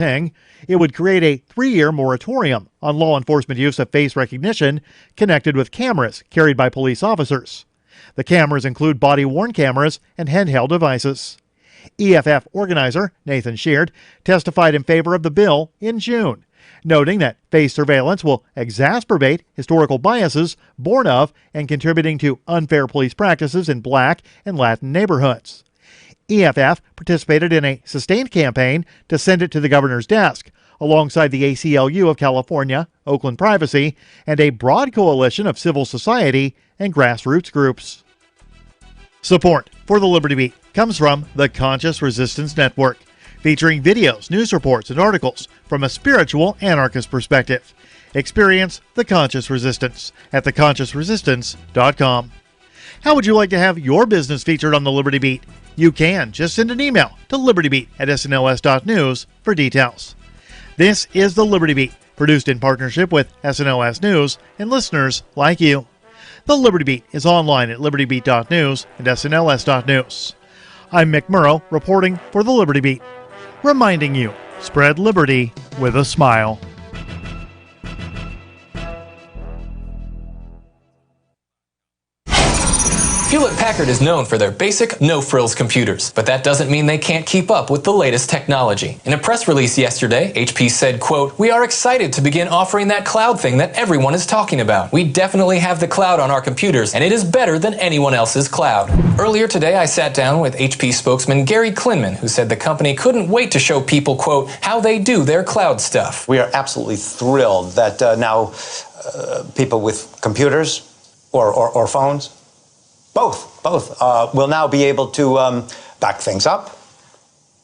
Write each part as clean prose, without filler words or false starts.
It would create a 3-year moratorium on law enforcement use of face recognition connected with cameras carried by police officers. The cameras include body-worn cameras and handheld devices. EFF organizer Nathan Sheard testified in favor of the bill in June, noting that face surveillance will exacerbate historical biases born of and contributing to unfair police practices in Black and Latin neighborhoods. EFF participated in a sustained campaign to send it to the governor's desk, alongside the ACLU of California, Oakland Privacy, and a broad coalition of civil society and grassroots groups. Support for the Liberty Beat comes from the Conscious Resistance Network, featuring videos, news reports, and articles from a spiritual anarchist perspective. Experience the Conscious Resistance at theconsciousresistance.com. How would you like to have your business featured on the Liberty Beat? You can. Just send an email to libertybeat@snos.news for details. This is the Liberty Beat, produced in partnership with SNOS News and listeners like you. The Liberty Beat is online at libertybeat.news and snos.news. I'm Mick Murrow, reporting for the Liberty Beat, reminding you, spread liberty with a smile. Hewlett-Packard is known for their basic, no-frills computers, but that doesn't mean they can't keep up with the latest technology. In a press release yesterday, HP said, quote, "We are excited to begin offering that cloud thing that everyone is talking about. We definitely have the cloud on our computers, and it is better than anyone else's cloud." Earlier today, I sat down with HP spokesman Gary Klinman, who said the company couldn't wait to show people, quote, how they do their cloud stuff. We are absolutely thrilled that now people with computers or phones, both will now be able to back things up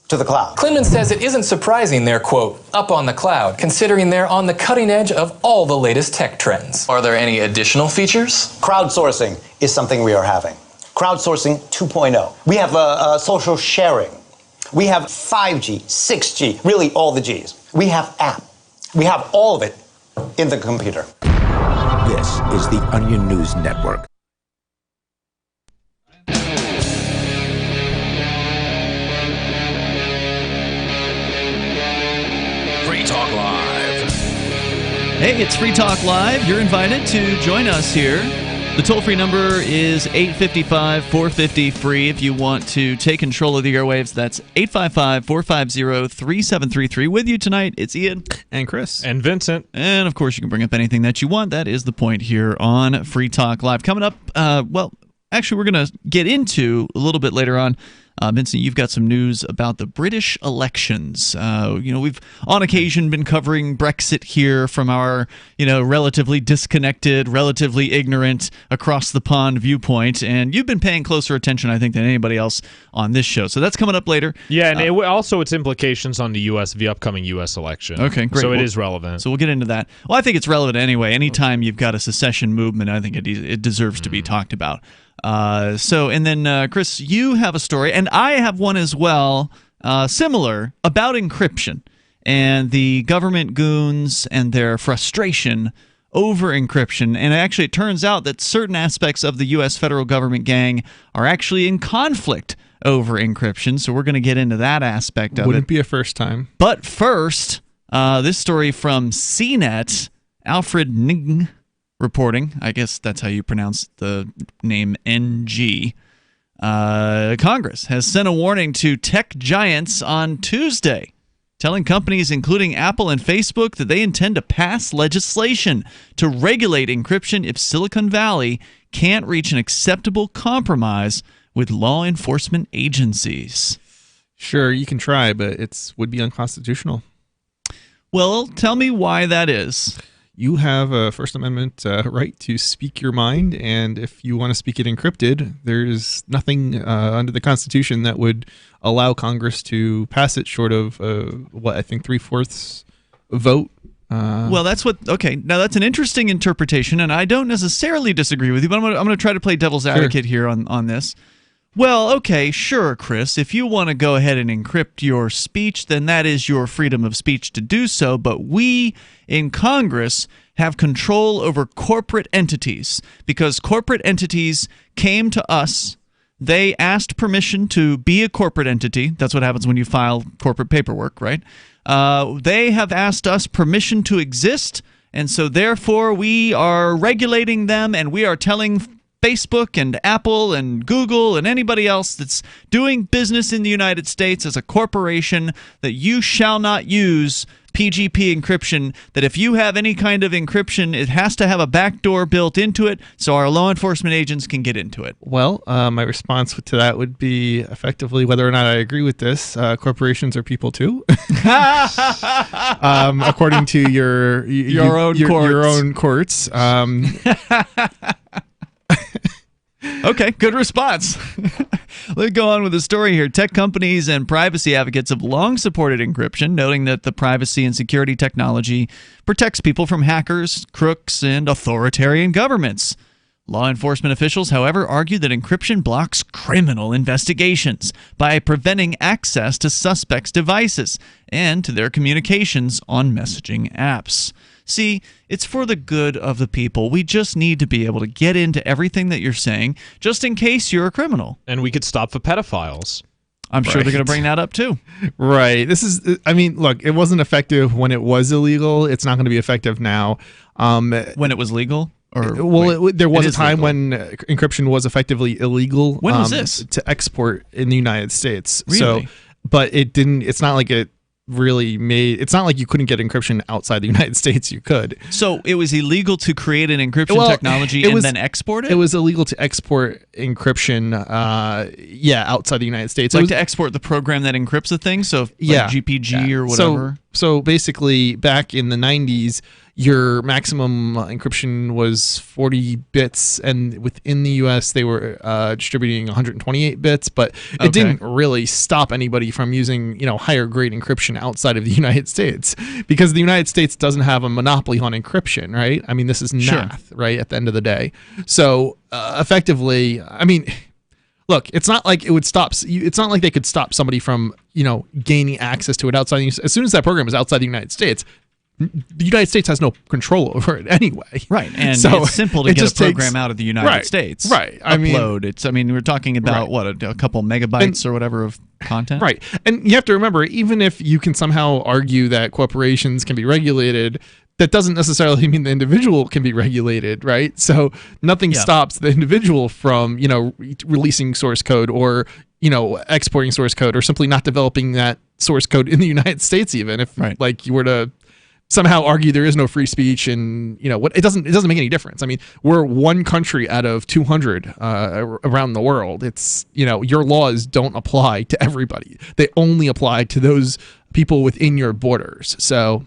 to the cloud. Klinman says it isn't surprising they're, quote, up on the cloud, considering they're on the cutting edge of all the latest tech trends. Are there any additional features? Crowdsourcing is something we are having. Crowdsourcing 2.0. We have social sharing. We have 5G, 6G, really all the Gs. We have app. We have all of it in the computer. This is the Onion News Network. Talk Live. Hey, it's Free Talk Live. You're invited to join us here. The toll-free number is 855-450-FREE. If you want to take control of the airwaves, that's 855-450-3733. With you tonight, it's Ian. And Chris. And Vincent. And, of course, you can bring up anything that you want. That is the point here on Free Talk Live. Coming up, actually, we're going to get into a little bit later on. Vincent, you've got some news about the British elections. We've on occasion been covering Brexit here from our, relatively disconnected, relatively ignorant, across the pond viewpoint, and you've been paying closer attention, I think, than anybody else on this show. So that's coming up later. Yeah, and also its implications on the upcoming U.S. election. Okay, great. So it is relevant. So we'll get into that. Well, I think it's relevant anyway. Anytime you've got a secession movement, I think it deserves to be talked about. And then Chris, you have a story, and I have one as well, similar, about encryption and the government goons and their frustration over encryption. And actually, it turns out that certain aspects of the U.S. federal government gang are actually in conflict over encryption. So we're going to get into that aspect of it. Wouldn't be a first time. But first, this story from CNET, Alfred Ning. Reporting, I guess that's how you pronounce the name NG. Congress has sent a warning to tech giants on Tuesday, telling companies including Apple and Facebook that they intend to pass legislation to regulate encryption if Silicon Valley can't reach an acceptable compromise with law enforcement agencies. Sure, you can try, but it would be unconstitutional. Well, tell me why that is. You have a First Amendment right to speak your mind, and if you want to speak it encrypted, there's nothing under the Constitution that would allow Congress to pass it short of, I think 3/4 vote. Well, that's what. Okay, now that's an interesting interpretation, and I don't necessarily disagree with you, but I'm going to try to play devil's advocate here on this. Well, okay, sure, Chris. If you want to go ahead and encrypt your speech, then that is your freedom of speech to do so. But we in Congress have control over corporate entities because corporate entities came to us. They asked permission to be a corporate entity. That's what happens when you file corporate paperwork, right? They have asked us permission to exist, and so therefore we are regulating them, and we are telling Facebook and Apple and Google and anybody else that's doing business in the United States as a corporation that you shall not use PGP encryption, that if you have any kind of encryption, it has to have a backdoor built into it so our law enforcement agents can get into it. Well, my response to that would be effectively whether or not I agree with this. Corporations are people too, according to your own courts. Okay, good response. Let's go on with the story here. Tech companies and privacy advocates have long supported encryption, noting that the privacy and security technology protects people from hackers, crooks, and authoritarian governments. Law enforcement officials, however, argue that encryption blocks criminal investigations by preventing access to suspects' devices and to their communications on messaging apps. See, it's for the good of the people. We just need to be able to get into everything that you're saying, just in case you're a criminal. And we could stop the pedophiles. I'm sure they're going to bring that up too. Right. Look, it wasn't effective when it was illegal. It's not going to be effective now. When it was legal? There was a time when encryption was effectively illegal. When was this? To export in the United States. Really? So, but it didn't. It's not like it really made. It's not like you couldn't get encryption outside the United States. You could. So it was illegal to create an encryption technology and then export it? It was illegal to export encryption. Outside the United States. Like to export the program that encrypts a thing. So GPG or whatever. So basically, back in the 90s, your maximum encryption was 40 bits, and within the U.S., they were distributing 128 bits, but it didn't really stop anybody from using, higher grade encryption outside of the United States, because the United States doesn't have a monopoly on encryption, right? I mean, this is math, right, at the end of the day. So effectively, look, it's not like it would stop. It's not like they could stop somebody from, gaining access to it outside. As soon as that program is outside the United States, the United States has no control over it anyway. Right, and so it's simple to get a program out of the United States. Right. We're talking about a couple megabytes or whatever of content. Right, and you have to remember, even if you can somehow argue that corporations can be regulated, that doesn't necessarily mean the individual can be regulated, right? So nothing stops the individual from, releasing source code or, exporting source code, or simply not developing that source code in the United States, even if you were to somehow argue there is no free speech, and it doesn't make any difference. I mean, we're one country out of 200 around the world. It's your laws don't apply to everybody. They only apply to those people within your borders. So.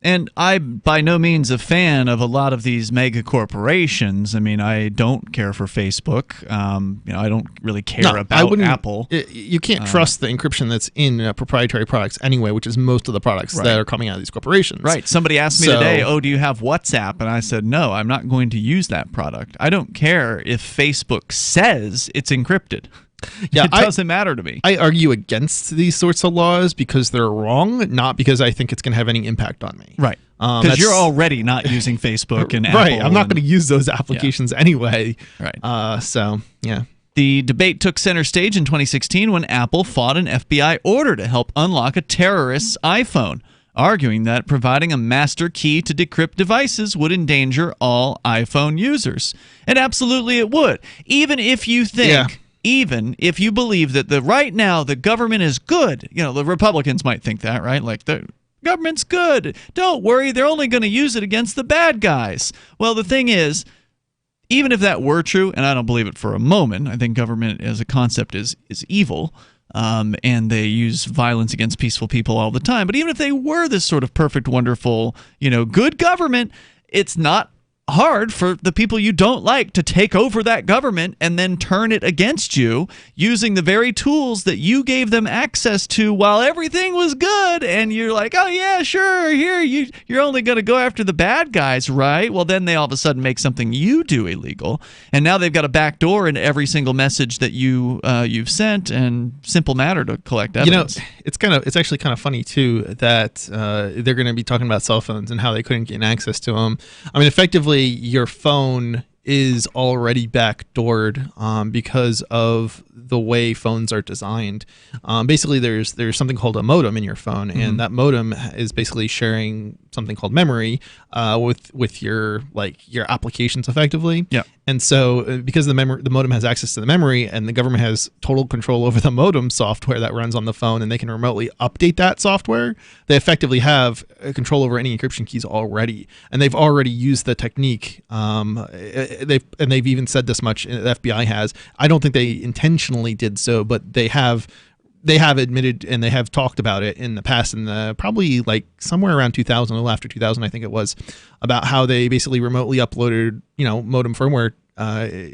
And I'm by no means a fan of a lot of these mega corporations. I mean, I don't care for Facebook. I don't really care about Apple. You can't trust the encryption that's in proprietary products anyway, which is most of the products that are coming out of these corporations. Right. Somebody asked me today, do you have WhatsApp? And I said, no, I'm not going to use that product. I don't care if Facebook says it's encrypted. Yeah, it doesn't matter to me. I argue against these sorts of laws because they're wrong, not because I think it's going to have any impact on me. Right. Because you're already not using Facebook and Apple. Right. I'm not going to use those applications anyway. Right. Yeah. The debate took center stage in 2016 when Apple fought an FBI order to help unlock a terrorist's iPhone, arguing that providing a master key to decrypt devices would endanger all iPhone users. And absolutely it would. Even if you think... Even if you believe that right now the government is good, the Republicans might think that, right? Like the government's good. Don't worry, they're only going to use it against the bad guys. Well, the thing is, even if that were true, and I don't believe it for a moment, I think government as a concept is evil, and they use violence against peaceful people all the time. But even if they were this sort of perfect, wonderful, good government, it's not hard for the people you don't like to take over that government and then turn it against you using the very tools that you gave them access to while everything was good. And you're like, oh yeah, sure, here you're only going to go after the bad guys, right? Well, then they all of a sudden make something you do illegal, and now they've got a backdoor in every single message that you've sent, and simple matter to collect evidence. It's actually kind of funny too that they're going to be talking about cell phones and how they couldn't get access to them. I mean, effectively, your phone is already backdoored because of the way phones are designed. Basically, there's something called a modem in your phone, and that modem is basically sharing something called memory with your applications effectively. Yeah. And so because the modem has access to the memory, and the government has total control over the modem software that runs on the phone, and they can remotely update that software, they effectively have control over any encryption keys already, and they've already used the technique. They've even said this much. The FBI has. I don't think they intentionally did so, but they have admitted, and they have talked about it in the past, in the probably like somewhere around 2000, a little after 2000, I think it was, about how they basically remotely uploaded, modem firmware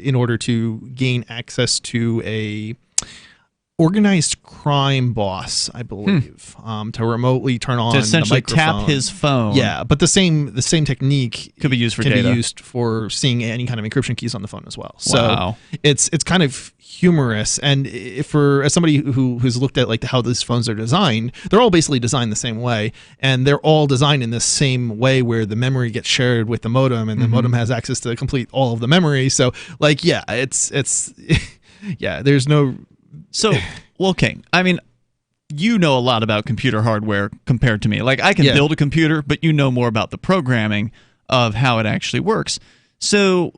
in order to gain access to a organized crime boss, I believe, to remotely turn on to essentially the microphone. tap his phone. Yeah, but the same technique could be used for can data. be used for seeing any kind of encryption keys on the phone as well. Wow. So it's kind of humorous, and as somebody who's looked at like how these phones are designed, they're all basically designed the same way, and they're all designed in the same way where the memory gets shared with the modem, and the modem has access to complete all of the memory. So it's yeah, there's no. So, well, okay. I mean, you know a lot about computer hardware compared to me. Like, I can build a computer, but you know more about the programming of how it actually works. So,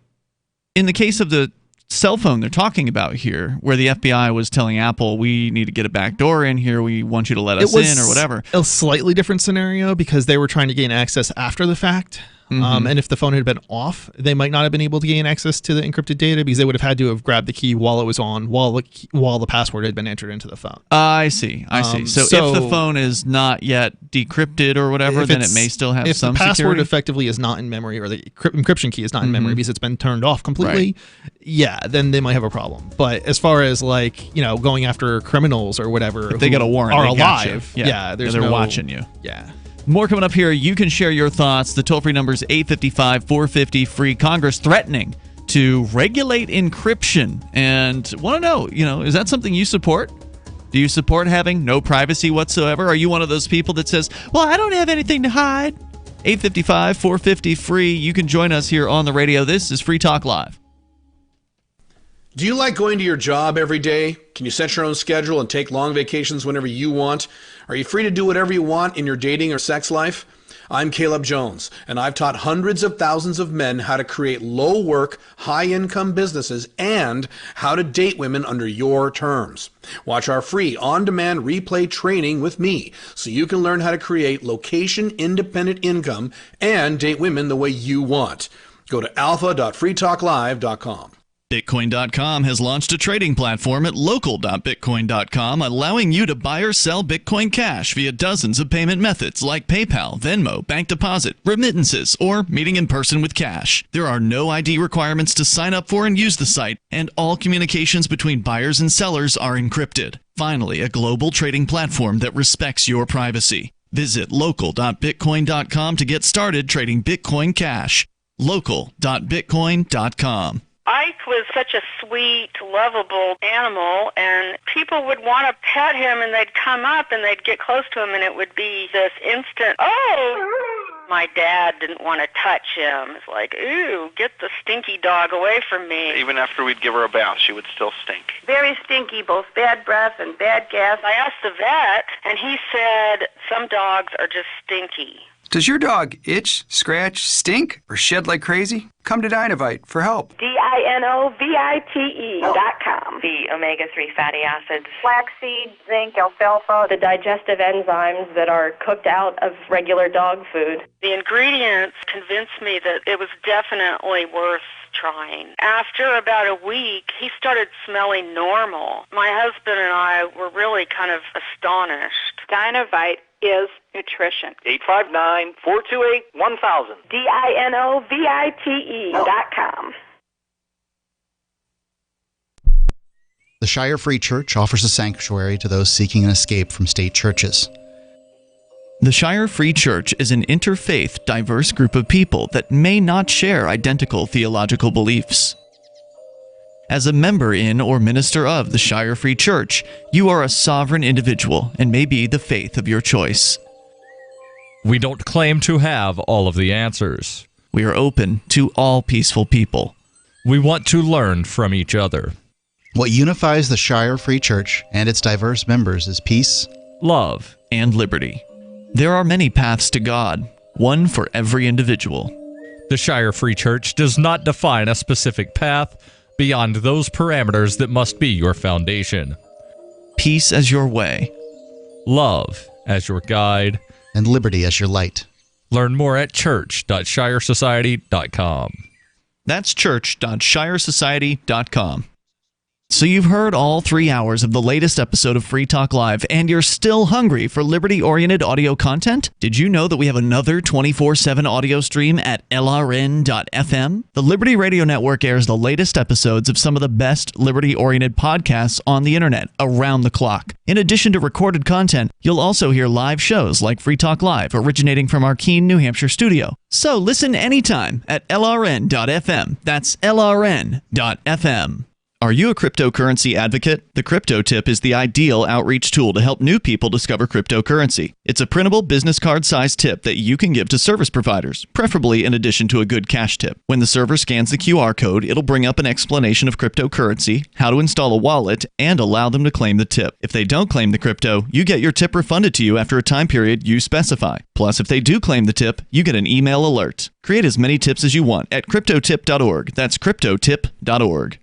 in the case of the cell phone they're talking about here, where the FBI was telling Apple, we need to get a backdoor in here, we want you to let us in or whatever. A slightly different scenario because they were trying to gain access after the fact. And if the phone had been off, they might not have been able to gain access to the encrypted data because they would have had to have grabbed the key while it was on, while the password had been entered into the phone. I see. So if the phone is not yet decrypted or whatever, then it may still have some security. If the password security? effectively is not in memory, or the encryption key is not in memory because it's been turned off completely, then they might have a problem. But as far as going after criminals or whatever, if they get a warrant, are they gotcha. alive, they're watching you. Yeah. More coming up here. You can share your thoughts. The toll-free number is 855-450-FREE. Congress threatening to regulate encryption. And want to know, is that something you support? Do you support having no privacy whatsoever? Are you one of those people that says, well, I don't have anything to hide? 855-450-FREE. You can join us here on the radio. This is Free Talk Live. Do you like going to your job every day? Can you set your own schedule and take long vacations whenever you want? Are you free to do whatever you want in your dating or sex life? I'm Caleb Jones, and I've taught hundreds of thousands of men how to create low-work, high-income businesses and how to date women under your terms. Watch our free on-demand replay training with me so you can learn how to create location-independent income and date women the way you want. Go to alpha.freetalklive.com. Bitcoin.com has launched a trading platform at local.bitcoin.com, allowing you to buy or sell Bitcoin Cash via dozens of payment methods like PayPal, Venmo, bank deposit, remittances, or meeting in person with cash. There are no ID requirements to sign up for and use the site, and all communications between buyers and sellers are encrypted. Finally, a global trading platform that respects your privacy. Visit local.bitcoin.com to get started trading Bitcoin Cash. local.bitcoin.com. Ike was such a sweet, lovable animal, and people would want to pet him, and they'd come up and they'd get close to him, and it would be this instant, oh! My dad didn't want to touch him. It's like, ooh, get the stinky dog away from me. Even after we'd give her a bath, she would still stink. Very stinky, both bad breath and bad gas. I asked the vet, and he said some dogs are just stinky. Does your dog itch, scratch, stink, or shed like crazy? Come to Dinovite for help. DINOVITE.com. The omega-3 fatty acids. Flaxseed, zinc, alfalfa. The digestive enzymes that are cooked out of regular dog food. The ingredients convinced me that it was definitely worth trying. After about a week, he started smelling normal. My husband and I were really kind of astonished. Dinovite is nutrition. 859-428-1000. DINOVITE.com. The Shire Free Church offers a sanctuary to those seeking an escape from state churches. The Shire Free Church is an interfaith, diverse group of people that may not share identical theological beliefs. As a member in or minister of the Shire Free Church, you are a sovereign individual and may be the faith of your choice. We don't claim to have all of the answers. We are open to all peaceful people. We want to learn from each other. What unifies the Shire Free Church and its diverse members is peace, love, and liberty. There are many paths to God, one for every individual. The Shire Free Church does not define a specific path beyond those parameters that must be your foundation. Peace as your way, love as your guide, and liberty as your light. Learn more at church.shiresociety.com. That's church.shiresociety.com. So you've heard all 3 hours of the latest episode of Free Talk Live, and you're still hungry for liberty-oriented audio content? Did you know that we have another 24/7 audio stream at LRN.FM? The Liberty Radio Network airs the latest episodes of some of the best liberty-oriented podcasts on the internet around the clock. In addition to recorded content, you'll also hear live shows like Free Talk Live, originating from our Keene, New Hampshire studio. So listen anytime at LRN.FM. That's LRN.FM. Are you a cryptocurrency advocate? The Crypto Tip is the ideal outreach tool to help new people discover cryptocurrency. It's a printable business card-sized tip that you can give to service providers, preferably in addition to a good cash tip. When the server scans the QR code, it'll bring up an explanation of cryptocurrency, how to install a wallet, and allow them to claim the tip. If they don't claim the crypto, you get your tip refunded to you after a time period you specify. Plus, if they do claim the tip, you get an email alert. Create as many tips as you want at cryptotip.org. That's cryptotip.org.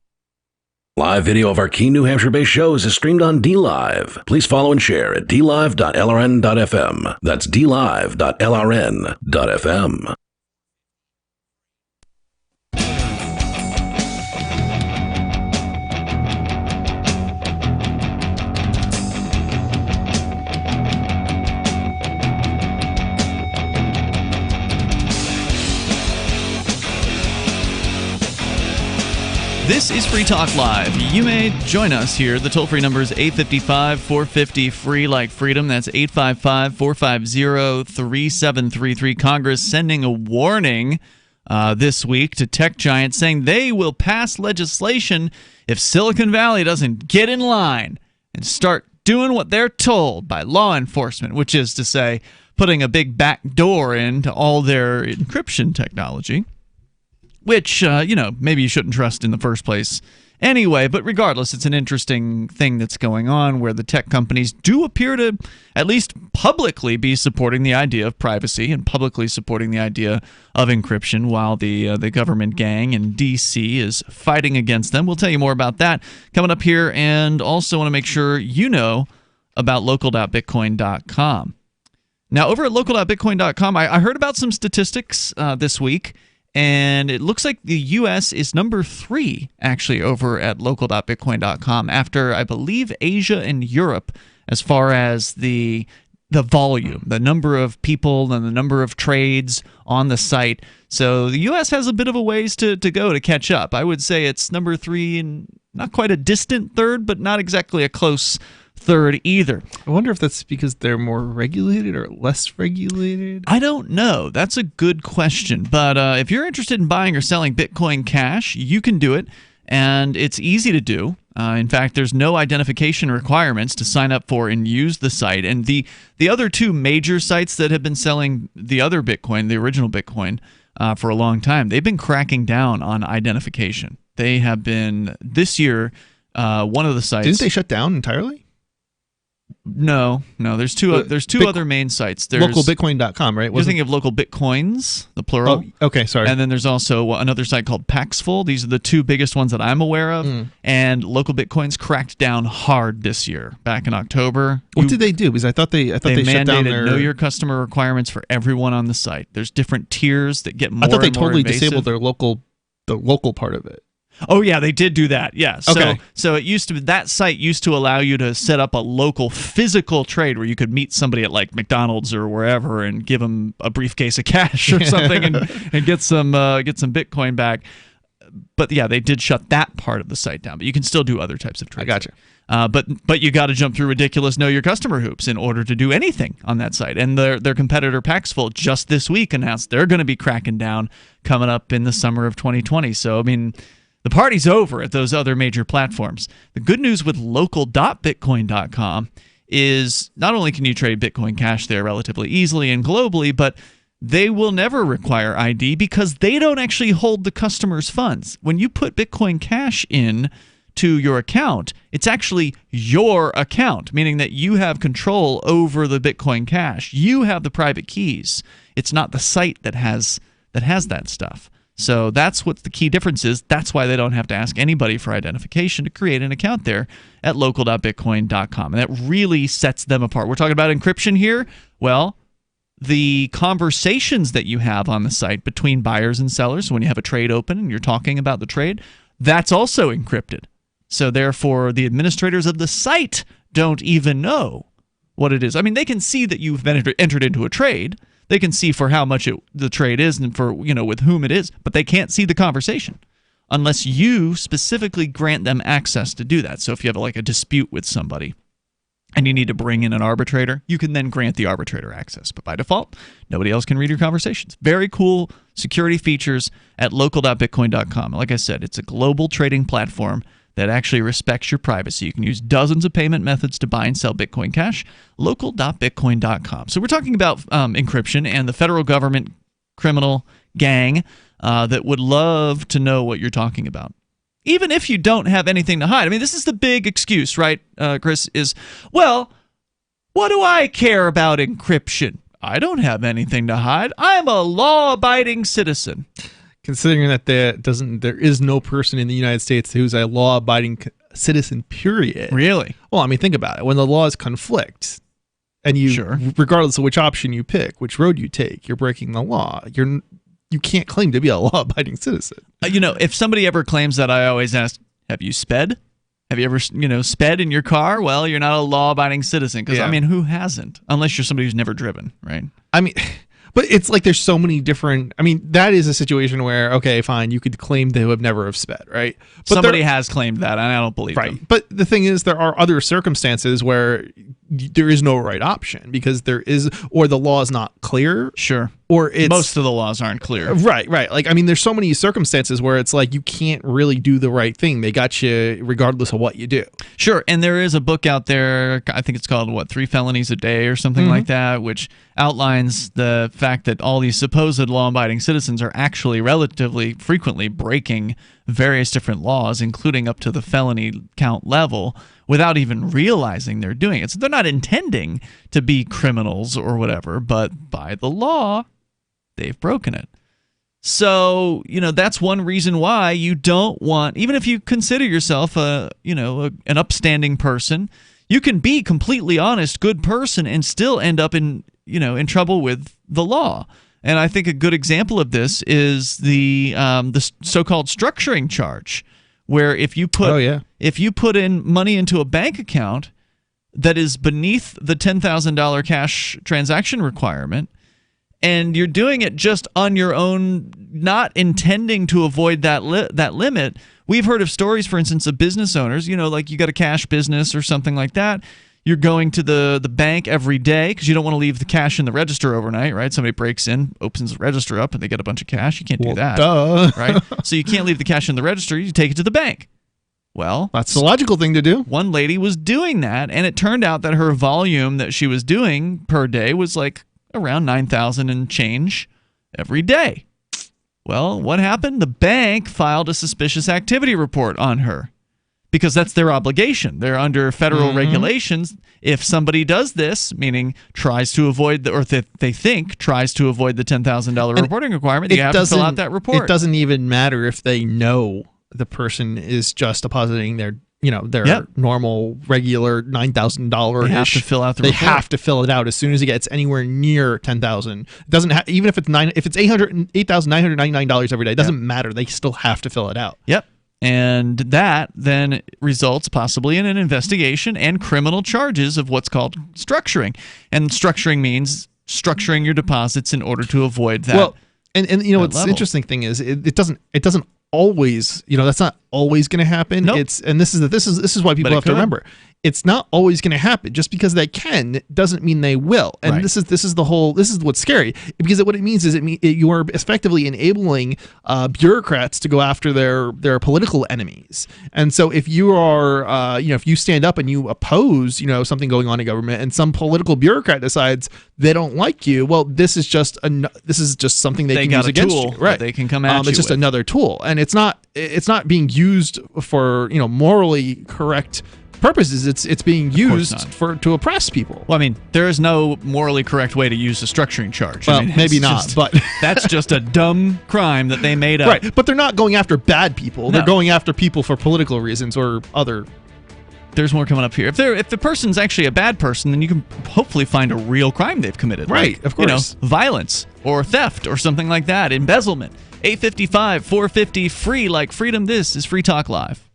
Live video of our Keene, New Hampshire-based shows is streamed on DLive. Please follow and share at dlive.lrn.fm. That's dlive.lrn.fm. This is Free Talk Live. You may join us here. The toll-free number is 855-450-FREE like freedom. That's 855-450-3733. Congress sending a warning this week to tech giants, saying they will pass legislation if Silicon Valley doesn't get in line and start doing what they're told by law enforcement, which is to say, putting a big back door into all their encryption technology. Which, maybe you shouldn't trust in the first place anyway. But regardless, it's an interesting thing that's going on where the tech companies do appear to at least publicly be supporting the idea of privacy and publicly supporting the idea of encryption, while the government gang in D.C. is fighting against them. We'll tell you more about that coming up here, and also want to make sure you know about local.bitcoin.com. Now, over at local.bitcoin.com, I heard about some statistics this week. And it looks like the U.S. is number 3, actually, over at local.bitcoin.com, after, I believe, Asia and Europe, as far as the volume, the number of people and the number of trades on the site. So the U.S. has a bit of a ways to go to catch up. I would say it's number 3 and not quite a distant third, but not exactly a close third either. I wonder if that's because they're more regulated or less regulated. I don't know. That's a good question. But if you're interested in buying or selling Bitcoin Cash, you can do it, and it's easy to do. In fact, there's no identification requirements to sign up for and use the site. And the other two major sites that have been selling the other Bitcoin, the original Bitcoin, for a long time, they've been cracking down on identification. They have been, this year, one of the sites... Didn't they shut down entirely? No. There's two other main sites. There's localbitcoin.com, right? You're thinking of Local Bitcoins, the plural. Oh, okay, sorry. And then there's also another site called Paxful. These are the two biggest ones that I'm aware of. And Local Bitcoins cracked down hard this year, back in October. What did they do? Because I thought they shut down mandated know your customer requirements for everyone on the site. There's different tiers that get more. I thought they and more totally invasive. disabled the local part of it. Oh yeah, they did do that. Yeah. Okay. So it used to be, that site used to allow you to set up a local physical trade where you could meet somebody at like McDonald's or wherever and give them a briefcase of cash or something and get some Bitcoin back. But yeah, they did shut that part of the site down. But you can still do other types of trades. I gotcha. But you got to jump through ridiculous know your customer hoops in order to do anything on that site. And their competitor Paxful just this week announced they're going to be cracking down coming up in the summer of 2020. So I mean, the party's over at those other major platforms. The good news with local.bitcoin.com is not only can you trade Bitcoin Cash there relatively easily and globally, but they will never require ID because they don't actually hold the customer's funds. When you put Bitcoin Cash in to your account, it's actually your account, meaning that you have control over the Bitcoin Cash. You have the private keys. It's not the site that has that stuff. So that's what the key difference is. That's why they don't have to ask anybody for identification to create an account there at local.bitcoin.com. And that really sets them apart. We're talking about encryption here. Well, the conversations that you have on the site between buyers and sellers, when you have a trade open and you're talking about the trade, that's also encrypted. So therefore, the administrators of the site don't even know what it is. I mean, they can see that you've been entered into a trade. They can see for how much the trade is and for with whom it is, but they can't see the conversation unless you specifically grant them access to do that. So if you have like a dispute with somebody and you need to bring in an arbitrator, you can then grant the arbitrator access. But by default, nobody else can read your conversations. Very cool security features at local.bitcoin.com. Like I said, it's a global trading platform that actually respects your privacy. You can use dozens of payment methods to buy and sell Bitcoin Cash. Local.bitcoin.com. So we're talking about encryption and the federal government criminal gang that would love to know what you're talking about. Even if you don't have anything to hide. I mean, this is the big excuse, right, Chris, is, well, what do I care about encryption? I don't have anything to hide. I'm a law-abiding citizen. Considering that there is no person in the United States who's a law-abiding citizen, period. Really? Well, I mean, think about it. When the laws conflict, and regardless of which option you pick, which road you take, you're breaking the law. You can't claim to be a law-abiding citizen. If somebody ever claims that, I always ask, have you sped? Have you ever, sped in your car? Well, you're not a law-abiding citizen. Because, I mean, who hasn't? Unless you're somebody who's never driven, right? I mean, but it's like there's so many different... I mean, that is a situation where, okay, fine, you could claim to have never have sped, right? But somebody has claimed that, and I don't believe them. But the thing is, there are other circumstances where there is no right option because or the law is not clear. Sure. Or most of the laws aren't clear. Right. Like, I mean, there's so many circumstances where it's like you can't really do the right thing. They got you regardless of what you do. Sure. And there is a book out there, I think it's called, 3 Felonies a Day or something like that, which outlines the fact that all these supposed law-abiding citizens are actually relatively frequently breaking various different laws, including up to the felony count level, without even realizing they're doing it. So they're not intending to be criminals or whatever, but by the law, they've broken it. So, that's one reason why you don't want, even if you consider yourself an upstanding person, you can be completely honest, good person and still end up in trouble with the law. And I think a good example of this is the so-called structuring charge, where if you put in money into a bank account that is beneath the $10,000 cash transaction requirement, and you're doing it just on your own, not intending to avoid that limit. We've heard of stories, for instance, of business owners, like you got a cash business or something like that. You're going to the bank every day because you don't want to leave the cash in the register overnight, right? Somebody breaks in, opens the register up, and they get a bunch of cash. You can't do that, right? So you can't leave the cash in the register. You take it to the bank. Well, that's the logical thing to do. One lady was doing that, and it turned out that her volume that she was doing per day was like around 9,000 and change every day. Well, what happened? The bank filed a suspicious activity report on her because that's their obligation. They're under federal regulations. If somebody does this, meaning tries to avoid they think tries to avoid the $10,000 reporting requirement, you have to fill out that report. It doesn't even matter if they know the person is just depositing their normal, regular $9,000. They have to fill out the report. They have to fill it out as soon as it gets anywhere near $10,000. Doesn't even if it's $8,999 every day. It doesn't matter. They still have to fill it out. Yep. And that then results possibly in an investigation and criminal charges of what's called structuring. And structuring means structuring your deposits in order to avoid that. Well, and what's the interesting thing is it doesn't always, that's not always going to happen. Nope. This is why people have to remember it's not always going to happen. Just because they can doesn't mean they will. And Right. this is what's scary, because what it means is you are effectively enabling bureaucrats to go after their political enemies. And so if you are if you stand up and you oppose something going on in government, and some political bureaucrat decides they don't like you, well, this is just something they can got use a against tool you, right? that they can come at you It's just with. another tool, and it's not being used for morally correct purposes. It's being used to oppress people. Well, I mean, there is no morally correct way to use a structuring charge. Well, I mean, maybe it's not, just- but that's just a dumb crime that they made up. Right, but they're not going after bad people. They're No. going after people for political reasons or other. There's more coming up here. If the person's actually a bad person, then you can hopefully find a real crime they've committed. Right, like, of course. Violence or theft or something like that. Embezzlement. 855 450 free like freedom. This is Free Talk Live.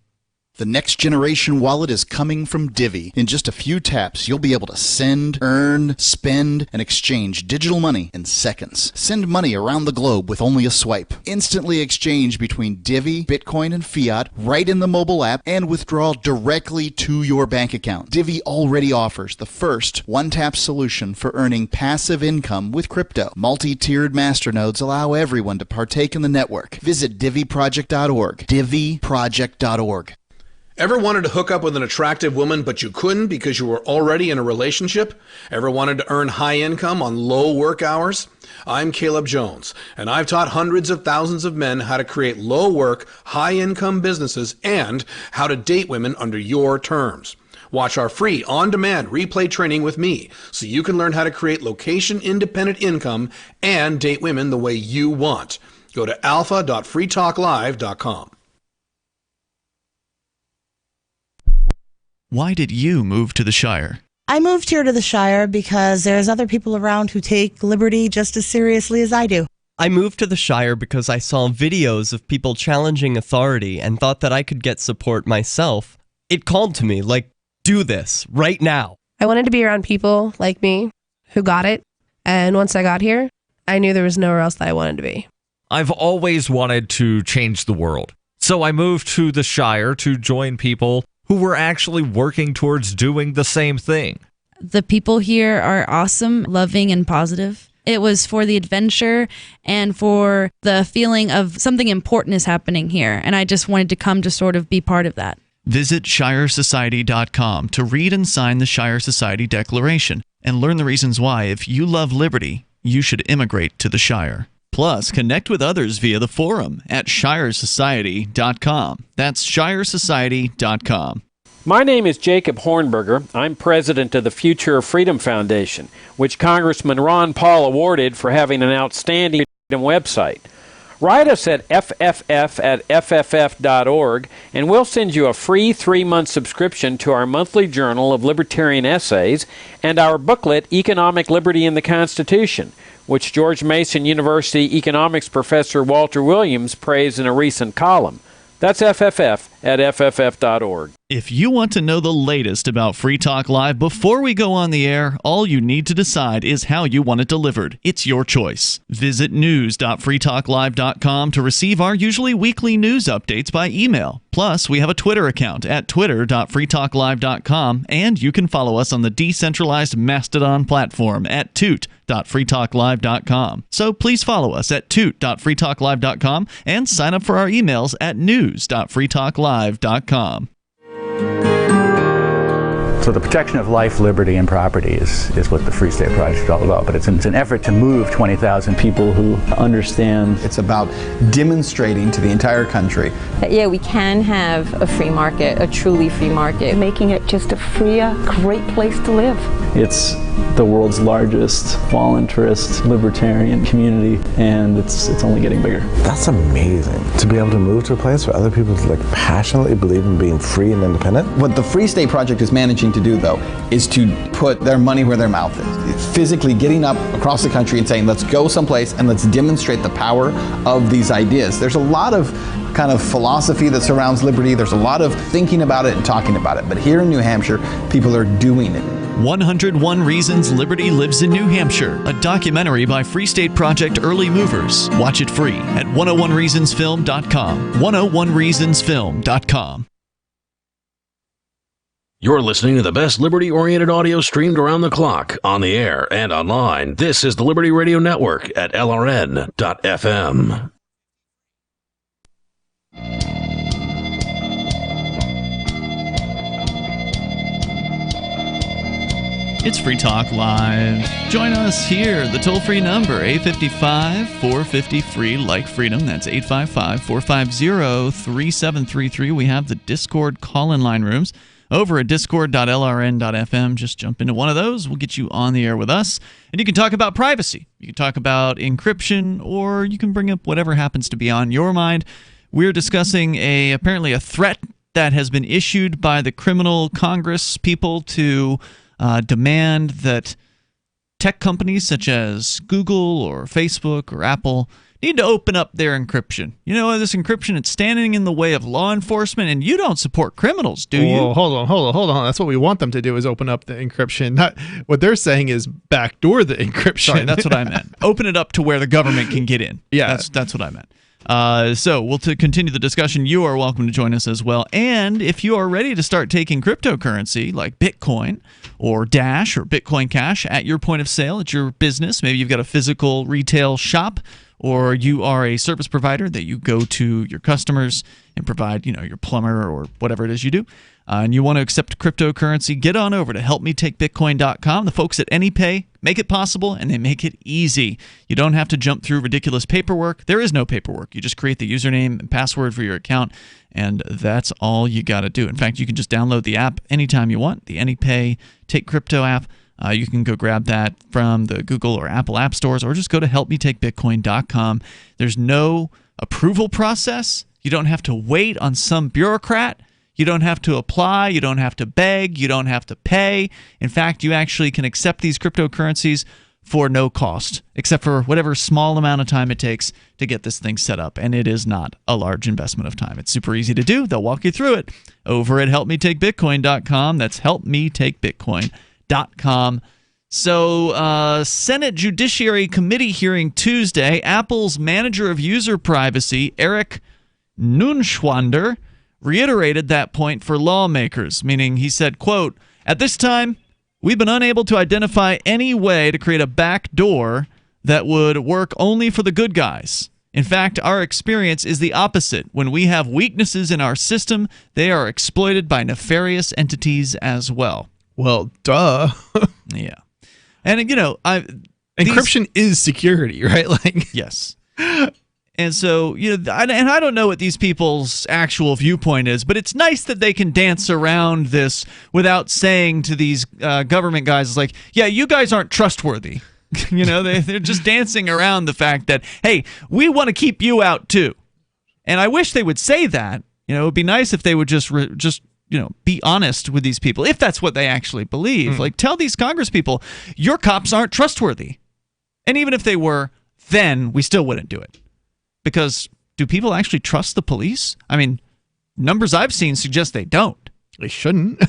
The next generation wallet is coming from Divvy. In just a few taps, you'll be able to send, earn, spend, and exchange digital money in seconds. Send money around the globe with only a swipe. Instantly exchange between Divvy, Bitcoin, and fiat right in the mobile app, and withdraw directly to your bank account. Divvy already offers the first one-tap solution for earning passive income with crypto. Multi-tiered masternodes allow everyone to partake in the network. Visit divvyproject.org. divvyproject.org. Ever wanted to hook up with an attractive woman, but you couldn't because you were already in a relationship? Ever wanted to earn high income on low work hours? I'm Caleb Jones, and I've taught hundreds of thousands of men how to create low work, high income businesses and how to date women under your terms. Watch our free on-demand replay training with me so you can learn how to create location-independent income and date women the way you want. Go to alpha.freetalklive.com. Why did you move to the Shire? I moved here to the Shire because there's other people around who take liberty just as seriously as I do. I moved to the Shire because I saw videos of people challenging authority and thought that I could get support myself. It called to me, like, do this, right now. I wanted to be around people like me who got it, and once I got here, I knew there was nowhere else that I wanted to be. I've always wanted to change the world, so I moved to the Shire to join people who were actually working towards doing the same thing. The people here are awesome, loving, and positive. It was for the adventure and for the feeling of something important is happening here, and I just wanted to come to sort of be part of that. Visit ShireSociety.com to read and sign the Shire Society Declaration and learn the reasons why, if you love liberty, you should immigrate to the Shire. Plus, connect with others via the forum at ShireSociety.com. That's ShireSociety.com. My name is Jacob Hornberger. I'm president of the Future of Freedom Foundation, which Congressman Ron Paul awarded for having an outstanding website. Write us at fff@fff.org, and we'll send you a free 3-month subscription to our monthly journal of libertarian essays and our booklet, Economic Liberty in the Constitution, which George Mason University economics professor Walter Williams praised in a recent column. That's fff@fff.org. If you want to know the latest about Free Talk Live before we go on the air, all you need to decide is how you want it delivered. It's your choice. Visit news.freetalklive.com to receive our usually weekly news updates by email. Plus, we have a Twitter account at twitter.freetalklive.com, and you can follow us on the decentralized Mastodon platform at toot.freetalklive.com. So please follow us at toot.freetalklive.com and sign up for our emails at news.freetalklive.com. So the protection of life, liberty, and property is what the Free State Project is all about. But it's an effort to move 20,000 people who understand. It's about demonstrating to the entire country that, yeah, we can have a free market, a truly free market. Making it just a freer, great place to live. It's the world's largest voluntarist libertarian community, and it's only getting bigger. That's amazing, to be able to move to a place where other people passionately believe in being free and independent. What the Free State Project is managing to do, though, is to put their money where their mouth is. It's physically getting up across the country and saying, let's go someplace and let's demonstrate the power of these ideas. There's a lot of kind of philosophy that surrounds liberty. There's a lot of thinking about it and talking about it. But here in New Hampshire, people are doing it. 101 Reasons Liberty Lives in New Hampshire, a documentary by Free State Project Early Movers. Watch it free at 101reasonsfilm.com. 101reasonsfilm.com. You're listening to the best liberty-oriented audio streamed around the clock, on the air, and online. This is the Liberty Radio Network at LRN.FM. It's Free Talk Live. Join us here. The toll-free number, 855-450-FREE, like freedom. That's 855-450-3733. We have the Discord call-in line rooms over at discord.lrn.fm. Just jump into one of those. We'll get you on the air with us. And you can talk about privacy. You can talk about encryption, or you can bring up whatever happens to be on your mind. We're discussing apparently a threat that has been issued by the criminal Congress people to demand that tech companies such as Google or Facebook or Apple need to open up their encryption. You know, this encryption, it's standing in the way of law enforcement, and you don't support criminals, do you? Whoa, hold on. That's what we want them to do, is open up the encryption. Not what they're saying is backdoor the encryption. Sorry, that's what I meant. Open it up to where the government can get in. Yeah. That's what I meant. So we'll continue the discussion. You are welcome to join us as well. And if you are ready to start taking cryptocurrency like Bitcoin or Dash or Bitcoin Cash at your point of sale at your business, maybe you've got a physical retail shop, or you are a service provider that you go to your customers and provide, your plumber or whatever it is you do, and you want to accept cryptocurrency, get on over to helpmetakebitcoin.com. The folks at AnyPay make it possible, and they make it easy. You don't have to jump through ridiculous paperwork. There is no paperwork. You just create the username and password for your account, and that's all you got to do. In fact, you can just download the app anytime you want, the AnyPay Take Crypto app. You can go grab that from the Google or Apple app stores, or just go to helpmetakebitcoin.com. There's no approval process. You don't have to wait on some bureaucrat. You don't have to apply. You don't have to beg. You don't have to pay. In fact, you actually can accept these cryptocurrencies for no cost, except for whatever small amount of time it takes to get this thing set up. And it is not a large investment of time. It's super easy to do. They'll walk you through it over at helpmetakebitcoin.com. That's helpmetakebitcoin.com. So, Senate Judiciary Committee hearing Tuesday. Apple's manager of user privacy, Eric Nunschwander, reiterated that point for lawmakers, meaning he said, quote, "At this time, we've been unable to identify any way to create a back door that would work only for the good guys. In fact, our experience is the opposite. When we have weaknesses in our system, they are exploited by nefarious entities as well." Well, duh. Yeah. And, encryption is security, right? Yes. And so, I don't know what these people's actual viewpoint is, but it's nice that they can dance around this without saying to these government guys, like, yeah, you guys aren't trustworthy. They're just dancing around the fact that, hey, we want to keep you out too. And I wish they would say that. It would be nice if they would just be honest with these people, if that's what they actually believe. Like, tell these Congress people, your cops aren't trustworthy. And even if they were, then we still wouldn't do it. Because do people actually trust the police? I mean, numbers I've seen suggest they don't. They shouldn't.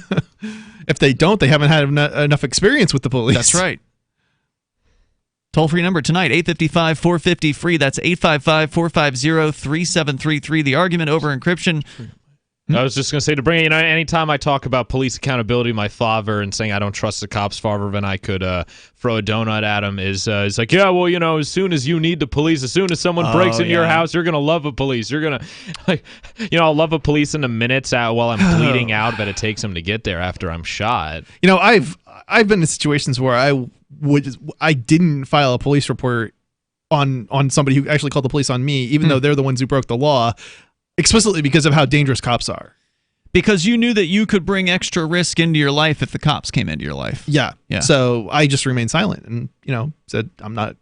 If they don't, they haven't had enough experience with the police. That's right. Toll-free number tonight, 855-450-FREE. That's 855-450-3733. The argument over encryption. I was just going to say, to bring it, anytime I talk about police accountability, my father, and saying I don't trust the cops farther than I could throw a donut at him, is like, yeah, well, as soon as you need the police, as soon as someone breaks into your house, you're going to love the police. You're going to, I'll love the police in the minutes while I'm bleeding out that it takes them to get there after I'm shot. I've been in situations where I didn't file a police report on somebody who actually called the police on me, even though they're the ones who broke the law. Explicitly because of how dangerous cops are. Because you knew that you could bring extra risk into your life if the cops came into your life. Yeah. So I just remained silent and, said, I'm not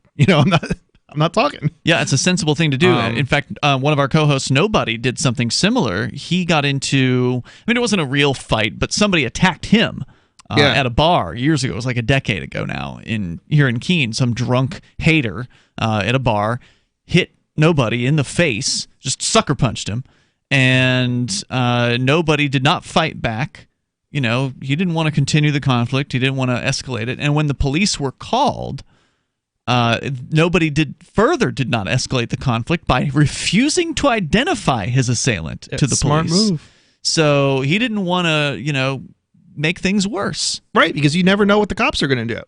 talking. Yeah, it's a sensible thing to do. In fact, one of our co-hosts, Nobody, did something similar. He got into, it wasn't a real fight, but somebody attacked him at a bar years ago. It was like a decade ago now here in Keene. Some drunk hater at a bar hit Nobody in the face, just sucker punched him, and Nobody did not fight back. He didn't want to continue the conflict. He didn't want to escalate it. And when the police were called, Nobody did not escalate the conflict by refusing to identify his assailant to the smart police. Move. So he didn't want to, make things worse. Right, because you never know what the cops are going to do.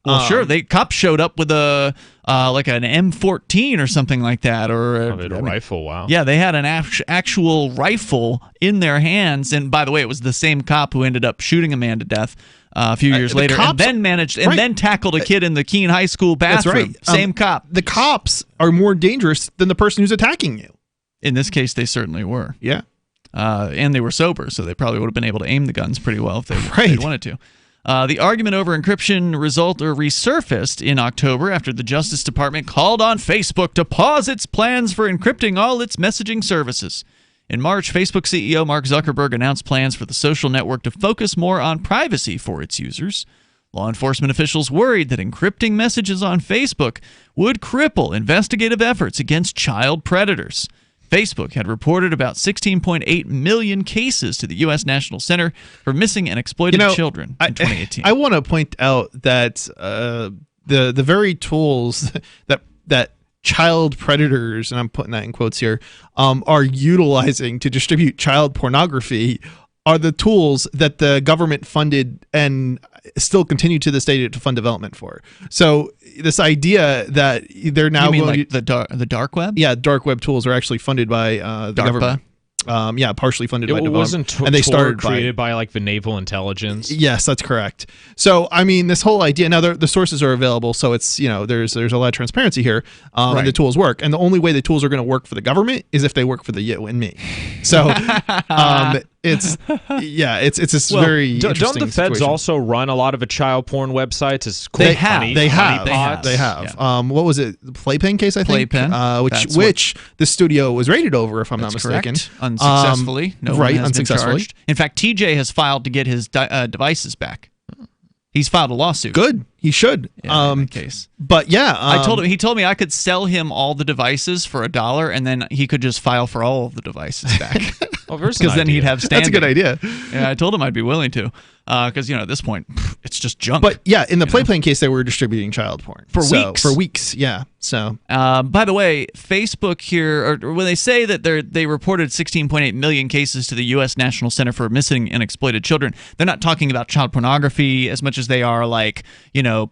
Well, sure. Cops showed up with a like an M14 or something like that, or a rifle. Wow. Yeah, they had an actual rifle in their hands, and by the way, it was the same cop who ended up shooting a man to death a few years later, and then then tackled a kid in the Keene High School bathroom. That's right. Same cop. The cops are more dangerous than the person who's attacking you. In this case, they certainly were. Yeah. And they were sober, so they probably would have been able to aim the guns pretty well if they wanted to. The argument over encryption resurfaced in October after the Justice Department called on Facebook to pause its plans for encrypting all its messaging services. In March, Facebook CEO Mark Zuckerberg announced plans for the social network to focus more on privacy for its users. Law enforcement officials worried that encrypting messages on Facebook would cripple investigative efforts against child predators. Facebook had reported about 16.8 million cases to the U.S. National Center for Missing and Exploited Children in 2018. I want to point out that the very tools that child predators, and I'm putting that in quotes here, are utilizing to distribute child pornography are the tools that the government funded and still continue to this day to fund development for. So this idea that they're now going like the dark web? Yeah, dark web tools are actually funded by the government. Partially funded by development. It wasn't and they started created by like the naval intelligence. Yes, that's correct. So I mean, this whole idea, now the sources are available, so it's, there's a lot of transparency here, and the tools work. And the only way the tools are going to work for the government is if they work for the you and me. So it's this very interesting don't the feds situation. also run a lot of child porn websites? It's They have. What was it? The Playpen case, I think. Playpen. Which the studio was raided over, if I'm not mistaken. Correct. Unsuccessfully. No one has unsuccessfully. been charged. In fact, TJ has filed to get his devices back. He's filed a lawsuit. Good. He should. In that case. But yeah, he told me I could sell him all the devices for $1, and then he could just file for all of the devices back. Because then he'd have standing. That's a good idea. Yeah, I told him I'd be willing to. Because at this point, it's just junk. But yeah, in the Playpen case, they were distributing child porn for weeks. For weeks, yeah. So, by the way, Facebook here, or when they say that they reported 16.8 million cases to the U.S. National Center for Missing and Exploited Children, they're not talking about child pornography as much as they are like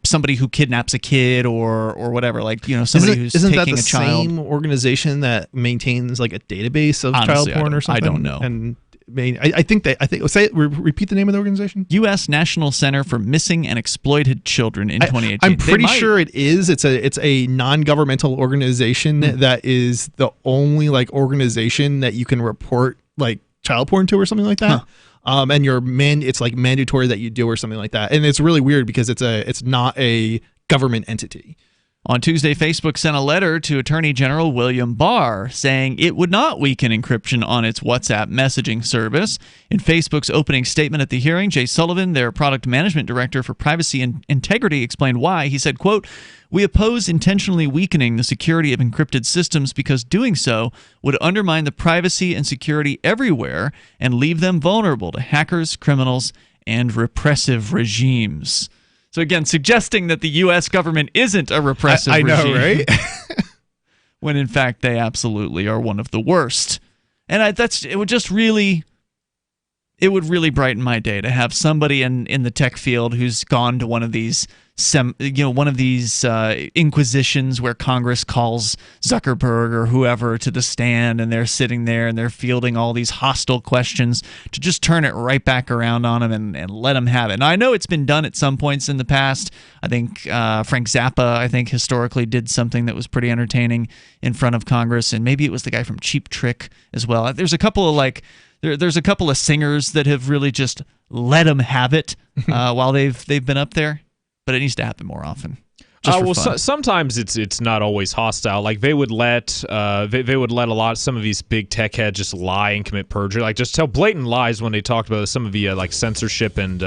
somebody who kidnaps a kid or whatever, like somebody who's taking a child. Isn't that the same organization that maintains like a database of Honestly, child porn or something? I don't know. And I think repeat the name of the organization. U.S. National Center for Missing and Exploited Children in 2018. I'm pretty sure it is. It's a non-governmental organization that is the only organization that you can report like child porn to or something like that. And it's like mandatory that you do or something like that. And it's really weird because it's not a government entity. On Tuesday, Facebook sent a letter to Attorney General William Barr saying it would not weaken encryption on its WhatsApp messaging service. In Facebook's opening statement at the hearing, Jay Sullivan, their product management director for privacy and integrity, explained why. He said, quote, "We oppose intentionally weakening the security of encrypted systems because doing so would undermine the privacy and security everywhere and leave them vulnerable to hackers, criminals, and repressive regimes." So again, suggesting that the U.S. government isn't a repressive regime. I know, right? When in fact they absolutely are one of the worst. And it would really brighten my day to have somebody in the tech field who's gone to one of these inquisitions where Congress calls Zuckerberg or whoever to the stand, and they're sitting there and they're fielding all these hostile questions, to just turn it right back around on them and let them have it. Now, I know it's been done at some points in the past. I think Frank Zappa, historically did something that was pretty entertaining in front of Congress, and maybe it was the guy from Cheap Trick as well. There's a couple of there's a couple of singers that have really just let them have it while they've been up there. But it needs to happen more often. Sometimes it's not always hostile. Like they would let some of these big tech heads just lie and commit perjury, like just tell blatant lies when they talked about some of the censorship and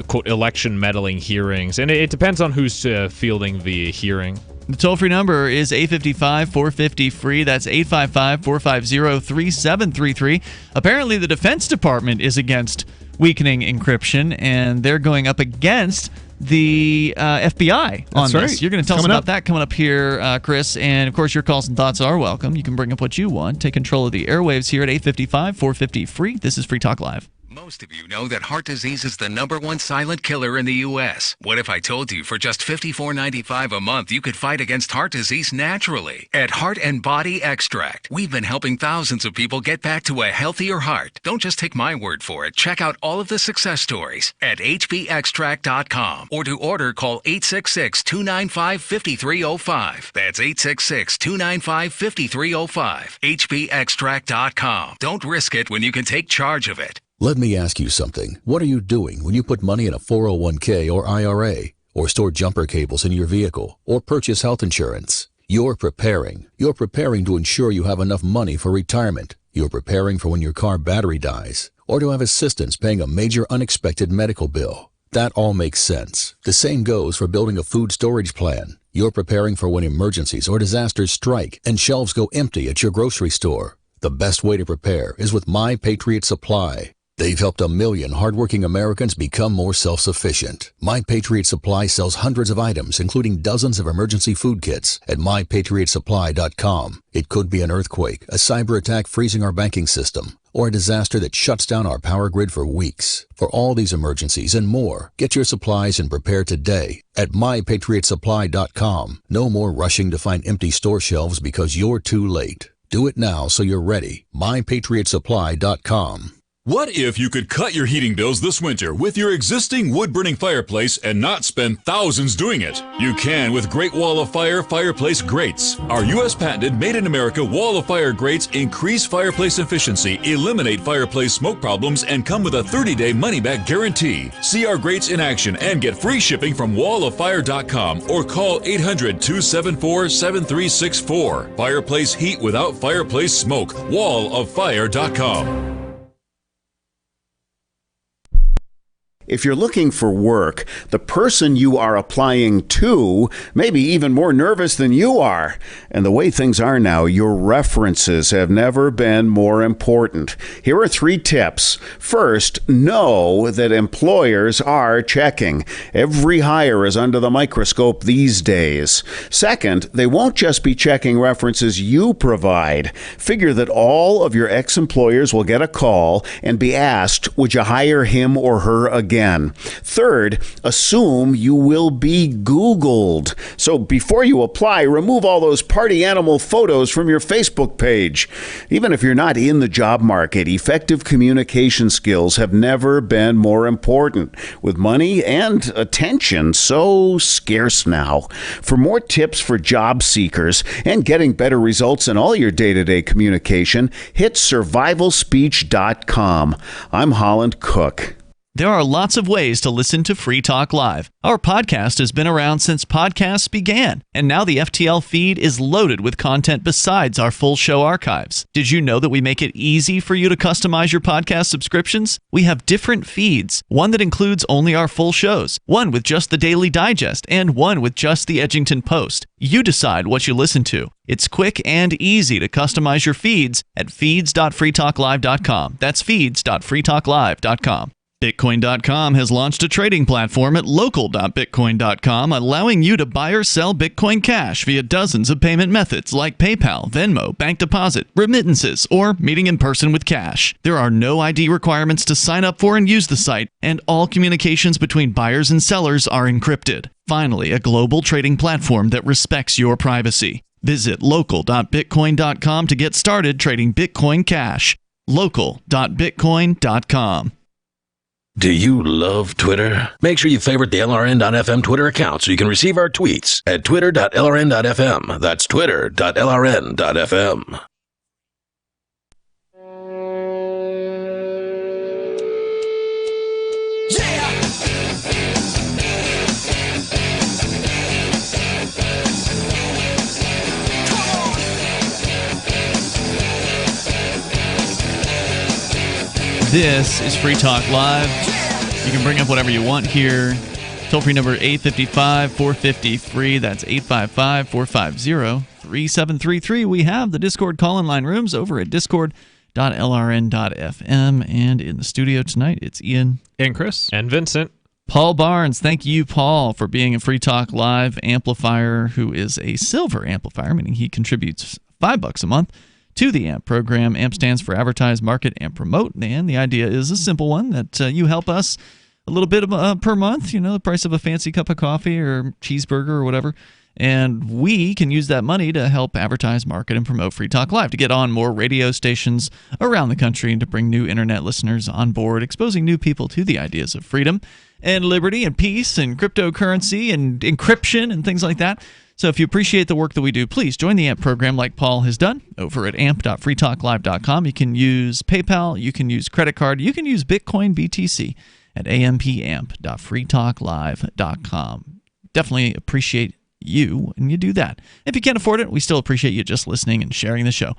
quote election meddling hearings. And it depends on who's fielding the hearing. The toll-free number is 855-450-FREE. That's 855-450-3733. Apparently, the Defense Department is against weakening encryption, and they're going up against the FBI on That's this. right. You're going to tell us about that coming up here, Chris. And, of course, your calls and thoughts are welcome. You can bring up what you want. Take control of the airwaves here at 855-450-FREE. This is Free Talk Live. Most of you know that heart disease is the #1 silent killer in the U.S. What if I told you for just $54.95 a month you could fight against heart disease naturally? At Heart and Body Extract, we've been helping thousands of people get back to a healthier heart. Don't just take my word for it. Check out all of the success stories at hbextract.com, or to order, call 866-295-5305. That's 866-295-5305. hbextract.com. Don't risk it when you can take charge of it. Let me ask you something. What are you doing when you put money in a 401k or IRA, or store jumper cables in your vehicle, or purchase health insurance? You're preparing. You're preparing to ensure you have enough money for retirement. You're preparing for when your car battery dies, or to have assistance paying a major unexpected medical bill. That all makes sense. The same goes for building a food storage plan. You're preparing for when emergencies or disasters strike and shelves go empty at your grocery store. The best way to prepare is with My Patriot Supply. They've helped 1 million hardworking Americans become more self-sufficient. My Patriot Supply sells hundreds of items, including dozens of emergency food kits, at mypatriotsupply.com. It could be an earthquake, a cyber attack freezing our banking system, or a disaster that shuts down our power grid for weeks. For all these emergencies and more, get your supplies and prepare today at mypatriotsupply.com. No more rushing to find empty store shelves because you're too late. Do it now so you're ready. mypatriotsupply.com. What if you could cut your heating bills this winter with your existing wood-burning fireplace and not spend thousands doing it? You can with Great Wall of Fire fireplace grates. Our U.S. patented made-in-America Wall of Fire grates increase fireplace efficiency, eliminate fireplace smoke problems, and come with a 30-day money-back guarantee. See our grates in action and get free shipping from walloffire.com or call 800-274-7364. Fireplace heat without fireplace smoke. walloffire.com. If you're looking for work, the person you are applying to may be even more nervous than you are. And the way things are now, your references have never been more important. Here are 3 tips. First, know that employers are checking. Every hire is under the microscope these days. Second, they won't just be checking references you provide. Figure that all of your ex-employers will get a call and be asked, would you hire him or her again? Third, assume you will be Googled. So before you apply, remove all those party animal photos from your Facebook page. Even if you're not in the job market, effective communication skills have never been more important, with money and attention so scarce now. For more tips for job seekers and getting better results in all your day-to-day communication, hit survivalspeech.com. I'm Holland Cook. There are lots of ways to listen to Free Talk Live. Our podcast has been around since podcasts began, and now the FTL feed is loaded with content besides our full show archives. Did you know that we make it easy for you to customize your podcast subscriptions? We have different feeds, one that includes only our full shows, one with just the Daily Digest, and one with just the Edgington Post. You decide what you listen to. It's quick and easy to customize your feeds at feeds.freetalklive.com. That's feeds.freetalklive.com. Bitcoin.com has launched a trading platform at local.bitcoin.com, allowing you to buy or sell Bitcoin Cash via dozens of payment methods like PayPal, Venmo, bank deposit, remittances, or meeting in person with cash. There are no ID requirements to sign up for and use the site, and all communications between buyers and sellers are encrypted. Finally, a global trading platform that respects your privacy. Visit local.bitcoin.com to get started trading Bitcoin Cash. local.bitcoin.com. Do you love Twitter? Make sure you favorite the LRN.FM Twitter account so you can receive our tweets at twitter.lrn.fm. That's twitter.lrn.fm. This is Free Talk Live. You can bring up whatever you want here. Toll-free number 855-450-FREE. That's 855-450-3733. We have the Discord call-in line rooms over at discord.lrn.fm. And in the studio tonight, it's Ian. And Chris. And Vincent. Paul Barnes. Thank you, Paul, for being a Free Talk Live amplifier who is a silver amplifier, meaning he contributes $5 a month to the AMP program. AMP stands for Advertise, Market, and Promote. And the idea is a simple one, that you help us a little bit per month, the price of a fancy cup of coffee or cheeseburger or whatever. And we can use that money to help advertise, market, and promote Free Talk Live, to get on more radio stations around the country and to bring new internet listeners on board, exposing new people to the ideas of freedom and liberty and peace and cryptocurrency and encryption and things like that. So if you appreciate the work that we do, please join the AMP program like Paul has done over at amp.freetalklive.com. You can use PayPal, you can use credit card, you can use Bitcoin BTC at ampamp.freetalklive.com. Definitely appreciate you and you do that. If you can't afford it, we still appreciate you just listening and sharing the show.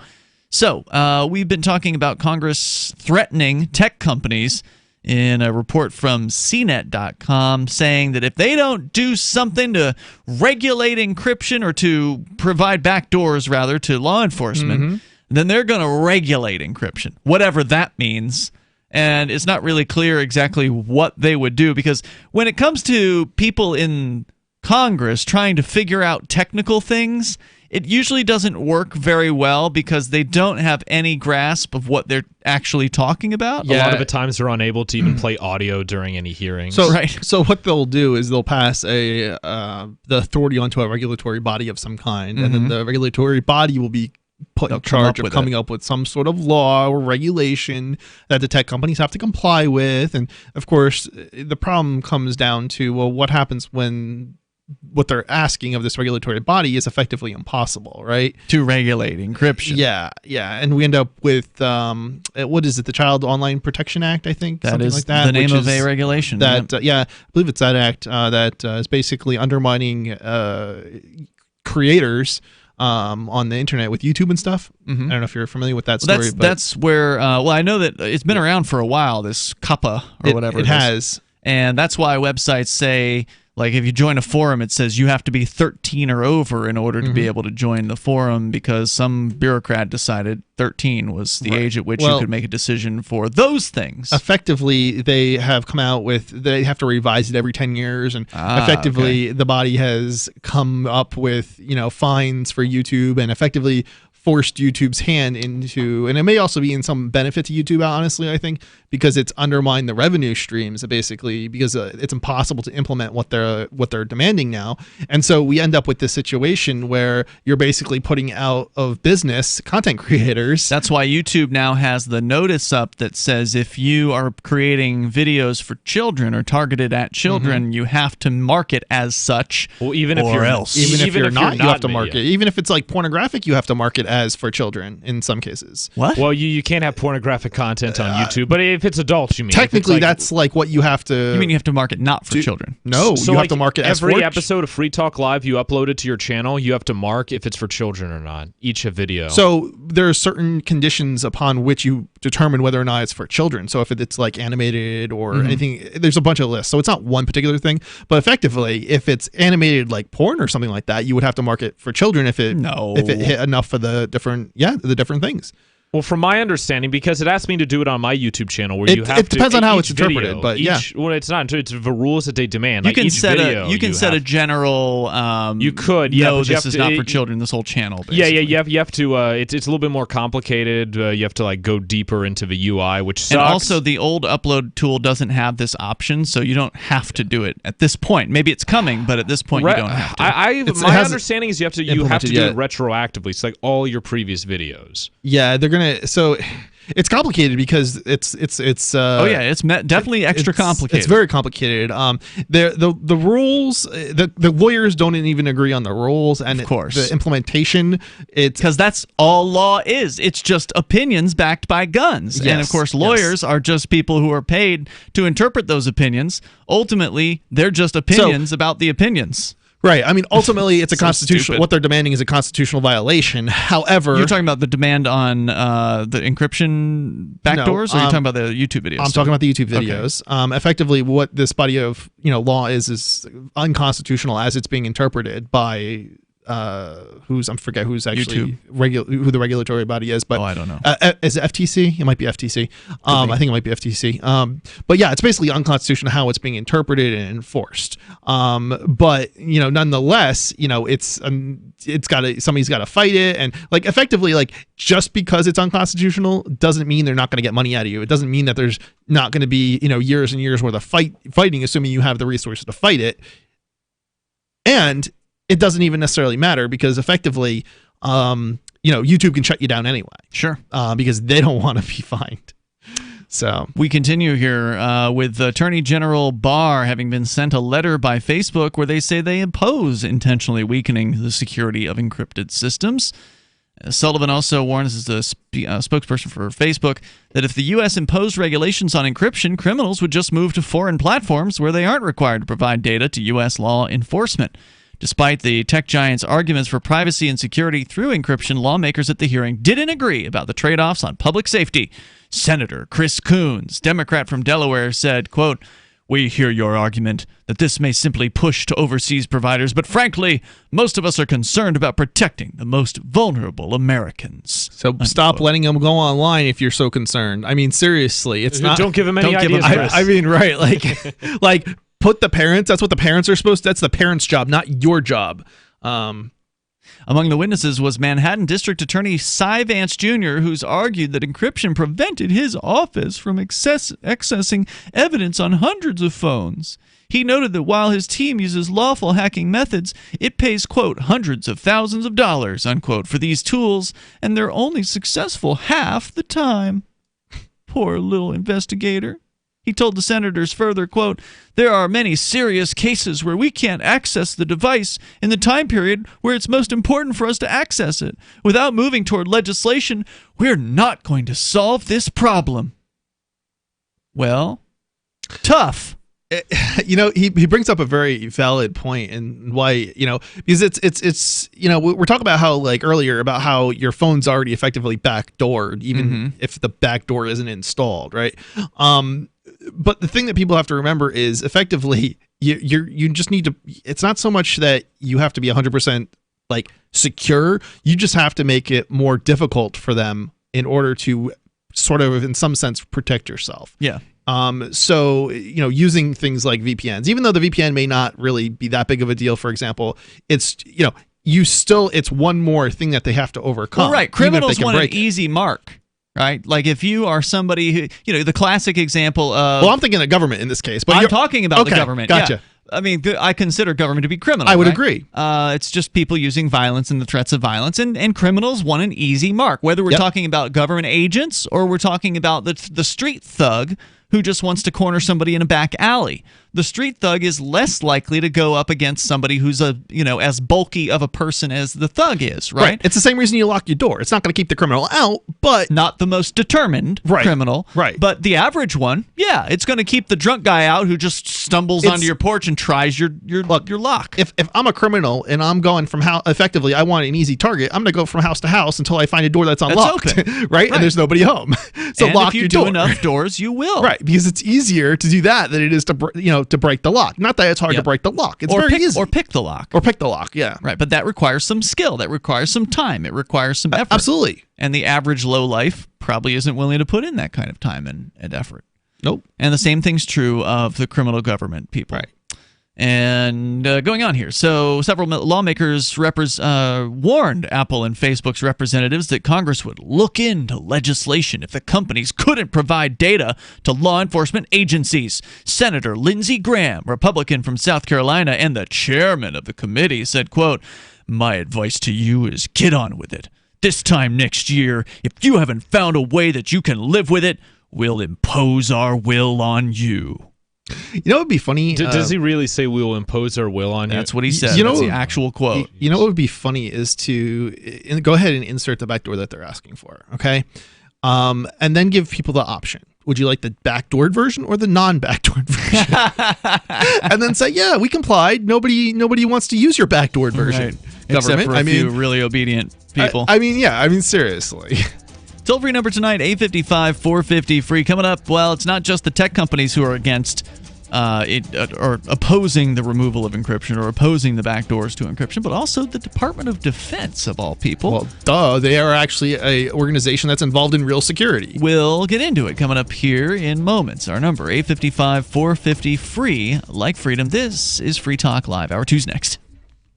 So we've been talking about Congress threatening tech companies in a report from CNET.com saying that if they don't do something to regulate encryption, or to provide backdoors rather to law enforcement, then they're going to regulate encryption, whatever that means. And it's not really clear exactly what they would do, because when it comes to people in Congress trying to figure out technical things, it usually doesn't work very well because they don't have any grasp of what they're actually talking about. A lot of the times they're unable to even play audio during any hearings. So what they'll do is they'll pass the authority onto a regulatory body of some kind, and then the regulatory body will be put in charge of coming up with some sort of law or regulation that the tech companies have to comply with. And of course, the problem comes down to, well, what happens when what they're asking of this regulatory body is effectively impossible, right? To regulate encryption. Yeah. And we end up with, what is it, the Child Online Protection Act, I think? That something is like that, the name of a regulation. That, I believe it's that act that is basically undermining creators on the internet with YouTube and stuff. I don't know if you're familiar with that story. That's where, I know that it's been around for a while, this COPPA or whatever it has. And that's why websites say, like, if you join a forum, it says you have to be 13 or over in order to be able to join the forum, because some bureaucrat decided 13 was the age at which you could make a decision for those things. Effectively, they have come out with, they have to revise it every 10 years, and effectively the body has come up with, fines for YouTube, and effectively forced YouTube's hand into, and it may also be in some benefit to YouTube, honestly, I think, because it's undermined the revenue streams, basically, because it's impossible to implement what they're demanding now. And so we end up with this situation where you're basically putting out of business content creators. That's why YouTube now has the notice up that says if you are creating videos for children or targeted at children, you have to market as such. Well, even if you're else. Even if you're not, you have to market. Even if it's like pornographic, you have to market as for children in some cases. What? Well, you can't have pornographic content on YouTube, but if it's adults, you mean? Technically, that's like what you have to. You mean you have to market not for children? No, so you have to market as for every episode of Free Talk Live you upload it to your channel, you have to mark if it's for children or not, each video. So there are certain conditions upon which you determine whether or not it's for children. So if it's like animated or anything, there's a bunch of lists. So it's not one particular thing, but effectively, if it's animated like porn or something like that, you would have to market for children if it hit enough for the different things. Well, from my understanding, because it asked me to do it on my YouTube channel, where you have to. It depends on how it's interpreted, but well, it's not. It's the rules that they demand. You like can each set video, you can set a general. You could. No, but this is not for children. This whole channel. Basically. Yeah. You have to. It's a little bit more complicated. You have to like go deeper into the UI, which sucks. And also, the old upload tool doesn't have this option, so you don't have to do it at this point. Maybe it's coming, but at this point, you don't have to. My understanding is you have to do it retroactively. It's like all your previous videos. Yeah, they're gonna. So it's complicated because it's definitely extra complicated. It's very complicated. The rules, the lawyers don't even agree on the rules, and of course the implementation. It's because that's all law is. It's just opinions backed by guns, and of course lawyers are just people who are paid to interpret those opinions. Ultimately, they're just opinions about the opinions. Right. I mean, ultimately, it's a constitutional. What they're demanding is a constitutional violation. However, you're talking about the demand on the encryption backdoors, or you're talking about the YouTube videos? I'm talking about the YouTube videos. Okay. Effectively, what this body of law is unconstitutional as it's being interpreted by I forget who's actually who the regulatory body is, but I don't know. Is it FTC? It might be FTC. I think it might be FTC. But yeah, it's basically unconstitutional how it's being interpreted and enforced. But nonetheless, somebody's got to fight it, and like effectively, like just because it's unconstitutional doesn't mean they're not going to get money out of you. It doesn't mean that there's not going to be years and years worth of fighting, assuming you have the resources to fight it. And it doesn't even necessarily matter because effectively, YouTube can shut you down anyway. Sure. Because they don't want to be fined. So we continue here with Attorney General Barr having been sent a letter by Facebook where they say they oppose intentionally weakening the security of encrypted systems. Sullivan also warns, as the spokesperson for Facebook, that if the U.S. imposed regulations on encryption, criminals would just move to foreign platforms where they aren't required to provide data to U.S. law enforcement. Despite the tech giant's arguments for privacy and security through encryption, lawmakers at the hearing didn't agree about the trade-offs on public safety. Senator Chris Coons, Democrat from Delaware, said, quote, "We hear your argument that this may simply push to overseas providers, but frankly, most of us are concerned about protecting the most vulnerable Americans." So stop letting them go online if you're so concerned. I mean, seriously, it's not. Don't give them any ideas. I mean, right? Like put the parents. That's what the parents are supposed to. That's the parents' job, not your job. Among the witnesses was Manhattan District Attorney Cy Vance Jr., who's argued that encryption prevented his office from accessing evidence on hundreds of phones. He noted that while his team uses lawful hacking methods, it pays, quote, hundreds of thousands of dollars, unquote, for these tools, and they're only successful half the time. Poor little investigator. He told the senators further, quote, "There are many serious cases where we can't access the device in the time period where it's most important for us to access it. Without moving toward legislation, we're not going to solve this problem." Well, tough. He brings up a very valid point, and why, because it's we're talking about how, like earlier, about how your phone's already effectively backdoored, even if the backdoor isn't installed, right? But the thing that people have to remember is effectively you just need to. It's not so much that you have to be 100% like secure. You just have to make it more difficult for them in order to sort of, in some sense, protect yourself. Yeah. So, using things like VPNs, even though the VPN may not really be that big of a deal, for example, it's, it's one more thing that they have to overcome. Well, right. Criminals want an easy mark, right? Like if you are somebody who, the classic example of. Well, I'm thinking of government in this case, but I'm talking about the government. Gotcha. Yeah. I mean, I consider government to be criminal. I would right? agree. It's just people using violence and the threats of violence, and criminals want an easy mark. Whether we're talking about government agents or we're talking about the street thug who just wants to corner somebody in a back alley. The street thug is less likely to go up against somebody who's as bulky of a person as the thug is, right? It's the same reason you lock your door. It's not going to keep the criminal out, but not the most determined criminal, right? But the average one, it's going to keep the drunk guy out who just stumbles onto your porch and tries your lock. If I'm a criminal and I'm going from effectively, I want an easy target. I'm going to go from house to house until I find a door that's unlocked, open. right? And there's nobody home. So and lock if you your do door. enough doors, you will, right? Because it's easier to do that than it is to break the lock. Not that it's hard to break the lock. It's very easy. Or pick the lock. Yeah. Right, but that requires some skill. That requires some time. It requires some effort. Absolutely. And the average lowlife probably isn't willing to put in that kind of time and effort. Nope. And the same thing's true of the criminal government people. Right. And going on here. So several lawmakers warned Apple and Facebook's representatives that Congress would look into legislation if the companies couldn't provide data to law enforcement agencies. Senator Lindsey Graham, Republican from South Carolina and the chairman of the committee, said, quote, "My advice to you is get on with it. This time next year, if you haven't found a way that you can live with it, we'll impose our will on you." It would be funny. Does he really say we will impose our will on you? That's what he said. That's the actual quote. What would be funny is to go ahead and insert the backdoor that they're asking for, okay? And then give people the option. Would you like the backdoored version or the non-backdoored version? And then say, yeah, we complied. Nobody wants to use your backdoored version. Right. Except for a few really obedient people. Seriously. Toll-free number tonight, 855-450-FREE. Coming up, well, it's not just the tech companies who are against or opposing the removal of encryption or opposing the backdoors to encryption, but also the Department of Defense, of all people. Well, duh, they are actually an organization that's involved in real security. We'll get into it coming up here in moments. Our number, 855-450-FREE, like freedom. This is Free Talk Live. Hour 2's next.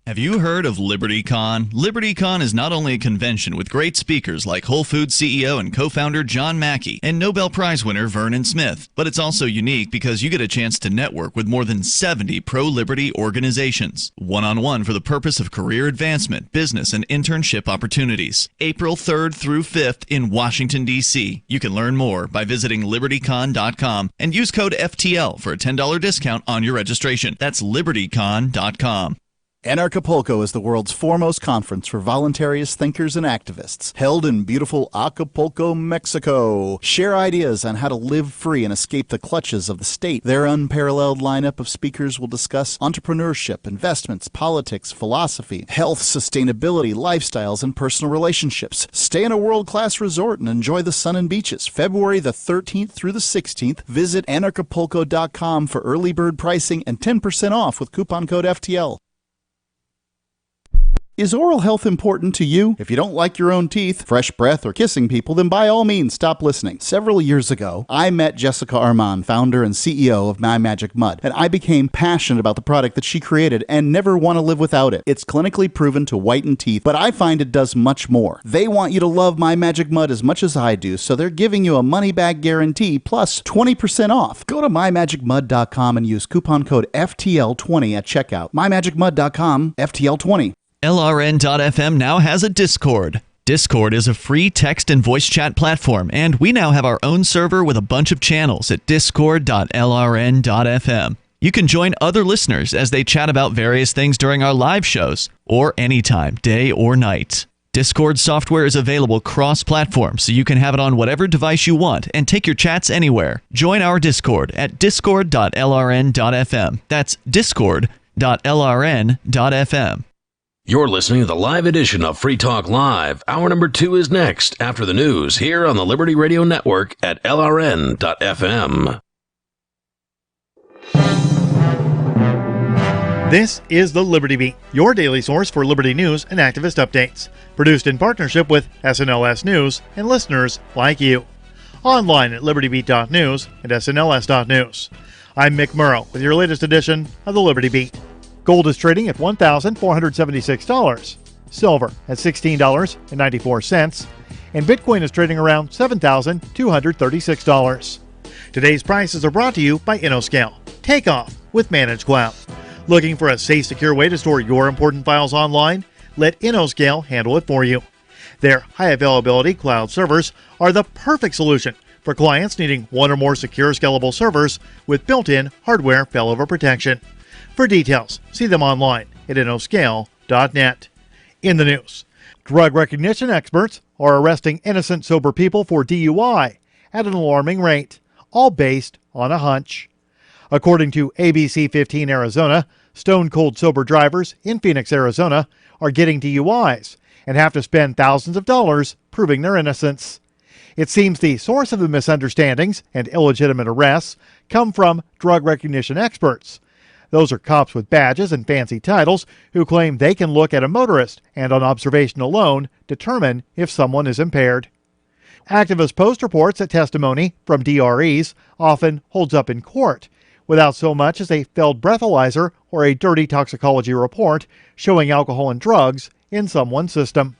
Have you heard of LibertyCon? LibertyCon is not only a convention with great speakers like Whole Foods CEO and co-founder John Mackey and Nobel Prize winner Vernon Smith, but it's also unique because you get a chance to network with more than 70 pro-liberty organizations, one-on-one for the purpose of career advancement, business, and internship opportunities. April 3rd through 5th in Washington, D.C. You can learn more by visiting libertycon.com and use code FTL for a $10 discount on your registration. That's libertycon.com. Anarchapulco is the world's foremost conference for voluntarist thinkers and activists, held in beautiful Acapulco, Mexico. Share ideas on how to live free and escape the clutches of the state. Their unparalleled lineup of speakers will discuss entrepreneurship, investments, politics, philosophy, health, sustainability, lifestyles, and personal relationships. Stay in a world-class resort and enjoy the sun and beaches. February the 13th through the 16th, visit anarchapulco.com for early bird pricing and 10% off with coupon code FTL. Is oral health important to you? If you don't like your own teeth, fresh breath, or kissing people, then by all means stop listening. Several years ago, I met Jessica Armand, founder and CEO of My Magic Mud, and I became passionate about the product that she created and never want to live without it. It's clinically proven to whiten teeth, but I find it does much more. They want you to love My Magic Mud as much as I do, so they're giving you a money-back guarantee plus 20% off. Go to mymagicmud.com and use coupon code FTL20 at checkout. mymagicmud.com, FTL20. LRN.FM now has a Discord. Discord is a free text and voice chat platform, and we now have our own server with a bunch of channels at discord.lrn.fm. You can join other listeners as they chat about various things during our live shows, or anytime, day or night. Discord software is available cross-platform, so you can have it on whatever device you want and take your chats anywhere. Join our Discord at discord.lrn.fm. That's discord.lrn.fm. You're listening to the live edition of Free Talk Live. Hour number 2 is next after the news here on the Liberty Radio Network at LRN.FM. This is the Liberty Beat, your daily source for liberty news and activist updates. Produced in partnership with SNLS News and listeners like you. Online at libertybeat.news and snls.news. I'm Mick Murrow with your latest edition of the Liberty Beat. Gold is trading at $1,476, silver at $16.94, and Bitcoin is trading around $7,236. Today's prices are brought to you by InnoScale. Take off with Managed Cloud. Looking for a safe, secure way to store your important files online? Let InnoScale handle it for you. Their high availability cloud servers are the perfect solution for clients needing one or more secure, scalable servers with built-in hardware failover protection. For details, see them online at innoscale.net. In the news, drug recognition experts are arresting innocent sober people for DUI at an alarming rate, all based on a hunch. According to ABC 15 Arizona, stone-cold sober drivers in Phoenix, Arizona are getting DUIs and have to spend thousands of dollars proving their innocence. It seems the source of the misunderstandings and illegitimate arrests come from drug recognition experts. Those are cops with badges and fancy titles who claim they can look at a motorist and on observation alone determine if someone is impaired. Activist Post reports that testimony from DREs often holds up in court without so much as a failed breathalyzer or a dirty toxicology report showing alcohol and drugs in someone's system.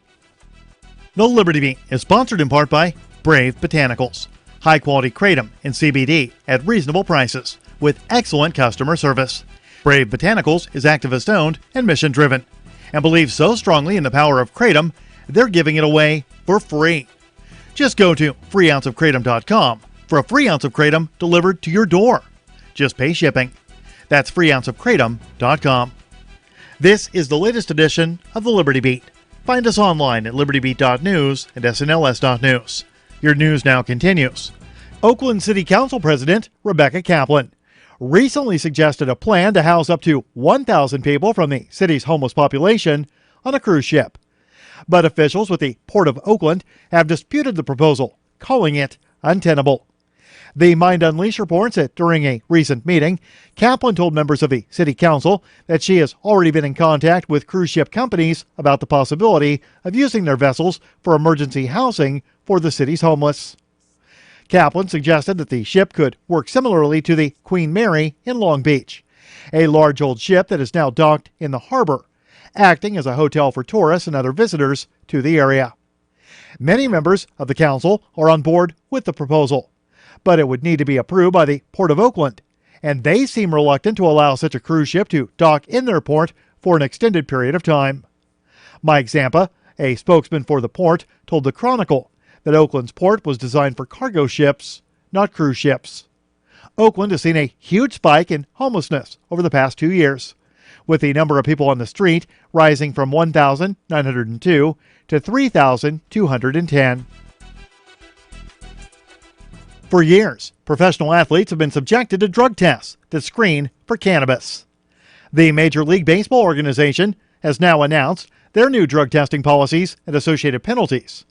The Liberty Beat is sponsored in part by Brave Botanicals, high-quality kratom and CBD at reasonable prices with excellent customer service. Brave Botanicals is activist-owned and mission-driven, and believes so strongly in the power of kratom, they're giving it away for free. Just go to freeounceofkratom.com for a free ounce of kratom delivered to your door. Just pay shipping. That's freeounceofkratom.com. This is the latest edition of the Liberty Beat. Find us online at libertybeat.news and snls.news. Your news now continues. Oakland City Council President Rebecca Kaplan recently suggested a plan to house up to 1,000 people from the city's homeless population on a cruise ship. But officials with the Port of Oakland have disputed the proposal, calling it untenable. The Mind Unleashed reports that during a recent meeting, Kaplan told members of the city council that she has already been in contact with cruise ship companies about the possibility of using their vessels for emergency housing for the city's homeless. Kaplan suggested that the ship could work similarly to the Queen Mary in Long Beach, a large old ship that is now docked in the harbor, acting as a hotel for tourists and other visitors to the area. Many members of the council are on board with the proposal, but it would need to be approved by the Port of Oakland, and they seem reluctant to allow such a cruise ship to dock in their port for an extended period of time. Mike Zampa, a spokesman for the port, told the Chronicle that Oakland's port was designed for cargo ships, not cruise ships. Oakland has seen a huge spike in homelessness over the past 2 years, with the number of people on the street rising from 1,902 to 3,210. For years, professional athletes have been subjected to drug tests that screen for cannabis. The Major League Baseball organization has now announced their new drug testing policies and associated penalties.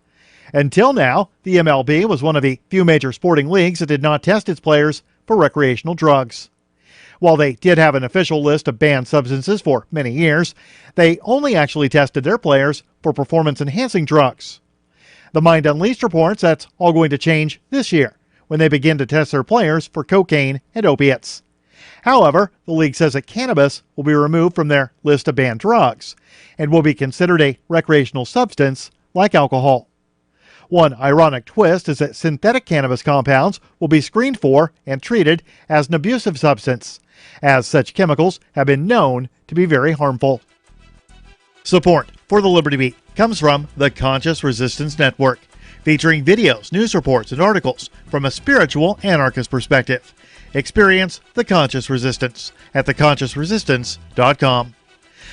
Until now, the MLB was one of the few major sporting leagues that did not test its players for recreational drugs. While they did have an official list of banned substances for many years, they only actually tested their players for performance-enhancing drugs. The Mind Unleashed reports that's all going to change this year, when they begin to test their players for cocaine and opiates. However, the league says that cannabis will be removed from their list of banned drugs and will be considered a recreational substance like alcohol. One ironic twist is that synthetic cannabis compounds will be screened for and treated as an abusive substance, as such chemicals have been known to be very harmful. Support for the Liberty Beat comes from the Conscious Resistance Network, featuring videos, news reports, and articles from a spiritual anarchist perspective. Experience the Conscious Resistance at theconsciousresistance.com.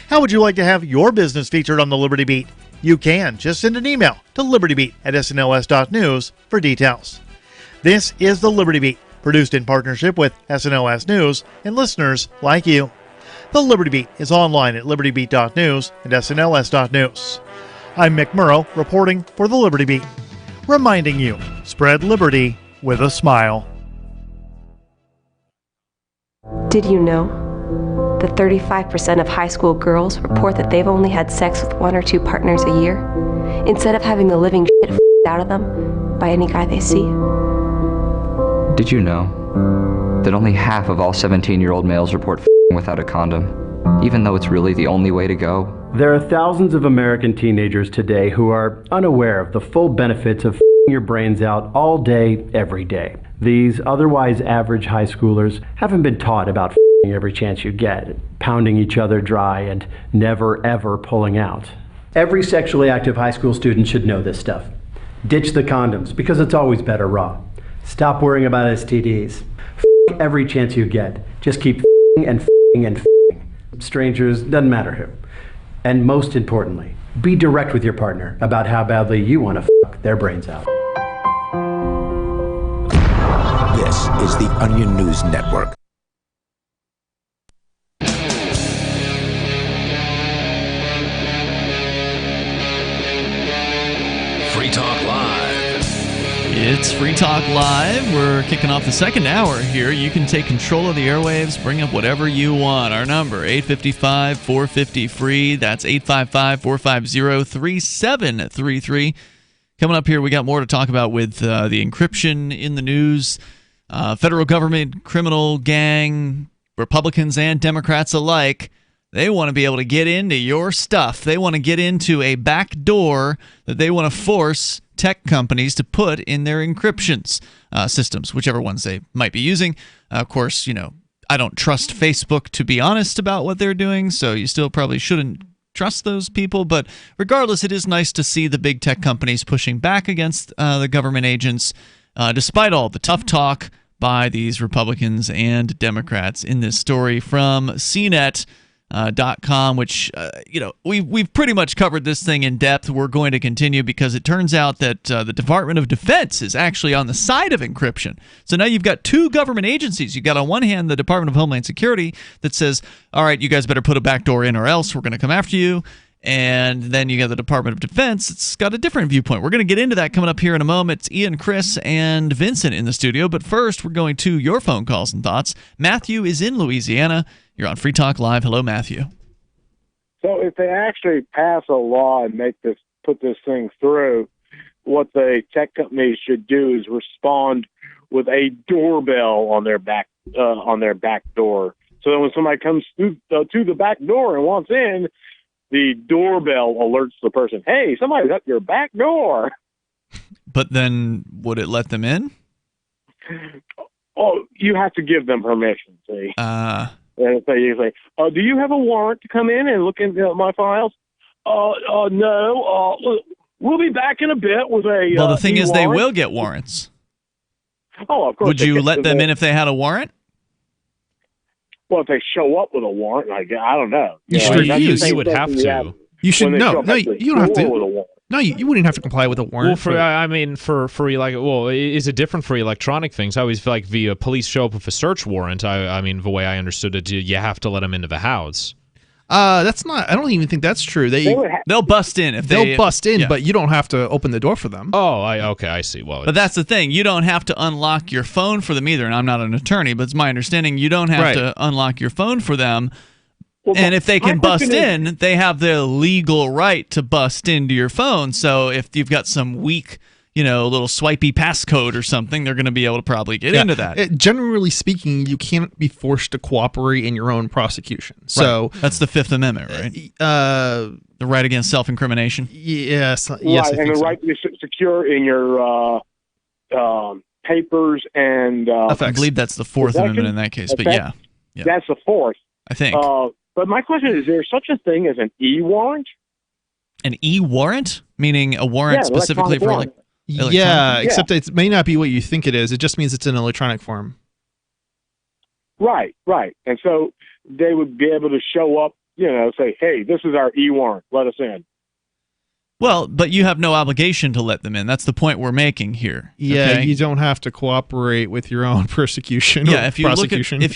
How would you like to have your business featured on the Liberty Beat? You can just send an email to libertybeat@snls.news for details. This is the Liberty Beat, produced in partnership with SNLS News and listeners like you. The Liberty Beat is online at libertybeat.news and snls.news. I'm Mick Murrow, reporting for the Liberty Beat, reminding you, spread liberty with a smile. Did you know that 35% of high school girls report that they've only had sex with 1 or 2 partners a year, instead of having the living shit out of them by any guy they see? Did you know that only half of all 17-year-old males report without a condom, even though it's really the only way to go? There are thousands of American teenagers today who are unaware of the full benefits of your brains out all day, every day. These otherwise average high schoolers haven't been taught about every chance you get, pounding each other dry, and never ever pulling out. Every sexually active high school student should know this stuff. Ditch the condoms, because it's always better raw. Stop worrying about STDs. Every chance you get. Just keep and strangers, doesn't matter who. And most importantly, be direct with your partner about how badly you want to their brains out. This is the Onion News Network. Free Talk Live. It's Free Talk Live. We're kicking off the second hour here. You can take control of the airwaves, bring up whatever you want. Our number, 855-450-FREE. That's 855-450-3733. Coming up here, we got more to talk about with the encryption in the news. Federal government, criminal gang, Republicans and Democrats alike, they want to be able to get into your stuff. They want to get into a back door that they want to force tech companies to put in their encryptions systems, whichever ones they might be using. Of course, you know, I don't trust Facebook to be honest about what they're doing, so you still probably shouldn't trust those people. But regardless, it is nice to see the big tech companies pushing back against the government agents, despite all the tough talk by these Republicans and Democrats. In this story from CNET.com, which we've pretty much covered this thing in depth. We're going to continue because it turns out that the Department of Defense is actually on the side of encryption. So now you've got two government agencies. You've got on one hand the Department of Homeland Security that says, all right, you guys better put a backdoor in or else we're going to come after you. And then you got the Department of Defense. It's got a different viewpoint. We're going to get into that coming up here in a moment. It's Ian, Chris, and Vincent in the studio. But first, we're going to your phone calls and thoughts. Matthew is in Louisiana. You're on Free Talk Live. Hello, Matthew. So if they actually pass a law and put this thing through, what the tech companies should do is respond with a doorbell on their back door. So that when somebody comes to the back door and wants in, the doorbell alerts the person, hey, somebody's at your back door. But then would it let them in? Oh, you have to give them permission, see? And so you say, do you have a warrant to come in and look into my files? No. We'll be back in a bit with a Well, the thing is, they warrant. will get warrants. Oh, of course. Would you let them in if they had a warrant? Well, if they show up with a warrant, I don't know. You would have to. You should When they show no. up No, at the you don't have door with a to. warrant. No, you wouldn't have to comply with a warrant. Well, is it different for electronic things? I always feel like the police show up with a search warrant. I mean, the way I understood it, you have to let them into the house. That's not. I don't even think that's true. They'll bust in if they'll bust in, yeah. but you don't have to open the door for them. Oh, I see. Well, But that's the thing. You don't have to unlock your phone for them either. And I'm not an attorney, but it's my understanding you don't have to unlock your phone for them. Well, and if they can my bust question in, they have the legal right to bust into your phone. So if you've got some weak, little swipey passcode or something, they're going to be able to probably get into that. Generally speaking, you can't be forced to cooperate in your own prosecution. So that's the Fifth Amendment, right? The right against self-incrimination. Yes. Right, Yes. I and think the so. right to be secure in your papers and I believe that's the Fourth possession. Amendment in that case, but Okay. yeah. That's the fourth. I think. But my question is there such a thing as an e-warrant? An e-warrant? Meaning a warrant Yeah, specifically for electronic warrant. Yeah, except it may not be what you think it is. It just means it's in electronic form. Right. And so they would be able to show up, say, hey, this is our e-warrant. Let us in. Well, but you have no obligation to let them in. That's the point we're making here. Yeah, okay? you don't have to cooperate with your own persecution. Yeah, or if you prosecution. look if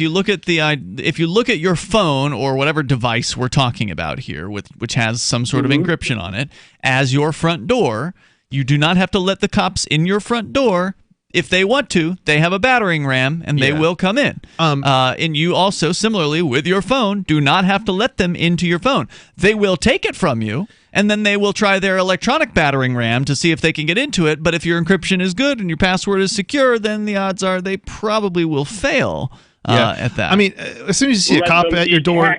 you look at your phone or whatever device we're talking about here, which has some sort of encryption on it, as your front door, you do not have to let the cops in your front door. If they want to, they have a battering ram and they will come in. And you also, similarly with your phone, do not have to let them into your phone. They will take it from you, and then they will try their electronic battering ram to see if they can get into it. But if your encryption is good and your password is secure, then the odds are they probably will fail at that. I mean, as soon as you see a cop at your door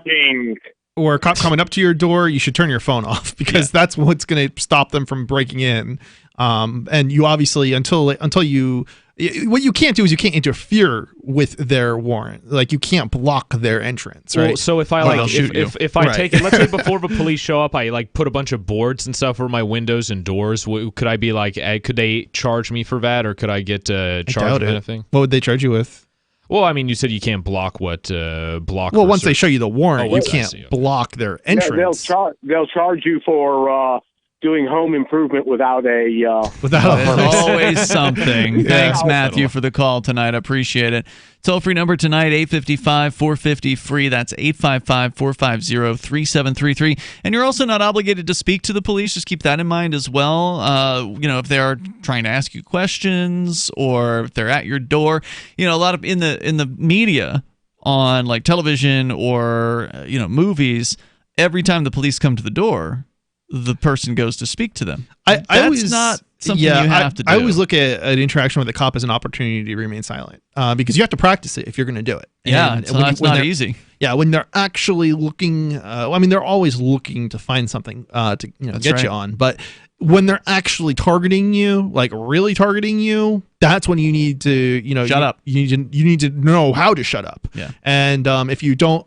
or a cop coming up to your door, you should turn your phone off because that's what's going to stop them from breaking in. And you obviously until you what you can't do is you can't interfere with their warrant. Like you can't block their entrance, right? Well, so if I if I take it, let's say before the police show up, I put a bunch of boards and stuff over my windows and doors. Could I be could they charge me for that, or could I get charged for anything? What would they charge you with? Well, I mean, you said you can't block block. Well, once they show you the warrant, you can't block their entrance. Yeah, they'll charge you for doing home improvement without a There's always something. Thanks, Matthew, for the call tonight. I appreciate it. Toll-free number tonight, 855-450-FREE. That's 855-450-3733. And you're also not obligated to speak to the police. Just keep that in mind as well. If they are trying to ask you questions or if they're at your door. A lot of in the media on like television or movies, every time the police come to the door, the person goes to speak to them. That's not something you have to do. I always look at an interaction with a cop as an opportunity to remain silent because you have to practice it if you're going to do it. Yeah, it's not easy. Yeah, when they're actually looking, they're always looking to find something to get you on. But when they're actually targeting you, like really targeting you, that's when you need to, shut up. You need to know how to shut up. Yeah, and if you don't,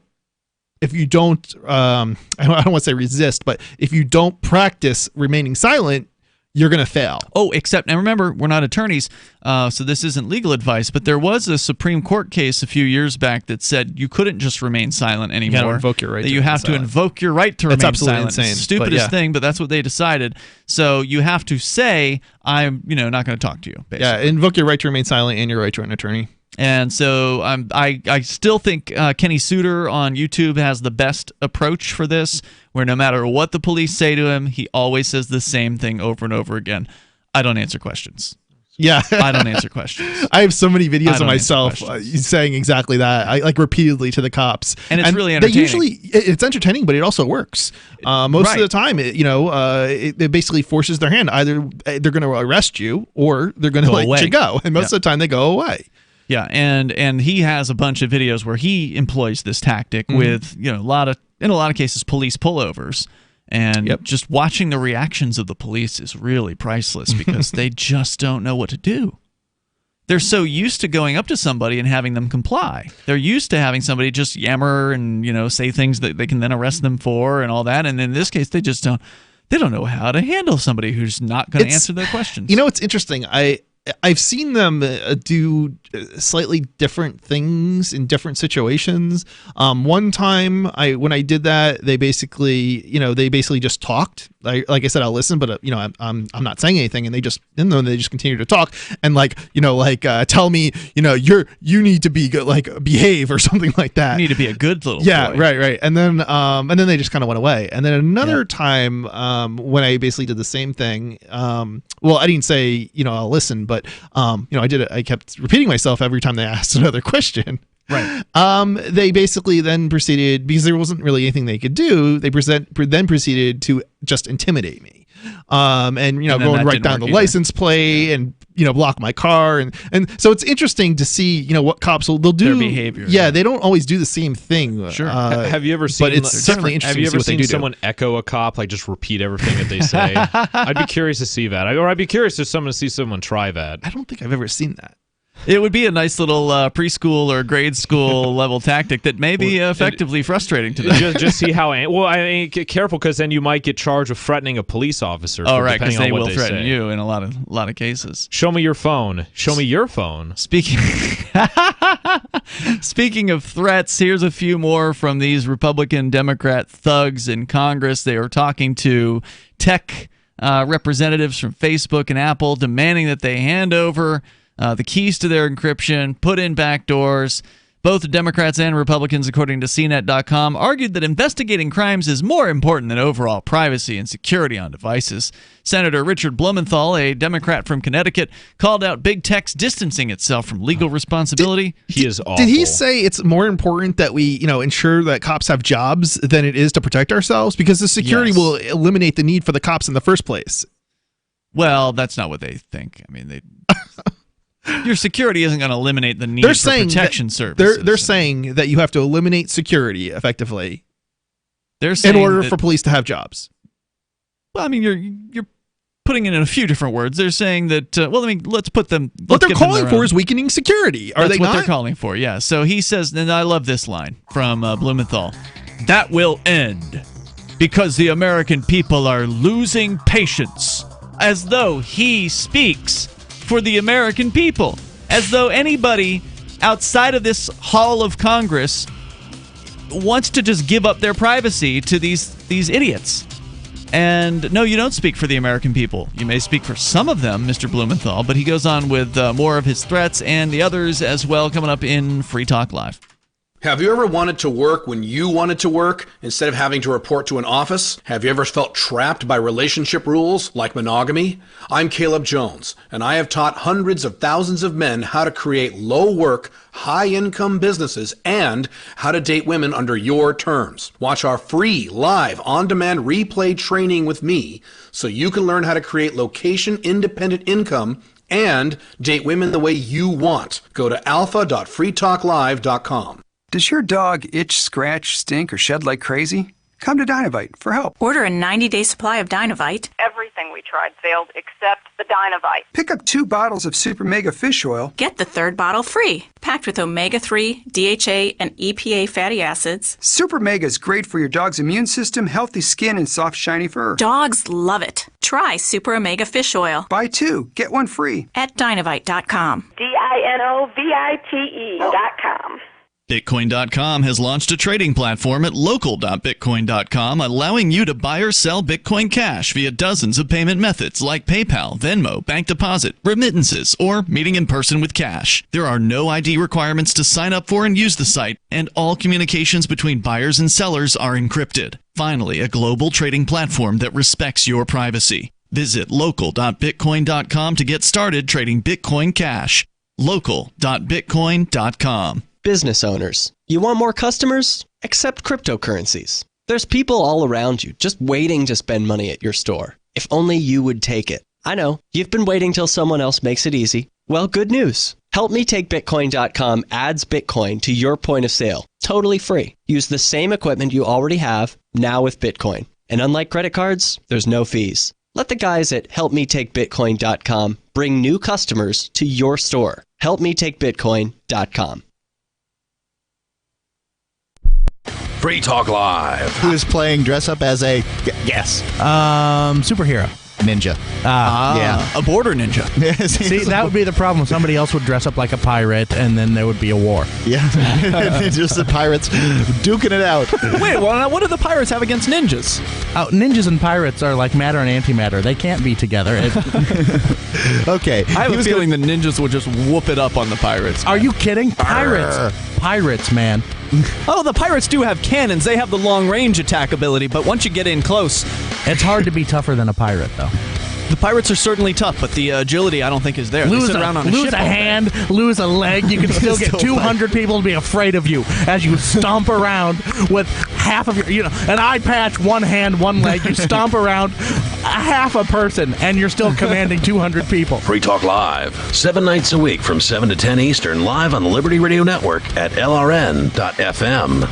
I don't want to say resist, but if you don't practice remaining silent, you're going to fail. Oh, except, and remember, we're not attorneys, so this isn't legal advice, but there was a Supreme Court case a few years back that said you couldn't just remain silent anymore. You got to invoke your right. That you have to invoke your right to remain silent. That's absolutely insane. It's the stupidest thing, but that's what they decided. So you have to say, I'm, not going to talk to you. Basically. Yeah, invoke your right to remain silent and your right to an attorney. And so I still think Kenny Suter on YouTube has the best approach for this, where no matter what the police say to him, he always says the same thing over and over again. I don't answer questions. Yeah. I don't answer questions. I have so many videos of myself saying exactly that. I like repeatedly to the cops. And it's really entertaining. It's entertaining, but it also works. Most of the time, it basically forces their hand. Either they're going to arrest you or they're going to let you go. And most of the time they go away. Yeah, and he has a bunch of videos where he employs this tactic with, in a lot of cases, police pullovers. And just watching the reactions of the police is really priceless because they just don't know what to do. They're so used to going up to somebody and having them comply. They're used to having somebody just yammer and, say things that they can then arrest them for and all that. And in this case, they don't know how to handle somebody who's not going to answer their questions. It's interesting. I've seen them do slightly different things in different situations. One time, when I did that, they basically just talked. Like I said, I'll listen, but I'm not saying anything, and they just continue to talk and tell me, you need to be good, behave or something like that. You need to be a good little boy. Right. And then they just kind of went away. And then another time, when I basically did the same thing, I didn't say I'll listen. But I kept repeating myself every time they asked another question. Right. They basically then proceeded, because there wasn't really anything they could do. They then proceeded to just intimidate me, and going right down the license plate and block my car, and so it's interesting to see what cops they'll do. Their behavior. Yeah, they don't always do the same thing. Sure. Have you ever seen? But it's certainly interesting. Have you ever seen do someone echo a cop, just repeat everything that they say? I'd be curious to see that, or I'd be curious to see someone try that. I don't think I've ever seen that. It would be a nice little preschool or grade school level tactic that may be effectively frustrating to them. Just see how. Get careful, because then you might get charged with threatening a police officer. Oh, right, because they will threaten you in a lot of cases. Show me your phone. Show me your phone. Speaking of threats, here's a few more from these Republican Democrat thugs in Congress. They were talking to tech representatives from Facebook and Apple, demanding that they hand over the keys to their encryption, put in backdoors. Both Democrats and Republicans, according to CNET.com, argued that investigating crimes is more important than overall privacy and security on devices. Senator Richard Blumenthal, a Democrat from Connecticut, called out big tech's distancing itself from legal responsibility. He is awful. Did he say it's more important that we, ensure that cops have jobs than it is to protect ourselves? Because the security will eliminate the need for the cops in the first place. Well, that's not what they think. I mean, your security isn't going to eliminate the need for protection services. They're saying that you have to eliminate security effectively. They're saying in order for police to have jobs. Well, I mean, you're putting it in a few different words. They're saying that. Let's put them. What they're calling for is weakening security. Are That's they what not? They're calling for. Yeah. So he says, and I love this line from Blumenthal. That will end because the American people are losing patience, as though he speaks for the American people, as though anybody outside of this hall of Congress wants to just give up their privacy to these idiots. And no, you don't speak for the American people. You may speak for some of them, Mr. Blumenthal, but he goes on with more of his threats and the others as well, coming up in Free Talk Live. Have you ever wanted to work when you wanted to work instead of having to report to an office? Have you ever felt trapped by relationship rules like monogamy? I'm Caleb Jones, and I have taught hundreds of thousands of men how to create low-work, high-income businesses and how to date women under your terms. Watch our free, live, on-demand replay training with me so you can learn how to create location-independent income and date women the way you want. Go to alpha.freetalklive.com. Does your dog itch, scratch, stink, or shed like crazy? Come to Dynavite for help. Order a 90-day supply of Dynavite. Everything we tried failed except the Dynavite. Pick up 2 bottles of Super Mega Fish Oil. Get the 3rd bottle free. Packed with omega-3, DHA, and EPA fatty acids. Super Mega is great for your dog's immune system, healthy skin, and soft, shiny fur. Dogs love it. Try Super Omega Fish Oil. Buy 2, get 1 free. At Dynavite.com. DINOVITE.com. Bitcoin.com has launched a trading platform at local.bitcoin.com, allowing you to buy or sell Bitcoin Cash via dozens of payment methods like PayPal, Venmo, bank deposit, remittances, or meeting in person with cash. There are no ID requirements to sign up for and use the site, and all communications between buyers and sellers are encrypted. Finally, a global trading platform that respects your privacy. Visit local.bitcoin.com to get started trading Bitcoin Cash. local.bitcoin.com. Business owners, you want more customers? Accept cryptocurrencies. There's people all around you just waiting to spend money at your store. If only you would take it. I know, you've been waiting till someone else makes it easy. Well, good news. HelpMeTakeBitcoin.com adds Bitcoin to your point of sale, totally free. Use the same equipment you already have, now with Bitcoin. And unlike credit cards, there's no fees. Let the guys at HelpMeTakeBitcoin.com bring new customers to your store. HelpMeTakeBitcoin.com. Free Talk Live. Who is playing dress up as a guess? Superhero. Ninja. Yeah. A border ninja. See, that would be the problem. Somebody else would dress up like a pirate, and then there would be a war. Yeah. Just the pirates duking it out. Wait, well, now what do the pirates have against ninjas? Oh, ninjas and pirates are like matter and antimatter. They can't be together. Okay. I have a feeling the ninjas would just whoop it up on the pirates. Are you kidding? Pirates. Pirates, man. Oh, the pirates do have cannons. They have the long-range attack ability, but once you get in close... It's hard to be tougher than a pirate, though. The pirates are certainly tough, but the agility I don't think is there. Lose they sit around on a lose ship a hand, lose a leg, you can still get 200 people to be afraid of you as you stomp around with half of your, an eye patch, one hand, one leg. You stomp around half a person, and you're still commanding 200 people. Free Talk Live, 7 nights a week from 7 to 10 Eastern, live on the Liberty Radio Network at LRN.FM.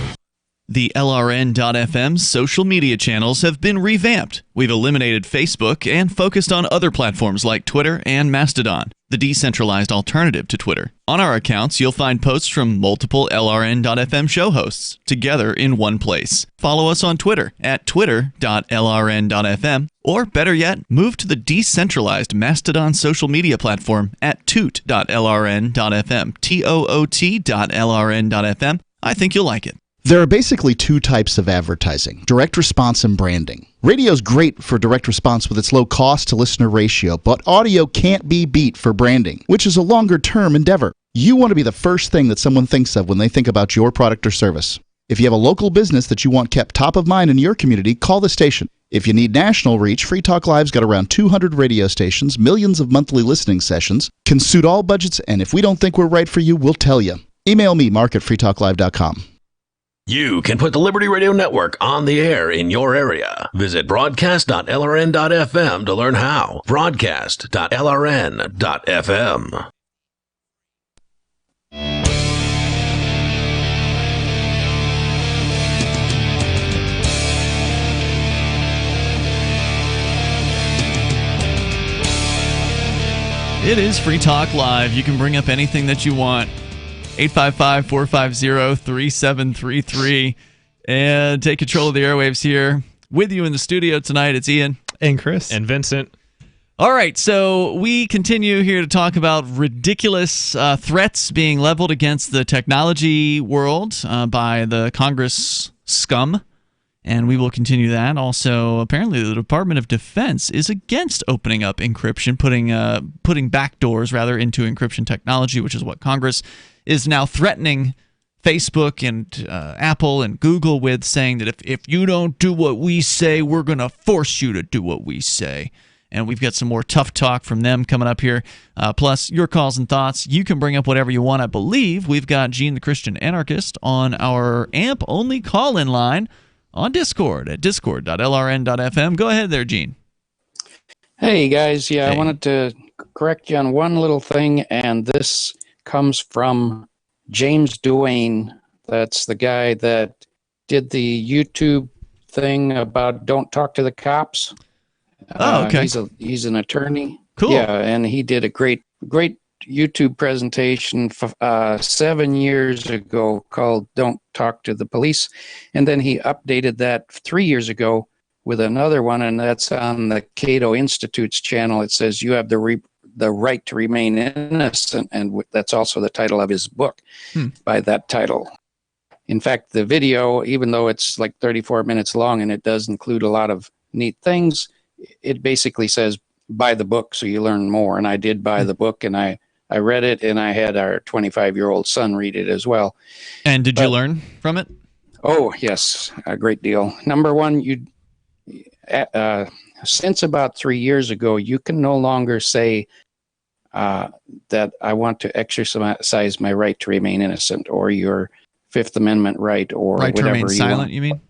The LRN.FM social media channels have been revamped. We've eliminated Facebook and focused on other platforms like Twitter and Mastodon, the decentralized alternative to Twitter. On our accounts, you'll find posts from multiple LRN.FM show hosts together in one place. Follow us on Twitter at twitter.lrn.fm, or better yet, move to the decentralized Mastodon social media platform at toot.lrn.fm, toot.lrn.fm. I think you'll like it. There are basically two types of advertising, direct response and branding. Radio's great for direct response with its low cost to listener ratio, but audio can't be beat for branding, which is a longer-term endeavor. You want to be the first thing that someone thinks of when they think about your product or service. If you have a local business that you want kept top of mind in your community, call the station. If you need national reach, Free Talk Live's got around 200 radio stations, millions of monthly listening sessions, can suit all budgets, and if we don't think we're right for you, we'll tell you. Email me, mark@freetalklive.com. You can put the Liberty Radio Network on the air in your area. Visit broadcast.lrn.fm to learn how. Broadcast.lrn.fm. It is Free Talk Live. You can bring up anything that you want. 855-450-3733. And take control of the airwaves here. With you in the studio tonight, it's Ian. And Chris. And Vincent. All right, so we continue here to talk about ridiculous threats being leveled against the technology world by the Congress scum. And we will continue that. Also, apparently the Department of Defense is against opening up encryption, putting backdoors, rather, into encryption technology, which is what Congress is now threatening Facebook and Apple and Google with, saying that if you don't do what we say, we're going to force you to do what we say. And we've got some more tough talk from them coming up here. Plus, your calls and thoughts. You can bring up whatever you want. I believe we've got Gene the Christian Anarchist on our AMP-only call-in line on Discord at discord.lrn.fm. Go ahead there, Gene. Hey, guys. Yeah, hey. I wanted to correct you on one little thing, and this comes from James Duane. That's the guy that did the YouTube thing about don't talk to the cops. Oh, okay. He's an attorney. Cool. Yeah, and he did a great YouTube presentation 7 years ago called Don't Talk to the Police. And then he updated that 3 years ago with another one, and that's on the Cato Institute's channel. It says you have the right to remain innocent, and that's also the title of his book by that title. In fact, the video, even though it's like 34 minutes long and it does include a lot of neat things, it basically says, buy the book so you learn more. And I did buy the book, and I read it, and I had our 25-year-old son read it as well. And did you learn from it? Oh, yes, a great deal. Number one, since about 3 years ago, you can no longer say that I want to exercise my right to remain innocent, or your Fifth Amendment right, or right whatever to remain silent, want. you mean?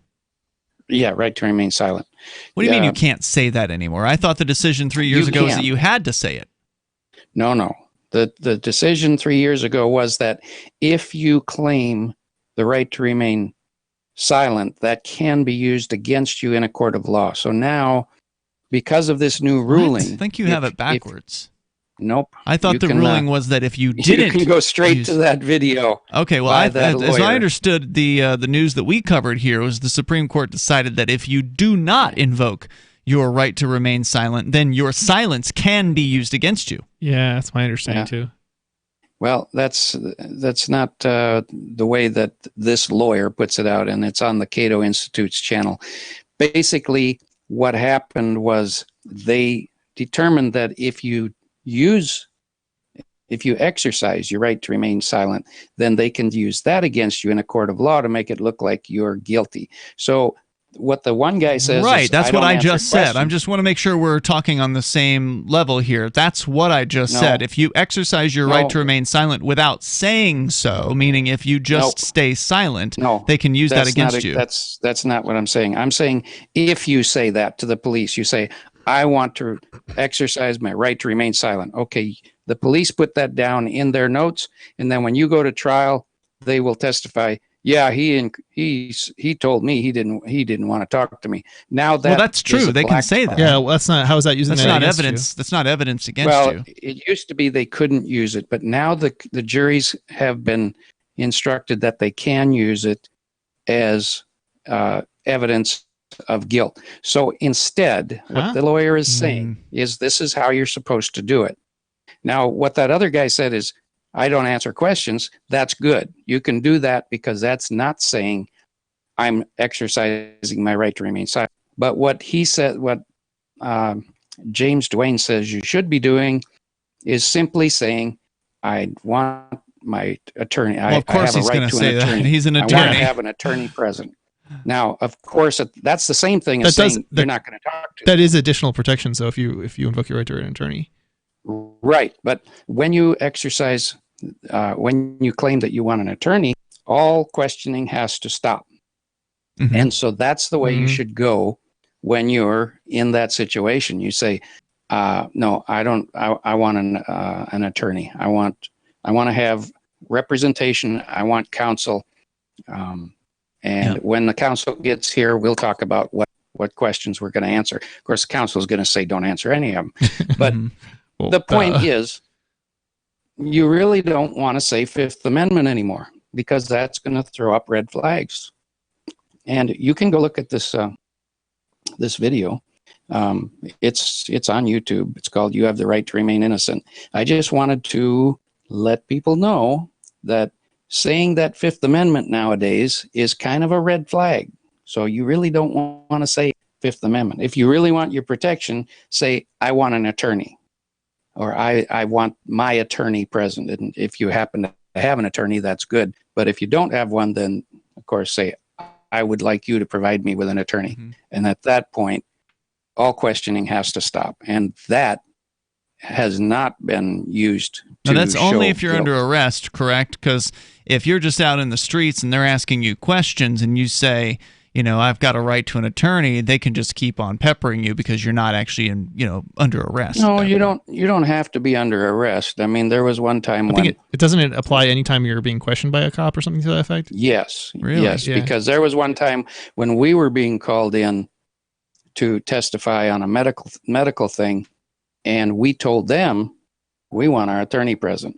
Yeah, right to remain silent. What do you mean you can't say that anymore? I thought the decision 3 years ago was that you had to say it. No. The decision 3 years ago was that if you claim the right to remain silent, that can be used against you in a court of law. So now, because of this new ruling... I think you have it backwards. Nope. I thought the ruling was that if you didn't... You can go straight to that video. Okay, well, as I understood, the news that we covered here was the Supreme Court decided that if you do not invoke your right to remain silent, then your silence can be used against you. Yeah, that's my understanding too. Well, that's not the way that this lawyer puts it out, and it's on the Cato Institute's channel. Basically, what happened was they determined that if you exercise your right to remain silent, then they can use that against you in a court of law to make it look like you're guilty. So what the one guy says is, that's what I just said. I just want to make sure we're talking on the same level here. That's what I just said. If you exercise your right to remain silent without saying so, meaning if you just stay silent, they can use that against you. That's not what I'm saying. I'm saying if you say that to the police, you say, I want to exercise my right to remain silent. Okay, the police put that down in their notes, and then when you go to trial, they will testify, yeah, he told me he didn't want to talk to me. Now that's true. They can say that. Yeah, well, that's not. How is that using? That's not evidence. That's not evidence against you. Well, it used to be they couldn't use it, but now the juries have been instructed that they can use it as evidence of guilt. So instead, what the lawyer is saying is this is how you're supposed to do it. Now, what that other guy said is, I don't answer questions. That's good. You can do that because that's not saying I'm exercising my right to remain silent. But what he said, what James Duane says you should be doing is simply saying, I want my attorney. Well, of course I have he's going to say attorney. that. He's an attorney. I want to have an attorney present. Now, of course, that's the same thing as saying you're not going to talk to them. That is additional protection. So if you invoke your right to an attorney. Right. But when you exercise, when you claim that you want an attorney, all questioning has to stop. Mm-hmm. And so that's the way you should go when you're in that situation. You say, no, I don't, I want an attorney. I want to have representation. I want counsel. When the counsel gets here, we'll talk about what questions we're going to answer. Of course, the counsel is going to say, don't answer any of them. But the point is, you really don't want to say Fifth Amendment anymore because that's going to throw up red flags. And you can go look at this this video. It's on YouTube. It's called "You Have the Right to Remain Innocent." I just wanted to let people know that saying that Fifth Amendment nowadays is kind of a red flag. So you really don't want to say Fifth Amendment. If you really want your protection, say, I want an attorney, or I want my attorney present. And if you happen to have an attorney, that's good. But if you don't have one, then of course say, I would like you to provide me with an attorney. Mm-hmm. And at that point, all questioning has to stop. And that has not been used to Now that's only show if you're guilt. under arrest, correct? Because if you're just out in the streets and they're asking you questions and you say, you know, I've got a right to an attorney, they can just keep on peppering you because you're not actually under arrest. No, you don't have to be under arrest. I mean, there was one time when it doesn't apply anytime you're being questioned by a cop or something to that effect? Yes. Really? Yes, Yeah. because there was one time when we were being called in to testify on a medical thing, and we told them we want our attorney present.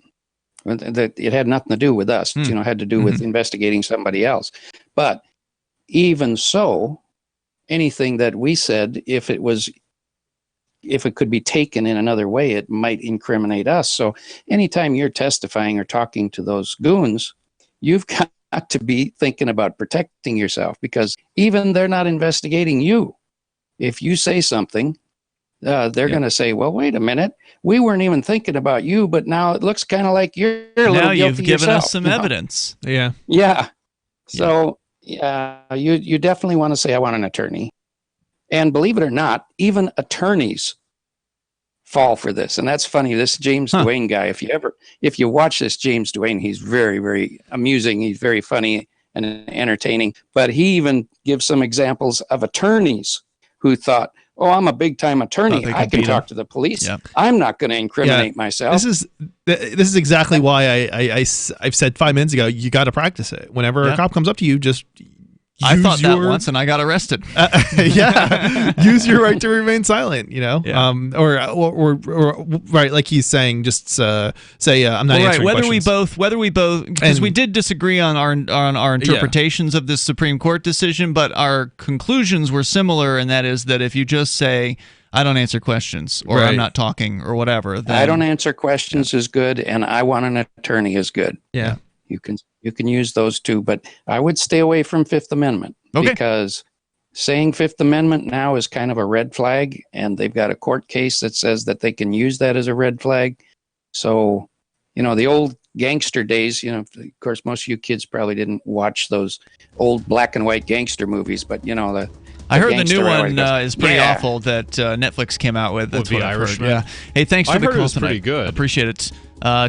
It had nothing to do with us. It had to do with investigating somebody else. But even so, anything that we said, if it could be taken in another way, it might incriminate us. So anytime you're testifying or talking to those goons, you've got to be thinking about protecting yourself, because even they're not investigating you. If you say something, they're going to say, well, wait a minute. We weren't even thinking about you, but now it looks kind of like you're a little Now guilty you've given yourself, us some evidence. Yeah. Yeah. So you definitely want to say, I want an attorney. And believe it or not, even attorneys fall for this. And that's funny. This James Duane guy, if you watch this James Duane, he's very, very amusing. He's very funny and entertaining. But he even gives some examples of attorneys who thought, oh, I'm a big time attorney. I can talk to the police. Yep. I'm not going to incriminate myself. This is exactly why I've said 5 minutes ago, you got to practice it. Whenever a cop comes up to you, just I thought that once and I got arrested. Use your right to remain silent, or right, like he's saying, just say I'm not answering questions. Whether we both, because we did disagree on our interpretations of this Supreme Court decision, but our conclusions were similar, and that is that if you just say, I don't answer questions, or I'm not talking, or whatever. Then, I don't answer questions is good, and I want an attorney is good. Yeah. You can use those two, but I would stay away from Fifth Amendment because saying Fifth Amendment now is kind of a red flag, and they've got a court case that says that they can use that as a red flag. So, the old gangster days, of course, most of you kids probably didn't watch those old black and white gangster movies, but I heard the new one is pretty awful that Netflix came out with. That's what I've heard. Yeah. Hey, thanks for the call tonight. Pretty good. Appreciate it.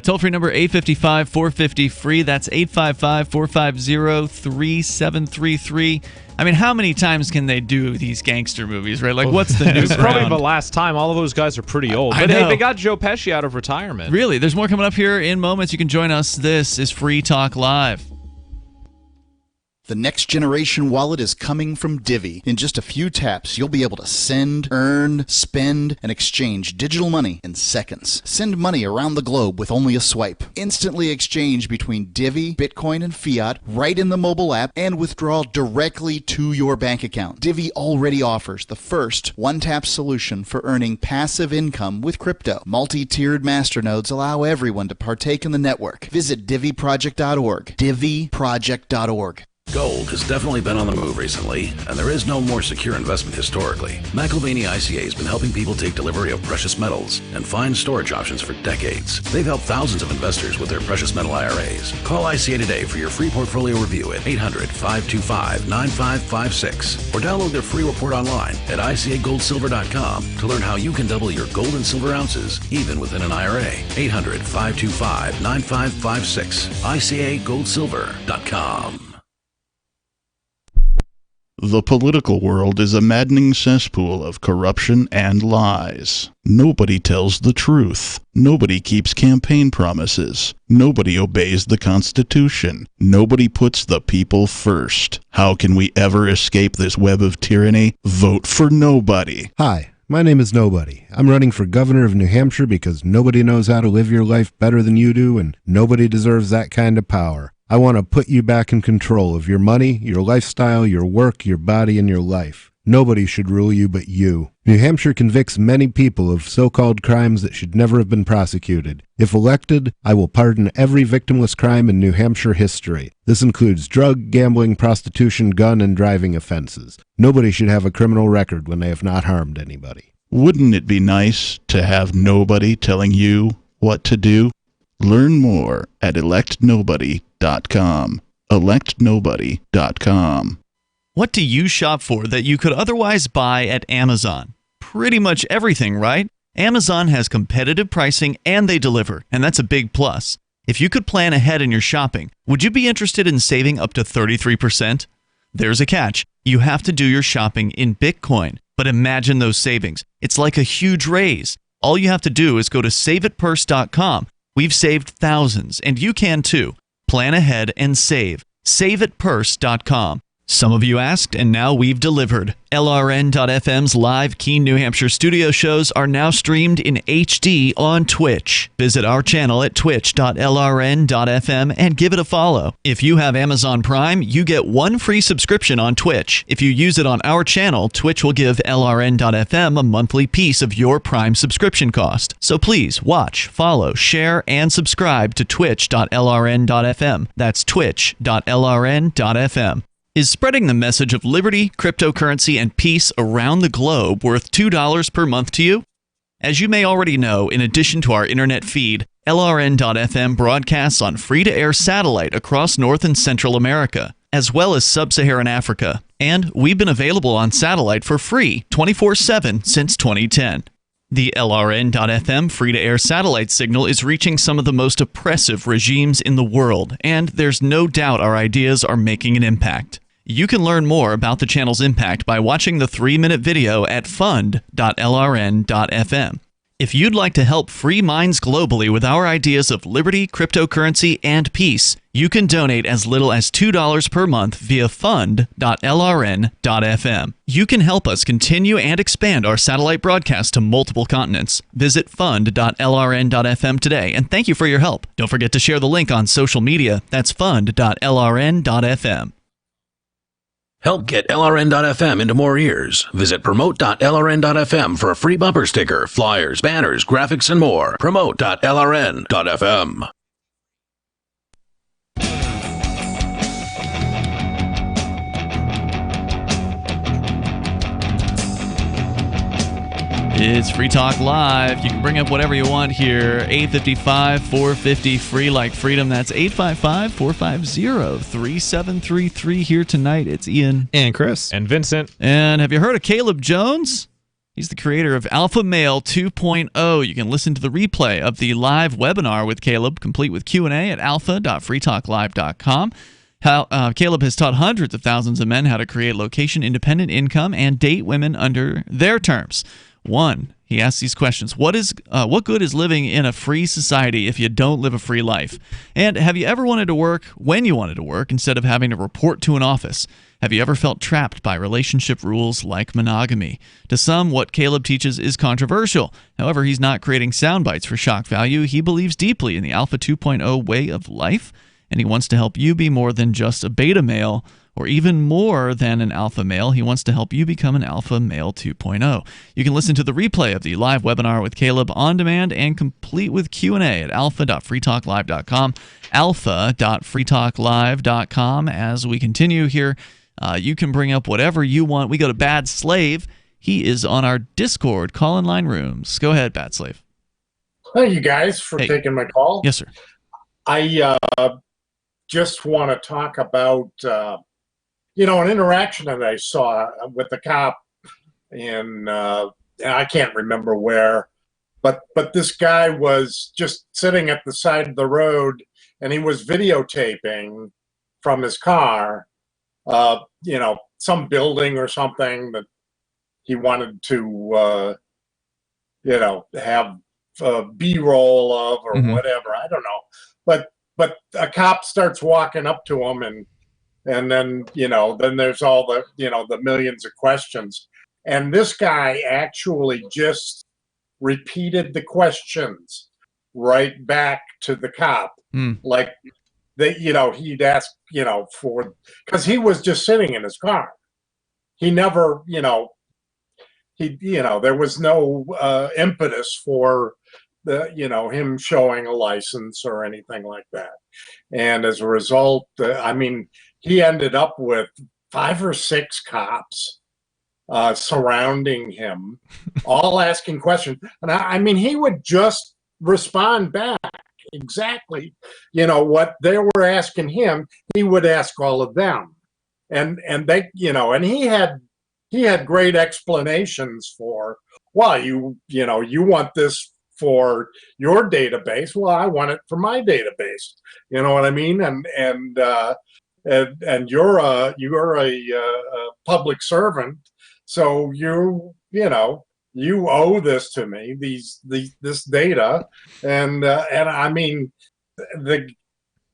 Toll-free number 855-450-FREE. That's 855-450-3733. I mean, how many times can they do these gangster movies, right? Like, what's the new It's probably the last time. All of those guys are pretty old. But hey, they got Joe Pesci out of retirement. Really? There's more coming up here in moments. You can join us. This is Free Talk Live. The next generation wallet is coming from Divvy. In just a few taps, you'll be able to send, earn, spend, and exchange digital money in seconds. Send money around the globe with only a swipe. Instantly exchange between Divvy, Bitcoin, and fiat right in the mobile app, and withdraw directly to your bank account. Divvy already offers the first one-tap solution for earning passive income with crypto. Multi-tiered masternodes allow everyone to partake in the network. Visit DivvyProject.org. DivvyProject.org. Gold has definitely been on the move recently, and there is no more secure investment historically. McIlvaney ICA has been helping people take delivery of precious metals and find storage options for decades. They've helped thousands of investors with their precious metal IRAs. Call ICA today for your free portfolio review at 800-525-9556 or download their free report online at ICAGoldSilver.com to learn how you can double your gold and silver ounces even within an IRA. 800-525-9556. ICAGoldSilver.com. The political world is a maddening cesspool of corruption and lies. Nobody tells the truth. Nobody keeps campaign promises. Nobody obeys the Constitution. Nobody puts the people first. How can we ever escape this web of tyranny? Vote for nobody. Hi, my name is Nobody. I'm running for governor of New Hampshire because nobody knows how to live your life better than you do, and nobody deserves that kind of power. I want to put you back in control of your money, your lifestyle, your work, your body, and your life. Nobody should rule you but you. New Hampshire convicts many people of so-called crimes that should never have been prosecuted. If elected, I will pardon every victimless crime in New Hampshire history. This includes drug, gambling, prostitution, gun, and driving offenses. Nobody should have a criminal record when they have not harmed anybody. Wouldn't it be nice to have nobody telling you what to do? Learn more at electnobody.com. electnobody.com. What do you shop for that you could otherwise buy at Amazon? Pretty much everything, right? Amazon has competitive pricing and they deliver, and that's a big plus. If you could plan ahead in your shopping, would you be interested in saving up to 33%? There's a catch. You have to do your shopping in Bitcoin, but imagine those savings. It's like a huge raise. All you have to do is go to saveitpurse.com. We've saved thousands, and you can too. Plan ahead and save. Saveitpurse.com. Some of you asked, and now we've delivered. LRN.FM's live Keene, New Hampshire studio shows are now streamed in HD on Twitch. Visit our channel at twitch.lrn.fm and give it a follow. If you have Amazon Prime, you get one free subscription on Twitch. If you use it on our channel, Twitch will give LRN.FM a monthly piece of your Prime subscription cost. So please watch, follow, share, and subscribe to twitch.lrn.fm. That's twitch.lrn.fm. Is spreading the message of liberty, cryptocurrency, and peace around the globe worth $2 per month to you? As you may already know, in addition to our internet feed, LRN.FM broadcasts on free-to-air satellite across North and Central America, as well as Sub-Saharan Africa. And we've been available on satellite for free 24/7 since 2010. The LRN.FM free-to-air satellite signal is reaching some of the most oppressive regimes in the world, and there's no doubt our ideas are making an impact. You can learn more about the channel's impact by watching the 3-minute video at fund.lrn.fm. If you'd like to help free minds globally with our ideas of liberty, cryptocurrency, and peace, you can donate as little as $2 per month via fund.lrn.fm. You can help us continue and expand our satellite broadcast to multiple continents. Visit fund.lrn.fm today, and thank you for your help. Don't forget to share the link on social media. That's fund.lrn.fm. Help get LRN.FM into more ears. Visit promote.lrn.fm for a free bumper sticker, flyers, banners, graphics, and more. Promote.lrn.fm. It's Free Talk Live. You can bring up whatever you want here. 855-450 free like freedom. That's 855-450-3733 here tonight. It's Ian. And Chris. And Vincent. And have you heard of Caleb Jones? He's the creator of Alpha Male 2.0. You can listen to the replay of the live webinar with Caleb, complete with Q&A at alpha.freetalklive.com. Caleb has taught hundreds of thousands of men how to create location-independent income and date women under their terms. 1, he asks these questions. What good is living in a free society if you don't live a free life? And have you ever wanted to work when you wanted to work instead of having to report to an office? Have you ever felt trapped by relationship rules like monogamy? To some, what Caleb teaches is controversial. However, he's not creating sound bites for shock value. He believes deeply in the Alpha 2.0 way of life, and he wants to help you be more than just a beta male, or even more than an alpha male. He wants to help you become an alpha male 2.0. You can listen to the replay of the live webinar with Caleb on demand and complete with Q&A at alpha.freetalklive.com, alpha.freetalklive.com. As we continue here, you can bring up whatever you want. We go to Bad Slave. He is on our Discord call-in line rooms. Go ahead, Bad Slave. Thank you guys for taking my call. Yes, sir. I just want to talk about an interaction that I saw with the cop in I can't remember where, but this guy was just sitting at the side of the road and he was videotaping from his car, some building or something that he wanted to have B-roll of or whatever. I don't know, but a cop starts walking up to him and then there's all the the millions of questions, and this guy actually just repeated the questions right back to the cop, like that he'd ask for, because he was just sitting in his car. He never there was no impetus for him showing a license or anything like that. And as a result, he ended up with 5 or 6 cops surrounding him, all asking questions. And he would just respond back exactly, what they were asking him, he would ask all of them. And they, and he had great explanations for, well, you want this for your database. Well, I want it for my database. You know what I mean? And you're a public servant, so you owe this to me, this data, and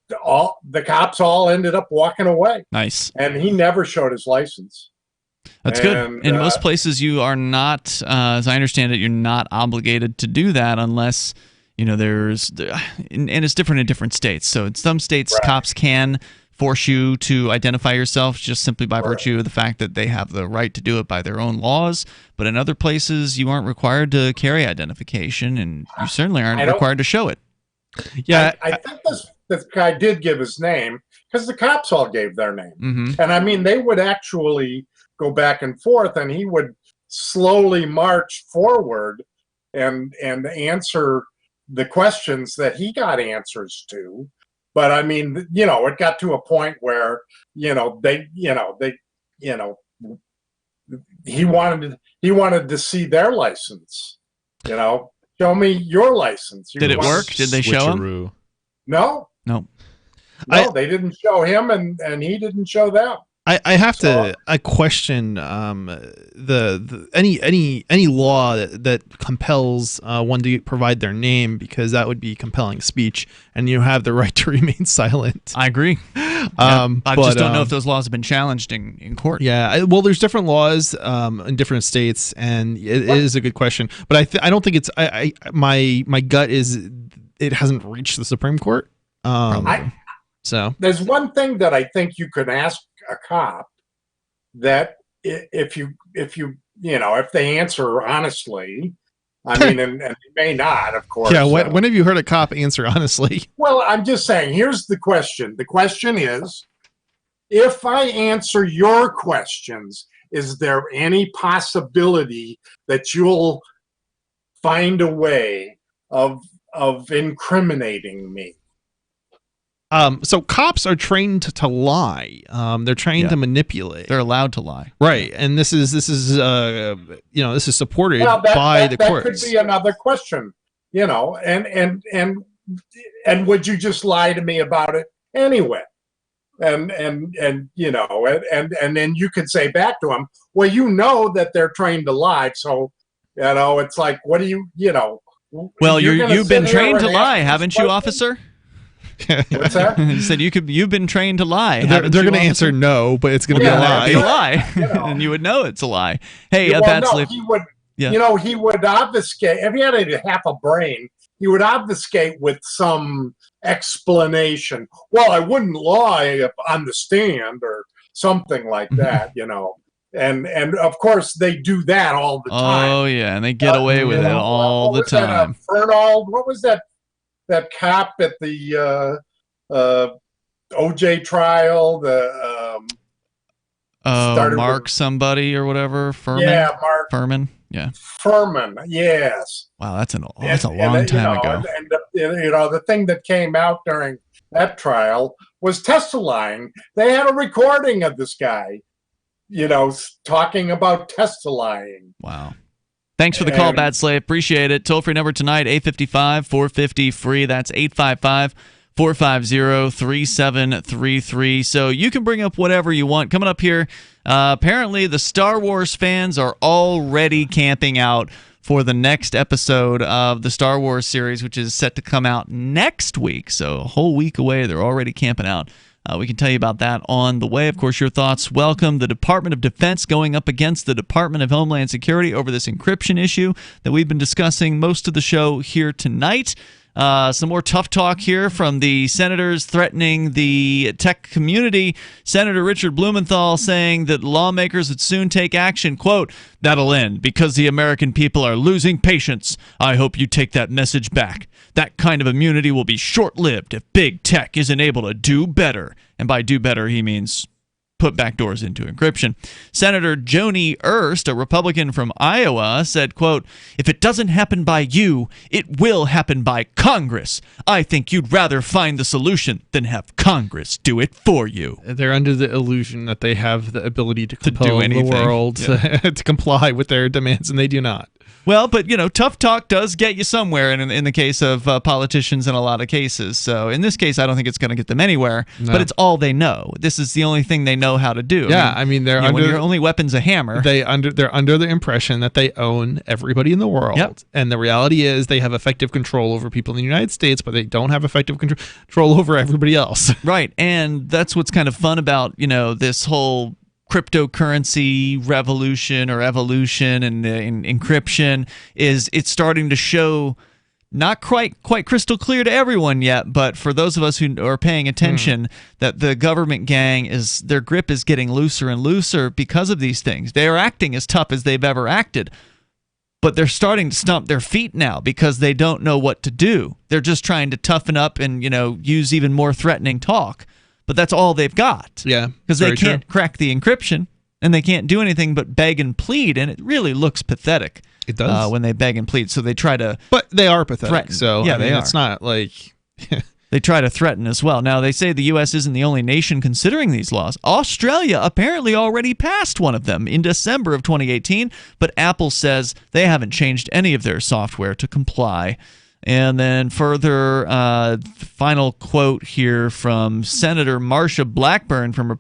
the cops all ended up walking away. Nice. And he never showed his license. That's good. In most places, you are not, as I understand it, you're not obligated to do that unless, there's, and it's different in different states. So in some states, cops can force you to identify yourself just simply by virtue of the fact that they have the right to do it by their own laws. But in other places, you aren't required to carry identification, and you certainly aren't required to show it. Yeah, I think this guy did give his name because the cops all gave their name. Mm-hmm. And I mean, they would actually go back and forth, and he would slowly march forward and answer the questions that he got answers to. But I mean, it got to a point where, he wanted to see their license. Show me your license. Did it work? Did they show him? No. No. They didn't show him, and he didn't show them. I have to question any law that compels one to provide their name, because that would be compelling speech, and you have the right to remain silent. I agree. I just don't know if those laws have been challenged in court. Yeah, well, there's different laws in different states, and it is a good question. But I don't think it's. My gut is it hasn't reached the Supreme Court. So there's one thing that I think you could ask a cop, that if they answer honestly, I mean, and they may not, of course. Yeah. When have you heard a cop answer honestly? Well, I'm just saying, here's the question. The question is, if I answer your questions, is there any possibility that you'll find a way of incriminating me? So cops are trained to lie. They're trained to manipulate. They're allowed to lie, right? And this is supported by the courts. That could be another question, and would you just lie to me about it anyway? And then you could say back to them, well, that they're trained to lie, so it's like, what do you. Well, you've been trained to lie, haven't you, officer? What's that? You said you've been trained to lie. They're going to answer no, but it's going to be a lie. It'd be a lie, and you would know it's a lie. Hey, Bad Sleep. He would. He would obfuscate. If he had half a brain, he would obfuscate with some explanation. Well, I wouldn't lie on the stand or something like that. And of course they do that all the time. Oh yeah, and they get away with it all the time. Fernald, what was that cop at the OJ trial? Mark somebody or whatever. Furman. Yeah, Mark Furman. Yeah. Furman. Yes. Wow, that's a long time ago. And the thing that came out during that trial was testifying. They had a recording of this guy, talking about testifying. Wow. Thanks for the call, Bad Slave. Appreciate it. Toll-free number tonight, 855-450-FREE. That's 855-450-3733. So you can bring up whatever you want. Coming up here, apparently the Star Wars fans are already camping out for the next episode of the Star Wars series, which is set to come out next week. So a whole week away, they're already camping out. We can tell you about that on the way. Of course, your thoughts welcome. The Department of Defense going up against the Department of Homeland Security over this encryption issue that we've been discussing most of the show here tonight. Some more tough talk here from the senators threatening the tech community. Senator Richard Blumenthal saying that lawmakers would soon take action. Quote, "That'll end because the American people are losing patience. I hope you take that message back. That kind of immunity will be short-lived if big tech isn't able to do better." And by do better, he means put backdoors into encryption. Senator Joni Ernst, a Republican from Iowa, said, quote, "If it doesn't happen by you, it will happen by Congress. I think you'd rather find the solution than have Congress do it for you." They're under the illusion that they have the ability to compel do anything. the world to comply with their demands, and they do not. Well, but tough talk does get you somewhere in the case of politicians in a lot of cases. So in this case, I don't think it's going to get them anywhere. No. But it's all they know. This is the only thing they know how to do. Yeah, I mean they're when your only weapon's a hammer. They're under the impression that they own everybody in the world. Yep. And the reality is they have effective control over people in the United States, but they don't have effective control over everybody else. Right, and that's what's kind of fun about this whole cryptocurrency revolution or evolution and encryption is it's starting to show not quite crystal clear to everyone yet, but for those of us who are paying attention, that the government gang their grip is getting looser and looser because of these things. They are acting as tough as they've ever acted, but they're starting to stomp their feet now because they don't know what to do. They're just trying to toughen up and use even more threatening talk. But that's all they've got. Yeah. Because they can't crack the encryption, and they can't do anything but beg and plead, and it really looks pathetic. It does. When they beg and plead. So they try to But they are pathetic. threaten. So Yeah, they are. it's not like they try to threaten as well. Now, they say the U.S. isn't the only nation considering these laws. Australia apparently already passed one of them in December of 2018, but Apple says they haven't changed any of their software to comply. And then further, final quote here from Senator Marsha Blackburn from a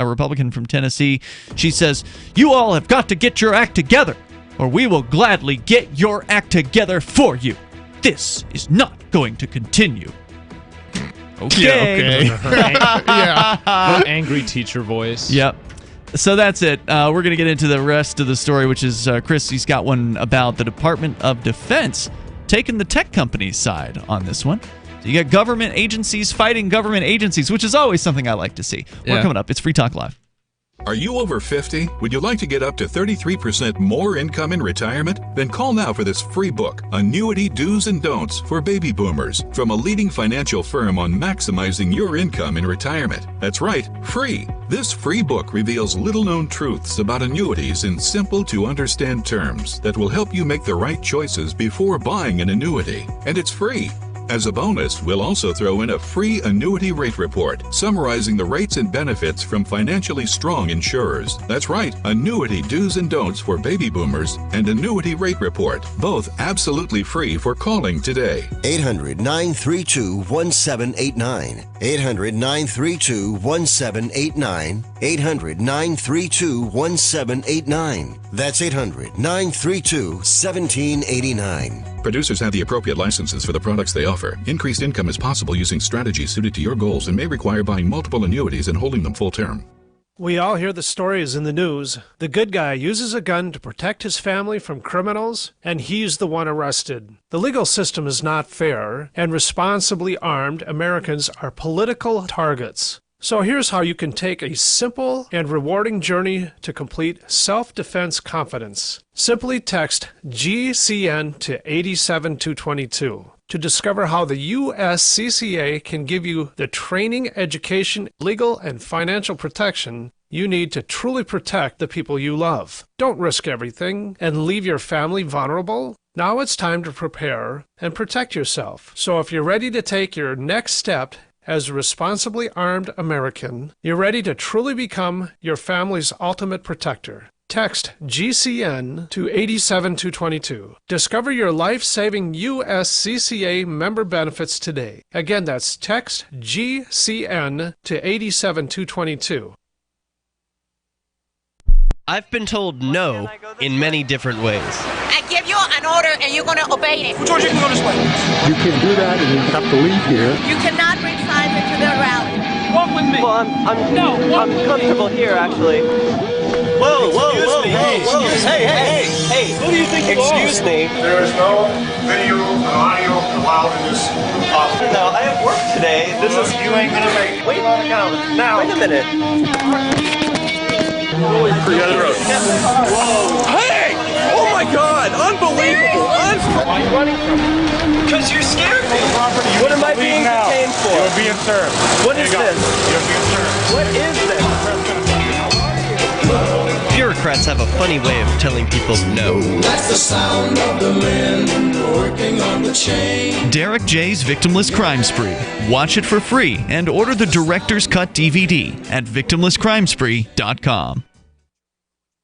Republican from Tennessee. She says, "You all have got to get your act together, or we will gladly get your act together for you. This is not going to continue." Okay. Yeah. Angry teacher voice. Yep. So that's it. We're going to get into the rest of the story, which is Chrissy's got one about the Department of Defense taking the tech company's side on this one. So you got government agencies fighting government agencies, which is always something I like to see. We're coming up. It's Free Talk Live. Are you over 50? Would you like to get up to 33% more income in retirement? Then call now for this free book, Annuity Do's and Don'ts for Baby Boomers, from a leading financial firm on maximizing your income in retirement. That's right, free. This free book reveals little-known truths about annuities in simple-to-understand terms that will help you make the right choices before buying an annuity. And it's free. As a bonus, we'll also throw in a free annuity rate report summarizing the rates and benefits from financially strong insurers. That's right, Annuity Do's and Don'ts for Baby Boomers and Annuity Rate Report, both absolutely free for calling today. 800-932-1789. 800-932-1789. 800-932-1789. That's 800-932-1789. Producers have the appropriate licenses for the products they offer. Increased income is possible using strategies suited to your goals and may require buying multiple annuities and holding them full term. We all hear the stories in the news. The good guy uses a gun to protect his family from criminals, and he's the one arrested. The legal system is not fair, and responsibly armed Americans are political targets. So here's how you can take a simple and rewarding journey to complete self-defense confidence. Simply text GCN to 87222 to discover how the USCCA can give you the training, education, legal, and financial protection you need to truly protect the people you love. Don't risk everything and leave your family vulnerable. Now it's time to prepare and protect yourself. So if you're ready to take your next step as a responsibly armed American, you're ready to truly become your family's ultimate protector. Text GCN to 87222. Discover your life-saving USCCA member benefits today. Again, that's text GCN to 87222. I've been told no in many different ways. I give you an order and you're going to obey it. George, you can go this way. You can do that and you have to leave here. You cannot bring signs into the rally. Walk with me. Well, I'm comfortable here, actually. Whoa. Hey. Who do you think you are? Excuse me. There is no video and audio allowed in this office. No, I have work today. You ain't going to make it. Wait a minute. Hey! Oh my God! Unbelievable! Why are you running from me? Because you scared me. What am I being detained for? You're being served. What is this? You're being served. What is this? Bureaucrats have a funny way of telling people no. That's the sound of the men working on the chain. Derek J's Victimless Crime Spree. Watch it for free and order the Director's Cut DVD at victimlesscrimespree.com.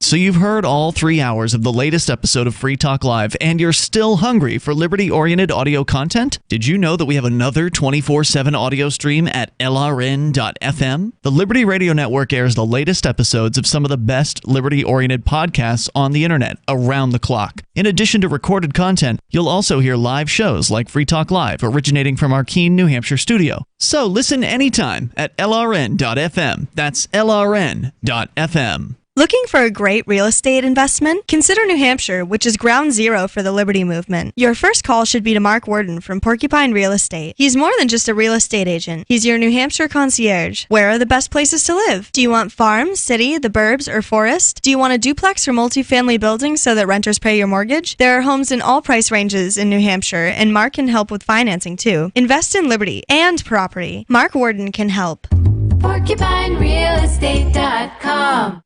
So you've heard all 3 hours of the latest episode of Free Talk Live, and you're still hungry for liberty-oriented audio content? Did you know that we have another 24/7 audio stream at LRN.FM? The Liberty Radio Network airs the latest episodes of some of the best liberty-oriented podcasts on the internet around the clock. In addition to recorded content, you'll also hear live shows like Free Talk Live, originating from our Keene, New Hampshire studio. So listen anytime at LRN.FM. That's LRN.FM. Looking for a great real estate investment? Consider New Hampshire, which is ground zero for the Liberty Movement. Your first call should be to Mark Worden from Porcupine Real Estate. He's more than just a real estate agent. He's your New Hampshire concierge. Where are the best places to live? Do you want farm, city, the burbs, or forest? Do you want a duplex or multifamily building so that renters pay your mortgage? There are homes in all price ranges in New Hampshire, and Mark can help with financing too. Invest in liberty and property. Mark Worden can help. PorcupineRealestate.com.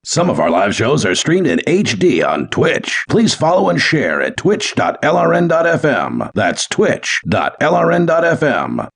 Some of our live shows are streamed in HD on Twitch. Please follow and share at twitch.lrn.fm. That's twitch.lrn.fm.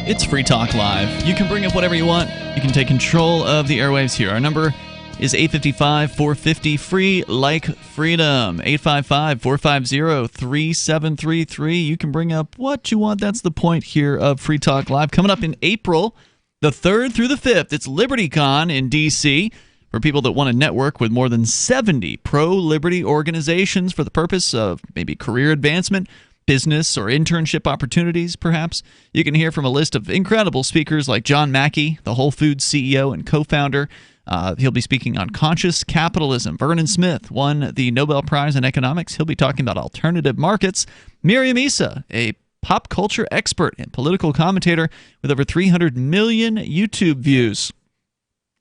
It's Free Talk Live. You can bring up whatever you want. You can take control of the airwaves here. Our number is 855-450-FREE like freedom. 855-450-3733. You can bring up what you want. That's the point here of Free Talk Live. Coming up in April, the 3rd through the 5th, it's LibertyCon in D.C. for people that want to network with more than 70 pro-liberty organizations for the purpose of maybe career advancement, business or internship opportunities, perhaps. You can hear from a list of incredible speakers like John Mackey, the Whole Foods CEO and co-founder. He'll be speaking on conscious capitalism. Vernon Smith won the Nobel Prize in Economics. He'll be talking about alternative markets. Miriam Issa, a pop culture expert and political commentator with over 300 million YouTube views.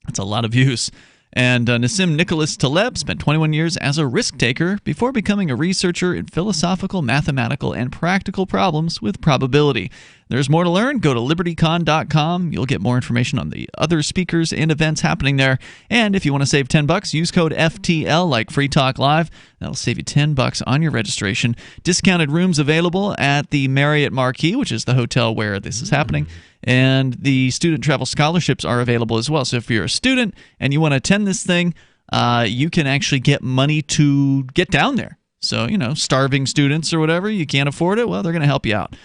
That's a lot of views. And Nassim Nicholas Taleb spent 21 years as a risk taker before becoming a researcher in philosophical, mathematical, and practical problems with probability. There's more to learn. Go to libertycon.com. You'll get more information on the other speakers and events happening there. And if you want to save $10, use code FTL like Free Talk Live. That'll save you $10 on your registration. Discounted rooms available at the Marriott Marquis, which is the hotel where this is happening. And the student travel scholarships are available as well. So if you're a student and you want to attend this thing, you can actually get money to get down there. So, starving students or whatever, you can't afford it, well, they're going to help you out.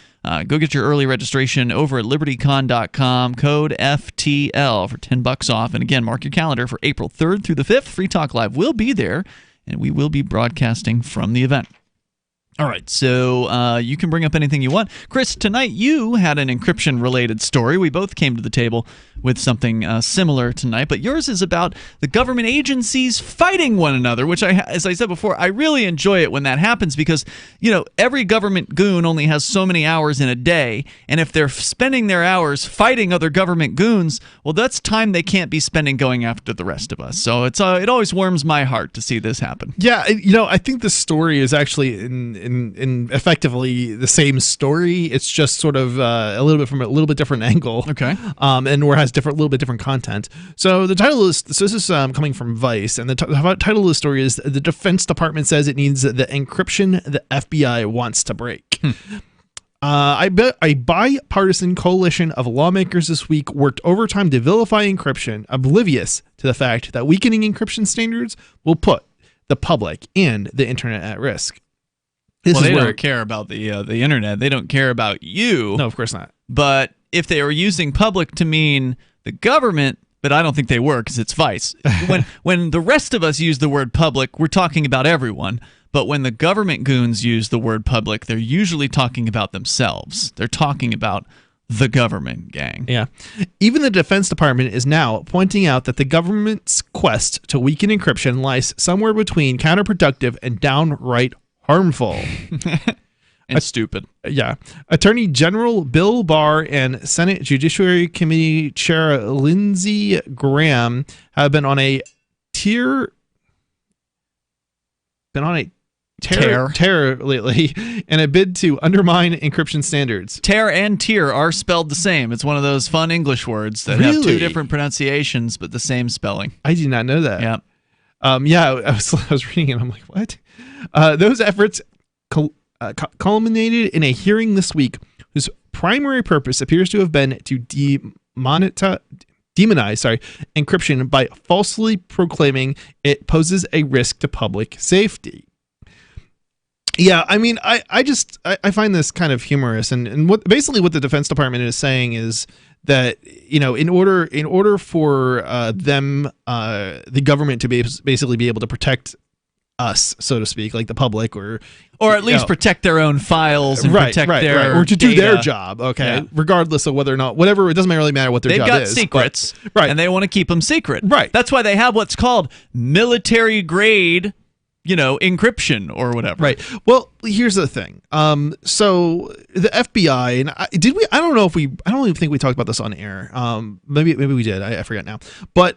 Go get your early registration over at libertycon.com, code FTL for $10 off. And again, mark your calendar for April 3rd through the 5th. Free Talk Live will be there, and we will be broadcasting from the event. All right, so you can bring up anything you want. Chris, tonight you had an encryption-related story. We both came to the table with something similar tonight, but yours is about the government agencies fighting one another, which, as I said before, I really enjoy it when that happens because, every government goon only has so many hours in a day, and if they're spending their hours fighting other government goons, well, that's time they can't be spending going after the rest of us. So it always warms my heart to see this happen. Yeah, I think the story is actually in effectively the same story. It's just sort of a little bit from a little bit different angle. Okay. And where it has little bit different content. So the title is, this is coming from Vice, and the title of the story is "The Defense Department Says It Needs the Encryption the FBI Wants to Break." A bipartisan coalition of lawmakers this week worked overtime to vilify encryption, oblivious to the fact that weakening encryption standards will put the public and the internet at risk. They don't care about the internet. They don't care about you. No, of course not. But if they were using public to mean the government, but I don't think they were because it's Vice. When the rest of us use the word public, we're talking about everyone. But when the government goons use the word public, they're usually talking about themselves. They're talking about the government gang. Yeah. Even the Defense Department is now pointing out that the government's quest to weaken encryption lies somewhere between counterproductive and downright harmful. And stupid. Yeah. Attorney General Bill Barr and Senate Judiciary Committee Chair Lindsey Graham have been on a tear lately in a bid to undermine encryption standards. Tear and tear are spelled the same. It's one of those fun English words that have two different pronunciations but the same spelling. I did not know that. Yeah. I was reading it and I'm like, what? Those efforts culminated in a hearing this week whose primary purpose appears to have been to demonize encryption by falsely proclaiming it poses a risk to public safety. Yeah, I mean, I find this kind of humorous, and what the Defense Department is saying is that, you know, in order for the government to basically be able to protect us, so to speak, like the public, or at least protect their own files and protect their or to data. do their job, regardless of whether or not, whatever, it doesn't really matter what their They've job got is. secrets, but, and they want to keep them secret. Right. That's why they have what's called military grade, encryption or whatever. Right. Well, here's the thing. So the FBI, and I don't even think we talked about this on air. Maybe we did. I forget now. But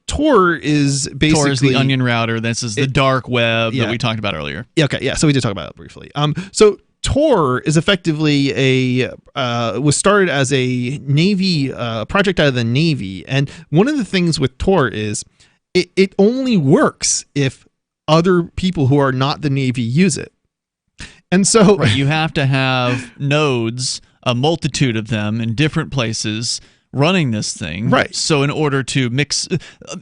Tor is basically Tor is the onion router. This is the dark web that we talked about earlier. Yeah. Okay. Yeah. So we did talk about it briefly. So Tor is effectively was started as a Navy project out of the Navy, and one of the things with Tor is it only works if other people who are not the Navy use it. And so you have to have nodes, a multitude of them in different places running this thing. Right. So in order to mix,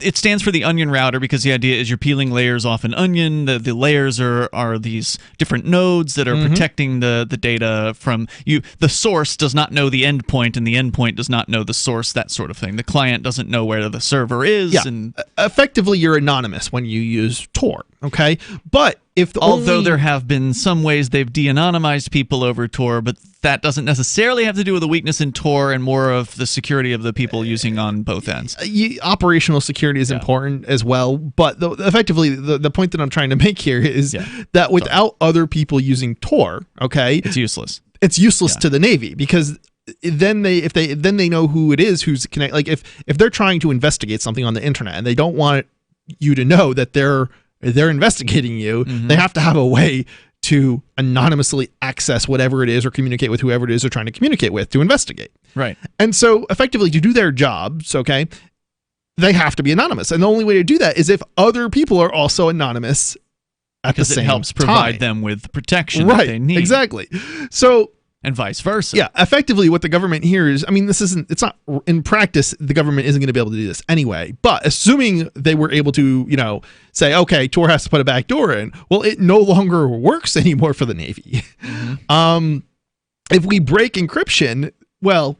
it stands for the onion router because the idea is you're peeling layers off an onion. The layers are these different nodes that are protecting the data from you. The source does not know the endpoint, and the endpoint does not know the source, that sort of thing. The client doesn't know where the server is. Yeah. And effectively, you're anonymous when you use Tor. Okay. But although there have been some ways they've de-anonymized people over Tor, but that doesn't necessarily have to do with a weakness in Tor and more of the security of the people using on both ends. Operational security is important as well, but effectively the point that I'm trying to make here is that without other people using Tor, it's useless. It's useless to the Navy, because then they know who it is who's connected. Like if they're trying to investigate something on the internet and they don't want you to know that they're investigating you, they have to have a way to anonymously access whatever it is or communicate with whoever it is they're trying to communicate with to investigate. Right. And so effectively, to do their jobs, they have to be anonymous. And the only way to do that is if other people are also anonymous at the same time. Because it helps provide them with protection that they need. Exactly. So, and vice versa. Yeah, effectively what the government here is, I mean, it's not, in practice, the government isn't going to be able to do this anyway, but assuming they were able to, say, okay, Tor has to put a back door in, well, it no longer works anymore for the Navy. If we break encryption, well,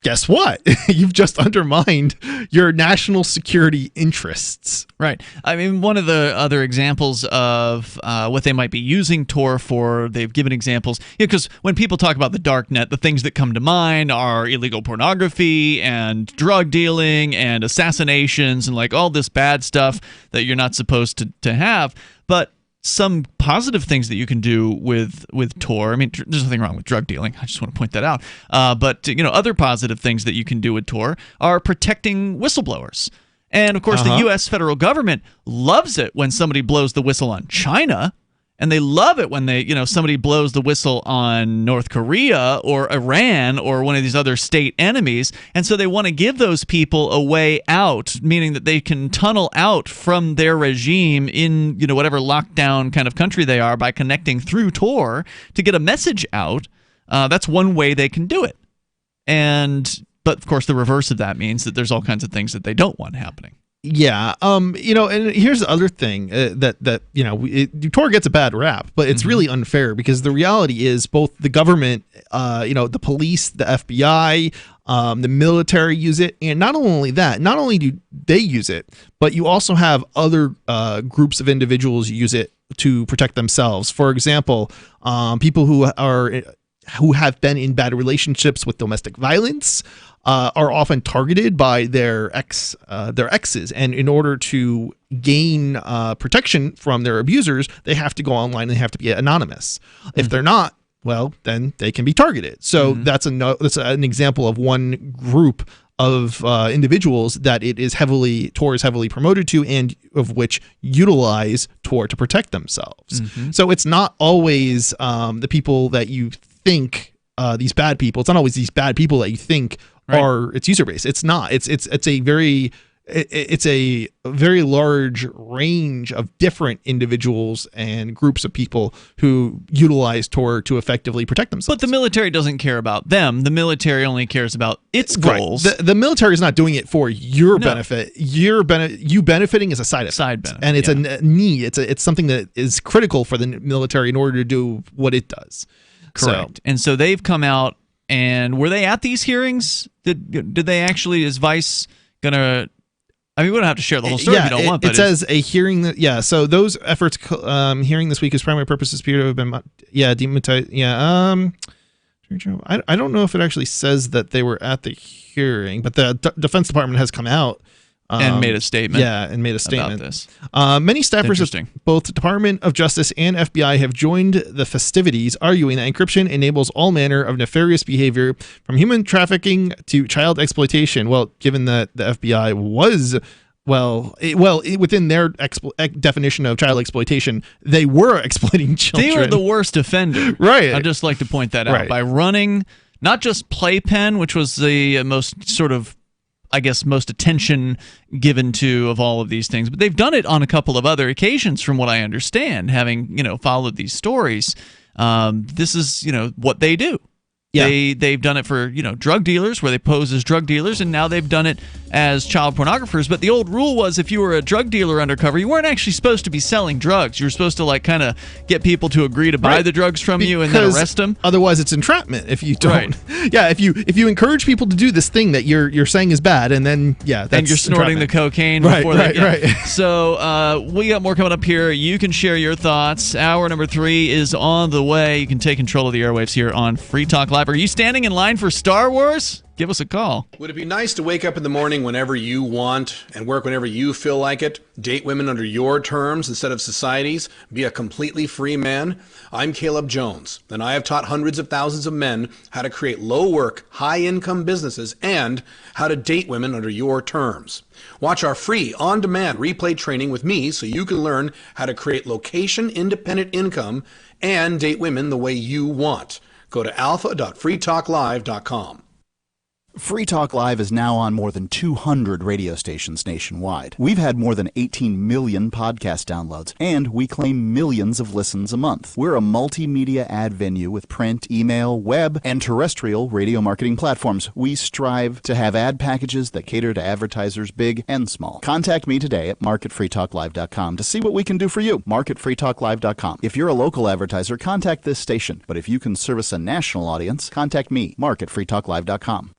guess what? You've just undermined your national security interests. Right. I mean, one of the other examples of what they might be using Tor for, they've given examples, because when people talk about the dark net, the things that come to mind are illegal pornography and drug dealing and assassinations and like all this bad stuff that you're not supposed to have. But some positive things that you can do with Tor. I mean, there's nothing wrong with drug dealing. I just want to point that out. But other positive things that you can do with Tor are protecting whistleblowers. And of course, the U.S. federal government loves it when somebody blows the whistle on China, and they love it when somebody blows the whistle on North Korea or Iran or one of these other state enemies. And so they want to give those people a way out, meaning that they can tunnel out from their regime in whatever lockdown kind of country they are by connecting through Tor to get a message out. That's one way they can do it. But of course, the reverse of that means that there's all kinds of things that they don't want happening. Yeah. And here's the other thing Tor gets a bad rap, but it's really unfair because the reality is both the government, the police, the FBI, the military use it. And not only do they use it, but you also have other groups of individuals use it to protect themselves. For example, people who have been in bad relationships with domestic violence, are often targeted by their exes, and in order to gain protection from their abusers, they have to go online and they have to be anonymous. If they're not, well, then they can be targeted. So that's an example of one group of individuals that Tor is heavily promoted to, and of which utilize Tor to protect themselves. So it's not always the people that you think these bad people. It's not always these bad people that you think are its user base. It's not. It's a very it's a very large range of different individuals and groups of people who utilize Tor to effectively protect themselves. But the military doesn't care about them. The military only cares about its goals. Right. The military is not doing it for your benefit. You benefiting is a side benefit, and it's a need. It's something that is critical for the military in order to do what it does. Correct. And so they've come out, and were they at these hearings? Did they actually, is Vice gonna? I mean, we don't have to share the whole story if you don't want. But it says a hearing that So those efforts, hearing this week, whose primary purpose is to have been demonetized. I don't know if it actually says that they were at the hearing, but the Defense Department has come out and made a statement. About this. Many staffers of both the Department of Justice and FBI have joined the festivities, arguing that encryption enables all manner of nefarious behavior, from human trafficking to child exploitation. Well, given that the FBI was within their definition of child exploitation, they were exploiting children. They were the worst offender. Right. I'd just like to point that out by running not just Playpen, which was the most sort of, I guess, most attention given to of all of these things, but they've done it on a couple of other occasions, from what I understand, having followed these stories. This is what they do. Yeah. They've done it for drug dealers, where they pose as drug dealers, and now they've done it as child pornographers. But the old rule was, if you were a drug dealer undercover, you weren't actually supposed to be selling drugs. You were supposed to kind of get people to agree to buy the drugs from you and then arrest them. Otherwise, it's entrapment if you don't. Yeah, if you encourage people to do this thing that you're saying is bad, and then that's and you're snorting the cocaine before right. So we got more coming up here. You can share your thoughts. Hour number 3 is on the way. You can take control of the airwaves here on Free Talk Live. Are you standing in line for Star Wars? Give us a call. Would it be nice to wake up in the morning whenever you want and work whenever you feel like it? Date women under your terms instead of society's? Be a completely free man? I'm Caleb Jones, and I have taught hundreds of thousands of men how to create low-work, high-income businesses and how to date women under your terms. Watch our free, on-demand replay training with me so you can learn how to create location-independent income and date women the way you want. Go to alpha.freetalklive.com. Free Talk Live is now on more than 200 radio stations nationwide. We've had more than 18 million podcast downloads, and we claim millions of listens a month. We're a multimedia ad venue with print, email, web, and terrestrial radio marketing platforms. We strive to have ad packages that cater to advertisers big and small. Contact me today at mark@freetalklive.com to see what we can do for you. mark@freetalklive.com. If you're a local advertiser, contact this station. But if you can service a national audience, contact me, mark@freetalklive.com.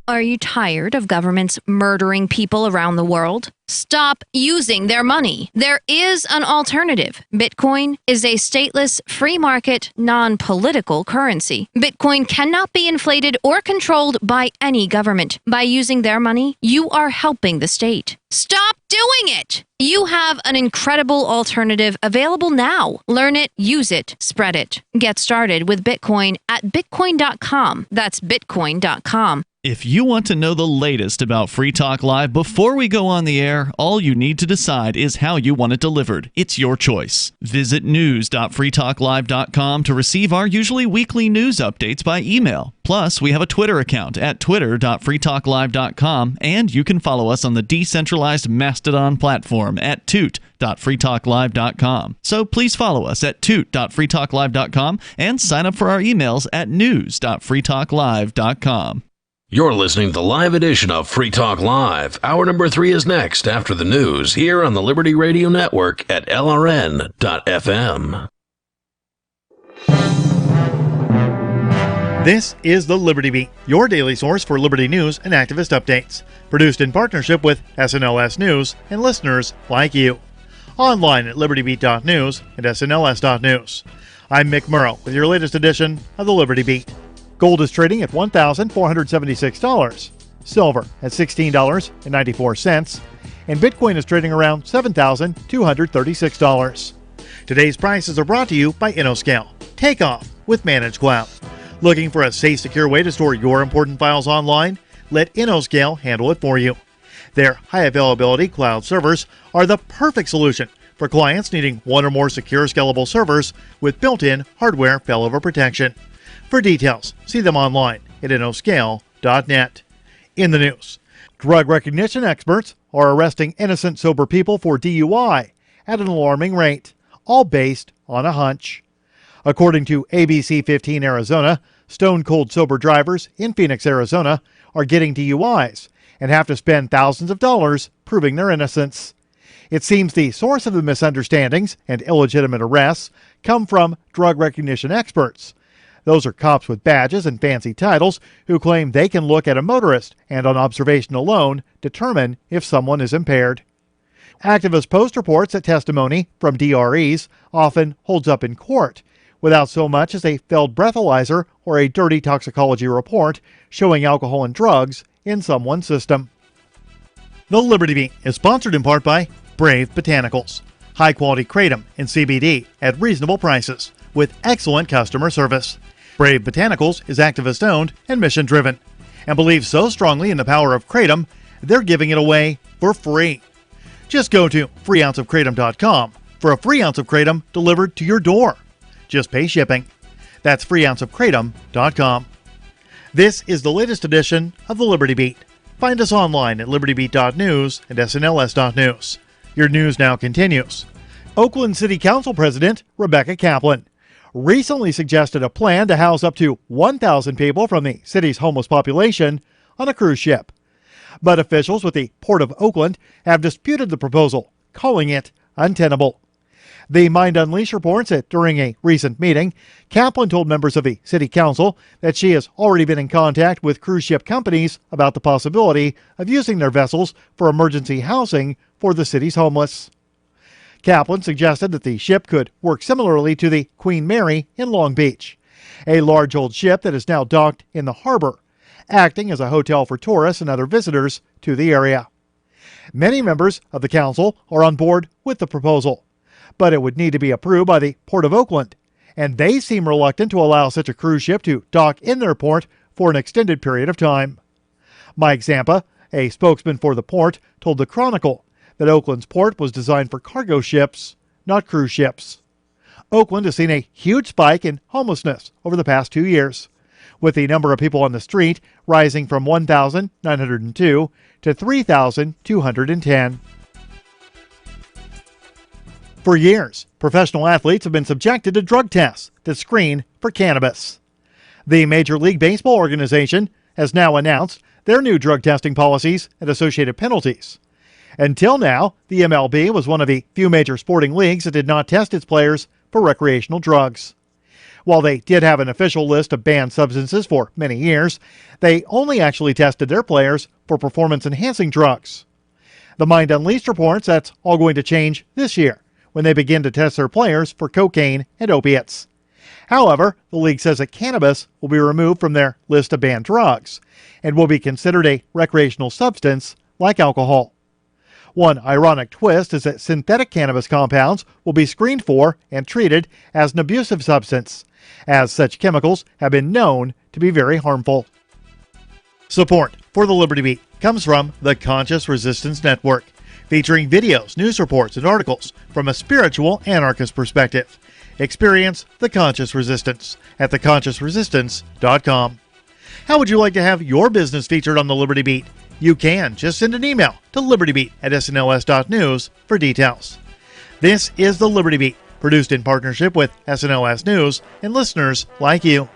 Are you tired of governments murdering people around the world? Stop using their money. There is an alternative. Bitcoin is a stateless, free market, non-political currency. Bitcoin cannot be inflated or controlled by any government. By using their money, you are helping the state. Stop doing it! You have an incredible alternative available now. Learn it, use it, spread it. Get started with Bitcoin at bitcoin.com. That's bitcoin.com. If you want to know the latest about Free Talk Live before we go on the air, all you need to decide is how you want it delivered. It's your choice. Visit news.freetalklive.com to receive our usually weekly news updates by email. Plus, we have a Twitter account at twitter.freetalklive.com, and you can follow us on the decentralized Mastodon platform at toot.freetalklive.com. So please follow us at toot.freetalklive.com and sign up for our emails at news.freetalklive.com. You're listening to the live edition of Free Talk Live. Hour number 3 is next after the news here on the Liberty Radio Network at LRN.FM. This is the Liberty Beat, your daily source for Liberty news and activist updates. Produced in partnership with SNLS News and listeners like you. Online at libertybeat.news and snls.news. I'm Mick Murrow with your latest edition of the Liberty Beat. Gold is trading at $1,476, silver at $16.94, and Bitcoin is trading around $7,236. Today's prices are brought to you by InnoScale. Take off with Managed Cloud. Looking for a safe, secure way to store your important files online? Let InnoScale handle it for you. Their high availability cloud servers are the perfect solution for clients needing one or more secure, scalable servers with built-in hardware failover protection. For details, see them online at innoscale.net. In the news, Drug recognition experts are arresting innocent sober people for DUI at an alarming rate, all based on a hunch. According to ABC 15 Arizona, stone-cold sober drivers in Phoenix, Arizona are getting DUIs and have to spend thousands of dollars proving their innocence. It seems the source of the misunderstandings and illegitimate arrests come from drug recognition experts. Those are cops with badges and fancy titles who claim they can look at a motorist and on observation alone determine if someone is impaired. Activists post reports that testimony from DREs often holds up in court without so much as a failed breathalyzer or a dirty toxicology report showing alcohol and drugs in someone's system. The Liberty Beat is sponsored in part by Brave Botanicals, high-quality kratom and CBD at reasonable prices with excellent customer service. Brave Botanicals is activist-owned and mission-driven and believes so strongly in the power of kratom, they're giving it away for free. Just go to freeounceofkratom.com for a free ounce of kratom delivered to your door. Just pay shipping. That's freeounceofkratom.com. This is the latest edition of the Liberty Beat. Find us online at libertybeat.news and snls.news. Your news now continues. Oakland City Council President Rebecca Kaplan recently suggested a plan to house up to 1,000 people from the city's homeless population on a cruise ship. But officials with the Port of Oakland have disputed the proposal, calling it untenable. The Mind Unleashed reports that during a recent meeting, Kaplan told members of the city council that she has already been in contact with cruise ship companies about the possibility of using their vessels for emergency housing for the city's homeless. Kaplan suggested that the ship could work similarly to the Queen Mary in Long Beach, a large old ship that is now docked in the harbor, acting as a hotel for tourists and other visitors to the area. Many members of the council are on board with the proposal, but it would need to be approved by the Port of Oakland, and they seem reluctant to allow such a cruise ship to dock in their port for an extended period of time. Mike Zampa, a spokesman for the port, told the Chronicle that Oakland's port was designed for cargo ships, not cruise ships. Oakland has seen a huge spike in homelessness over the past 2 years, with the number of people on the street rising from 1,902 to 3,210. For years, professional athletes have been subjected to drug tests that screen for cannabis. The Major League Baseball organization has now announced their new drug testing policies and associated penalties. Until now, the MLB was one of the few major sporting leagues that did not test its players for recreational drugs. While they did have an official list of banned substances for many years, they only actually tested their players for performance-enhancing drugs. The Mind Unleashed reports that's all going to change this year when they begin to test their players for cocaine and opiates. However, the league says that cannabis will be removed from their list of banned drugs and will be considered a recreational substance like alcohol. One ironic twist is that synthetic cannabis compounds will be screened for and treated as an abusive substance, as such chemicals have been known to be very harmful. Support for the Liberty Beat comes from the Conscious Resistance Network, featuring videos, news reports, and articles from a spiritual anarchist perspective. Experience the Conscious Resistance at theconsciousresistance.com. How would you like to have your business featured on the Liberty Beat? You can just send an email to libertybeat@snls.news for details. This is the Liberty Beat, produced in partnership with SNLS News and listeners like you.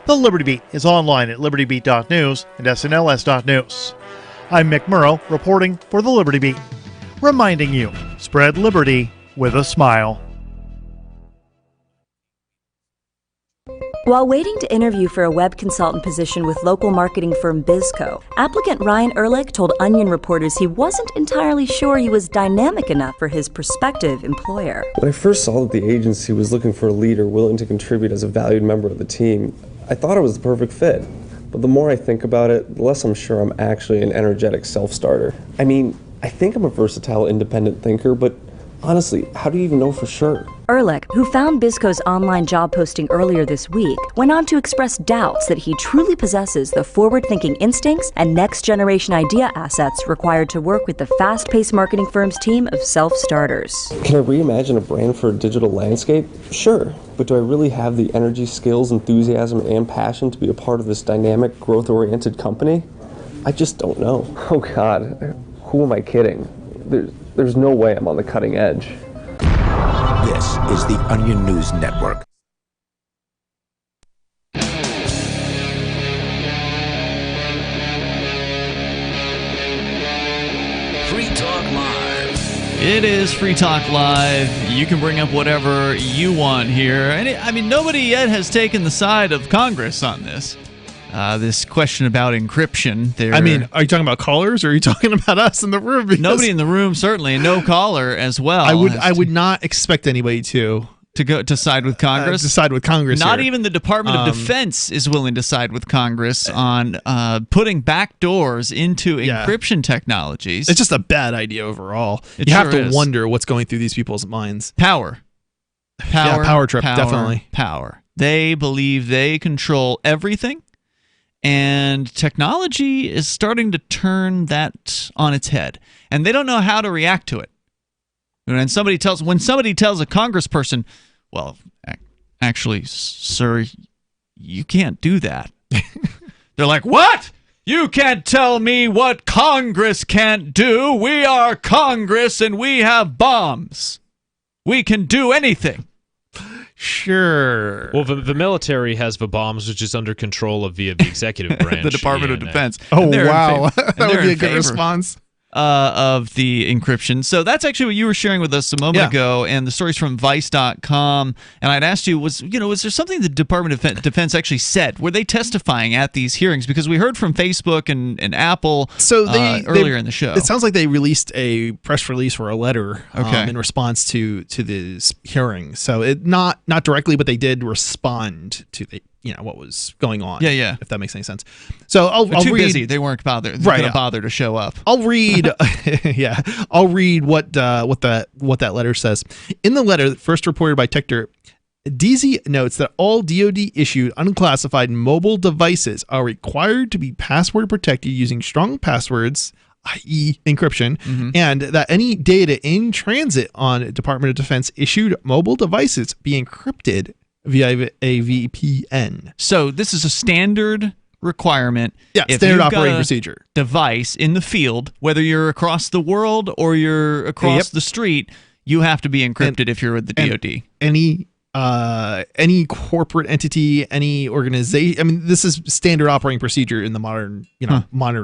The Liberty Beat is online at libertybeat.news and snls.news. I'm Mick Murrow, reporting for the Liberty Beat, reminding you, spread liberty with a smile. While waiting to interview for a web consultant position with local marketing firm Bizco, applicant Ryan Ehrlich told Onion reporters he wasn't entirely sure he was dynamic enough for his prospective employer. When I first saw that the agency was looking for a leader willing to contribute as a valued member of the team, I thought it was the perfect fit. But the more I think about it, the less I'm sure I'm actually an energetic self-starter. I mean, I think I'm a versatile independent thinker, but honestly, how do you even know for sure? Ehrlich, who found Bizco's online job posting earlier this week, went on to express doubts that he truly possesses the forward-thinking instincts and next-generation idea assets required to work with the fast-paced marketing firm's team of self-starters. Can I reimagine a brand for a digital landscape? Sure, but do I really have the energy, skills, enthusiasm, and passion to be a part of this dynamic, growth-oriented company? I just don't know. Oh God, who am I kidding? There's no way I'm on the cutting edge. This is the Onion News Network. Free Talk Live. It is Free Talk Live. You can bring up whatever you want here. And nobody yet has taken the side of Congress on this. This question about encryption. Are you talking about callers, or are you talking about us in the room? Because nobody in the room, certainly, and no caller as well. I would not expect anybody to go to side with Congress. Not here. even the Department of Defense is willing to side with Congress on putting back doors into encryption technologies. It's just a bad idea overall. It you have sure to is. wonder what's going through these people's minds. Power trip, definitely. Power. They believe they control everything. And technology is starting to turn that on its head. And they don't know how to react to it. When somebody tells a congressperson, well, actually, sir, you can't do that. They're like, what? You can't tell me what Congress can't do. We are Congress and we have bombs. We can do anything. Sure. Well, the military has the bombs, which is under control of via the executive branch. The Department of Defense. Oh, wow. That would be a good response. Of the encryption. So that's actually what you were sharing with us a moment ago, and the story's from Vice.com. And I'd asked you, was there something the Department of Defense actually said? Were they testifying at these hearings? Because we heard from Facebook and Apple earlier in the show. It sounds like they released a press release or a letter in response to this hearing. So it not directly, but they did respond to what was going on. Yeah. If that makes any sense. So I'll too read. Busy. They weren't bothered. Bother to show up. I'll read. I'll read what that letter says. In the letter, first reported by Tector, DZ notes that all DoD issued unclassified mobile devices are required to be password protected using strong passwords, i.e. encryption, and that any data in transit on Department of Defense issued mobile devices be encrypted via a VPN. So this is a standard requirement. Yeah, if standard you've operating got a procedure. Device in the field, whether you're across the world or you're across the street, you have to be encrypted if you're with the DoD. Any corporate entity, any organization. This is standard operating procedure in the modern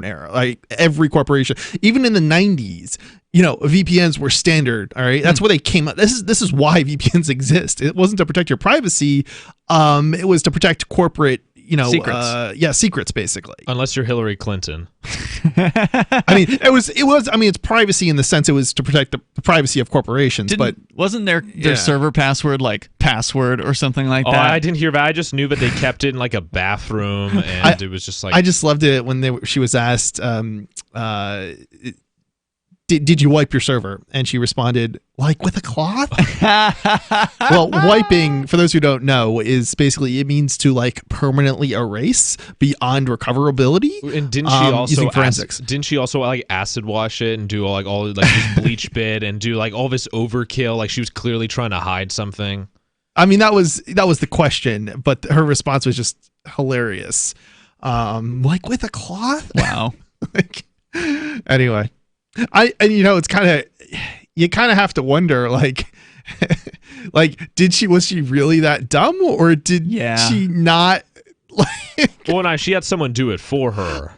era. Like every corporation, even in the 90s, VPNs were standard. All right, that's where they came up. This is why VPNs exist. It wasn't to protect your privacy. It was to protect corporate. Secrets. Secrets basically. Unless you're Hillary Clinton. It's privacy in the sense it was to protect the privacy of corporations. But wasn't their server password like password or something like that? I didn't hear that. I just knew that they kept it in like a bathroom, and it was just like. I just loved it when she was asked, did you wipe your server? And she responded, like with a cloth? Well, wiping, for those who don't know, is basically, it means to like permanently erase beyond recoverability. And didn't she also using forensics? Didn't she also like acid wash it and do all this bleach bit and do like all this overkill? Like she was clearly trying to hide something. That was the question, but her response was just hilarious. Like with a cloth? Wow. Anyway. It's kind of, you kind of have to wonder, like was she really that dumb, or did she not? Well, she had someone do it for her.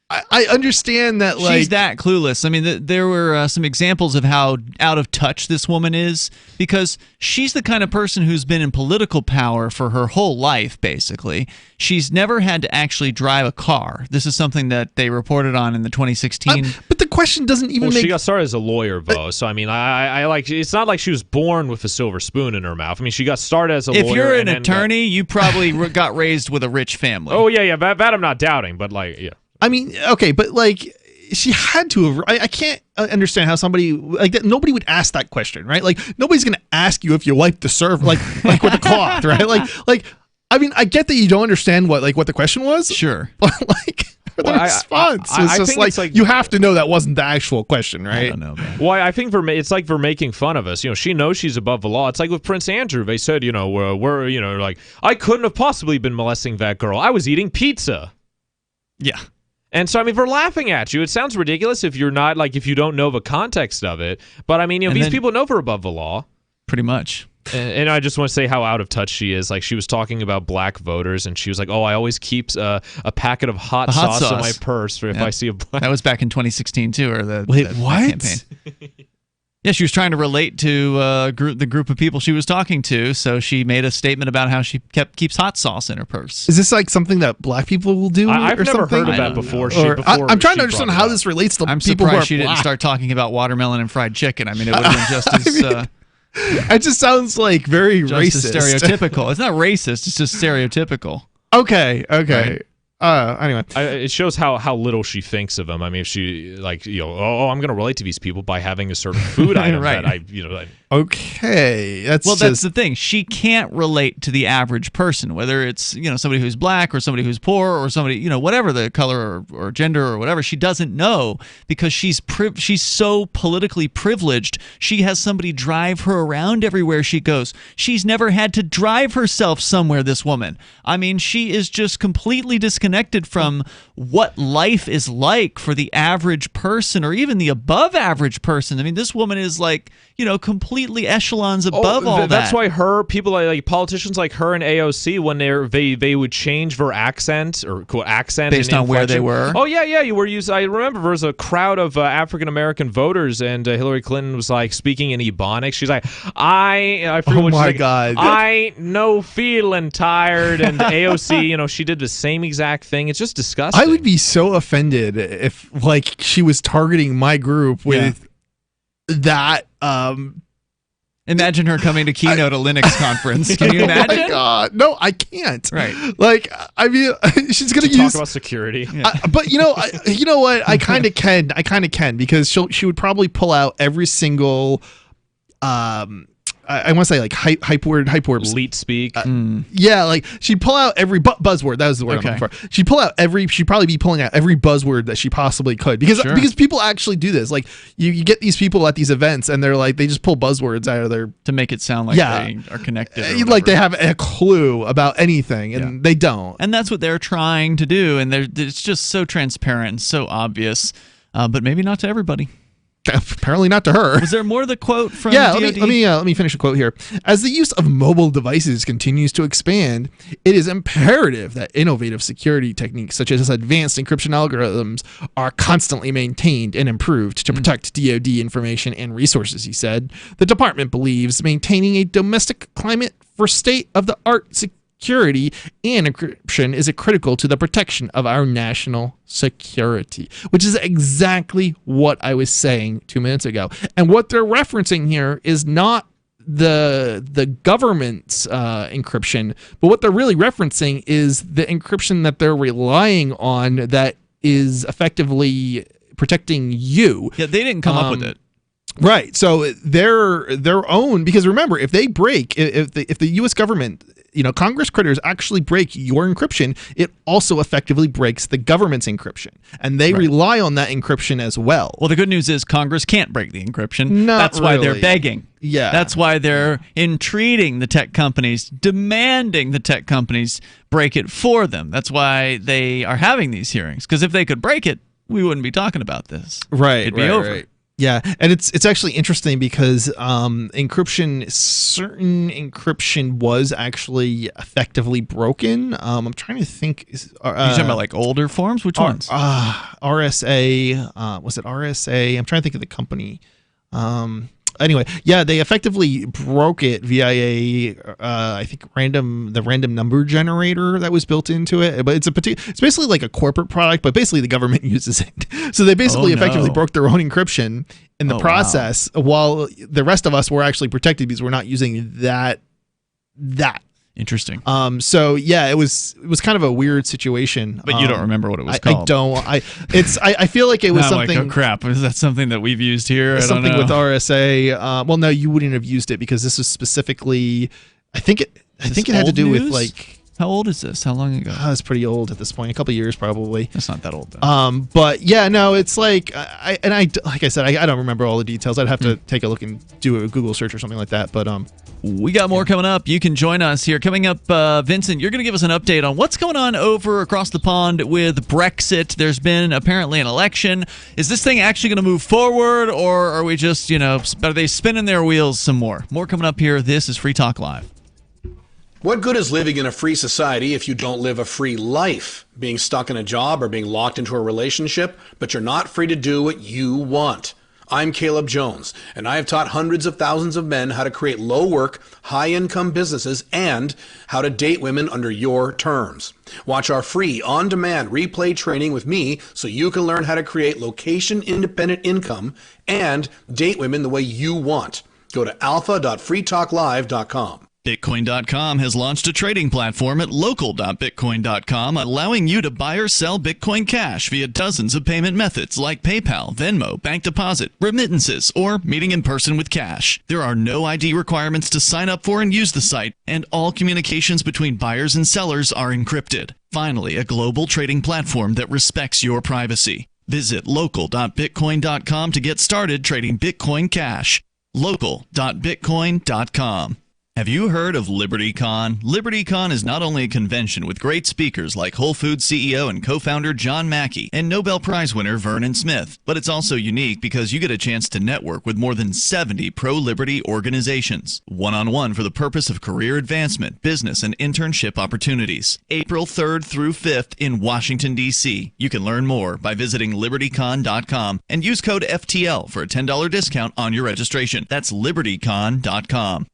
I understand that, like, she's that clueless. There were some examples of how out of touch this woman is, because she's the kind of person who's been in political power for her whole life, basically. She's never had to actually drive a car. This is something that they reported on in the 2016. But the question doesn't even make... She got started as a lawyer, though. So, I like... It's not like she was born with a silver spoon in her mouth. She got started as a lawyer. If you're an attorney, you probably got raised with a rich family. Oh, yeah. That I'm not doubting, but, like, yeah. Okay, but like she had to have. I can't understand how somebody like that. Nobody would ask that question, right? Like nobody's gonna ask you if you wipe the server, like with a cloth, right? I get that you don't understand what the question was. Sure, but the response was like you have to know that wasn't the actual question, right? I don't know, man. Well, I think it's like for making fun of us. She knows she's above the law. It's like with Prince Andrew. They said, we're like I couldn't have possibly been molesting that girl. I was eating pizza. Yeah. And so, I mean, we're laughing at you. It sounds ridiculous if you're not, like, if you don't know the context of it. But, I mean, you know, these people know we're above the law. Pretty much. And I just want to say how out of touch she is. Like, she was talking about black voters, and she was like, oh, I always keep a packet of hot sauce in my purse for if I see a black. That was back in 2016, too, or the what? campaign. Yeah, she was trying to relate to the group of people she was talking to, so she made a statement about how she keeps hot sauce in her purse. Is this like something that black people will do? I've never something? heard of that before. I'm trying to understand how this relates to I'm people who are surprised she didn't black. start talking about watermelon and fried chicken. I mean, it would have been just as... it just sounds like very racist. Stereotypical. It's not racist. It's just stereotypical. Okay. Right. Anyway, it shows how little she thinks of them. I mean, if she like, you know, I'm going to relate to these people by having a certain food item right. that I, you know. Okay, that's the thing. She can't relate to the average person, whether it's, you know, somebody who's black or somebody who's poor or somebody, you know, whatever the color or gender or whatever. She doesn't know because she's so politically privileged. She has somebody drive her around everywhere she goes. She's never had to drive herself somewhere, this woman. I mean, she is just completely disconnected from what life is like for the average person or even the above average person. I mean, this woman is like, you know, completely echelons above all that. That's why people like politicians like her and AOC, when they would change their accent or accent based on where they were. Oh yeah, you were used. I remember there was a crowd of African American voters, and Hillary Clinton was like speaking in Ebonics. She's like, I forget what she's like, God, I no feeling tired, and AOC, you know, she did the same exact thing. It's just disgusting. I would be so offended if like she was targeting my group with that. Imagine her coming to keynote a Linux conference. Can you imagine? Oh my God. No, I can't. Right. Like, I mean, she's going to use talk about security. But you know what? I kind of can because she would probably pull out every single I want to say like hype word. Leet speak. Yeah, like she'd pull out every buzzword. That was the word I'm looking for. She'd probably be pulling out every buzzword that she possibly could because people actually do this. Like you get these people at these events and they're like they just pull buzzwords out of their to make it sound like they are connected. Like they have a clue about anything and they don't. And that's what they're trying to do. And it's just so transparent and so obvious, but maybe not to everybody. Apparently not to her. Was there more of the quote from DOD? let me finish the quote here. As the use of mobile devices continues to expand, it is imperative that innovative security techniques such as advanced encryption algorithms are constantly maintained and improved to protect DOD information and resources, he said. The department believes maintaining a domestic climate for state-of-the-art security and encryption is critical to the protection of our national security, which is exactly what I was saying 2 minutes ago. And what they're referencing here is not the government's encryption, but what they're really referencing is the encryption that they're relying on that is effectively protecting you. Yeah, they didn't come up with it. Right. So their own, because remember, if they break, if the U.S. government, you know, Congress critters actually break your encryption, it also effectively breaks the government's encryption. And they rely on that encryption as well. Well, the good news is Congress can't break the encryption. That's why they're begging. Yeah. That's why they're entreating the tech companies, demanding the tech companies break it for them. That's why they are having these hearings. Because if they could break it, we wouldn't be talking about this. Right. It'd be over. Right. Yeah, and it's actually interesting because certain encryption was actually effectively broken. I'm trying to think. Are you talking about like older forms? Which ones? RSA. Was it RSA? I'm trying to think of the company. Anyway, yeah, they effectively broke it via I think the random number generator that was built into it. But it's basically like a corporate product, but basically the government uses it. So they basically effectively broke their own encryption in the process, while the rest of us were actually protected because we're not using that. Interesting. So yeah, it was kind of a weird situation. But you don't remember what it was called. I don't. I feel like it was something. Like, oh crap! Is that something that we've used here? Something with RSA. Well, no, you wouldn't have used it because this was specifically. I think it had to do with like. How old is this? How long ago? It's pretty old at this point. A couple of years probably. That's not that old though. But yeah, no, it's like like I said, I don't remember all the details. I'd have to take a look and do a Google search or something like that. But We got more coming up. You can join us here. Coming up, Vincent, you're going to give us an update on what's going on over across the pond with Brexit. There's been apparently an election. Is this thing actually going to move forward, or are we just, are they spinning their wheels some more? More coming up here. This is Free Talk Live. What good is living in a free society if you don't live a free life? Being stuck in a job or being locked into a relationship, but you're not free to do what you want. I'm Caleb Jones, and I have taught hundreds of thousands of men how to create low-work, high-income businesses and how to date women under your terms. Watch our free, on-demand replay training with me so you can learn how to create location-independent income and date women the way you want. Go to alpha.freetalklive.com. Bitcoin.com has launched a trading platform at local.bitcoin.com, allowing you to buy or sell Bitcoin Cash via dozens of payment methods like PayPal, Venmo, bank deposit, remittances, or meeting in person with cash. There are no ID requirements to sign up for and use the site, and all communications between buyers and sellers are encrypted. Finally, a global trading platform that respects your privacy. Visit local.bitcoin.com to get started trading Bitcoin Cash. local.bitcoin.com. Have you heard of LibertyCon? LibertyCon is not only a convention with great speakers like Whole Foods CEO and co-founder John Mackey and Nobel Prize winner Vernon Smith, but it's also unique because you get a chance to network with more than 70 pro-liberty organizations, one-on-one for the purpose of career advancement, business, and internship opportunities. April 3rd through 5th in Washington, D.C. You can learn more by visiting libertycon.com and use code FTL for a $10 discount on your registration. That's libertycon.com.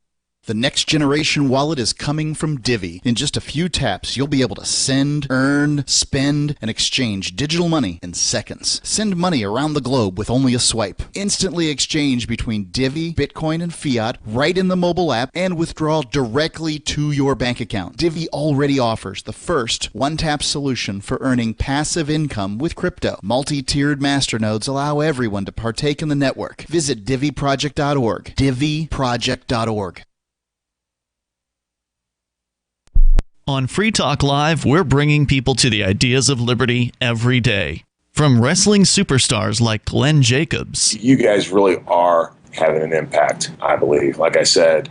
The next generation wallet is coming from Divvy. In just a few taps, you'll be able to send, earn, spend, and exchange digital money in seconds. Send money around the globe with only a swipe. Instantly exchange between Divvy, Bitcoin, and fiat right in the mobile app and withdraw directly to your bank account. Divvy already offers the first one-tap solution for earning passive income with crypto. Multi-tiered masternodes allow everyone to partake in the network. Visit DivvyProject.org. DivvyProject.org. On Free Talk Live, we're bringing people to the ideas of liberty every day. From wrestling superstars like Glenn Jacobs. You guys really are having an impact, I believe. Like I said,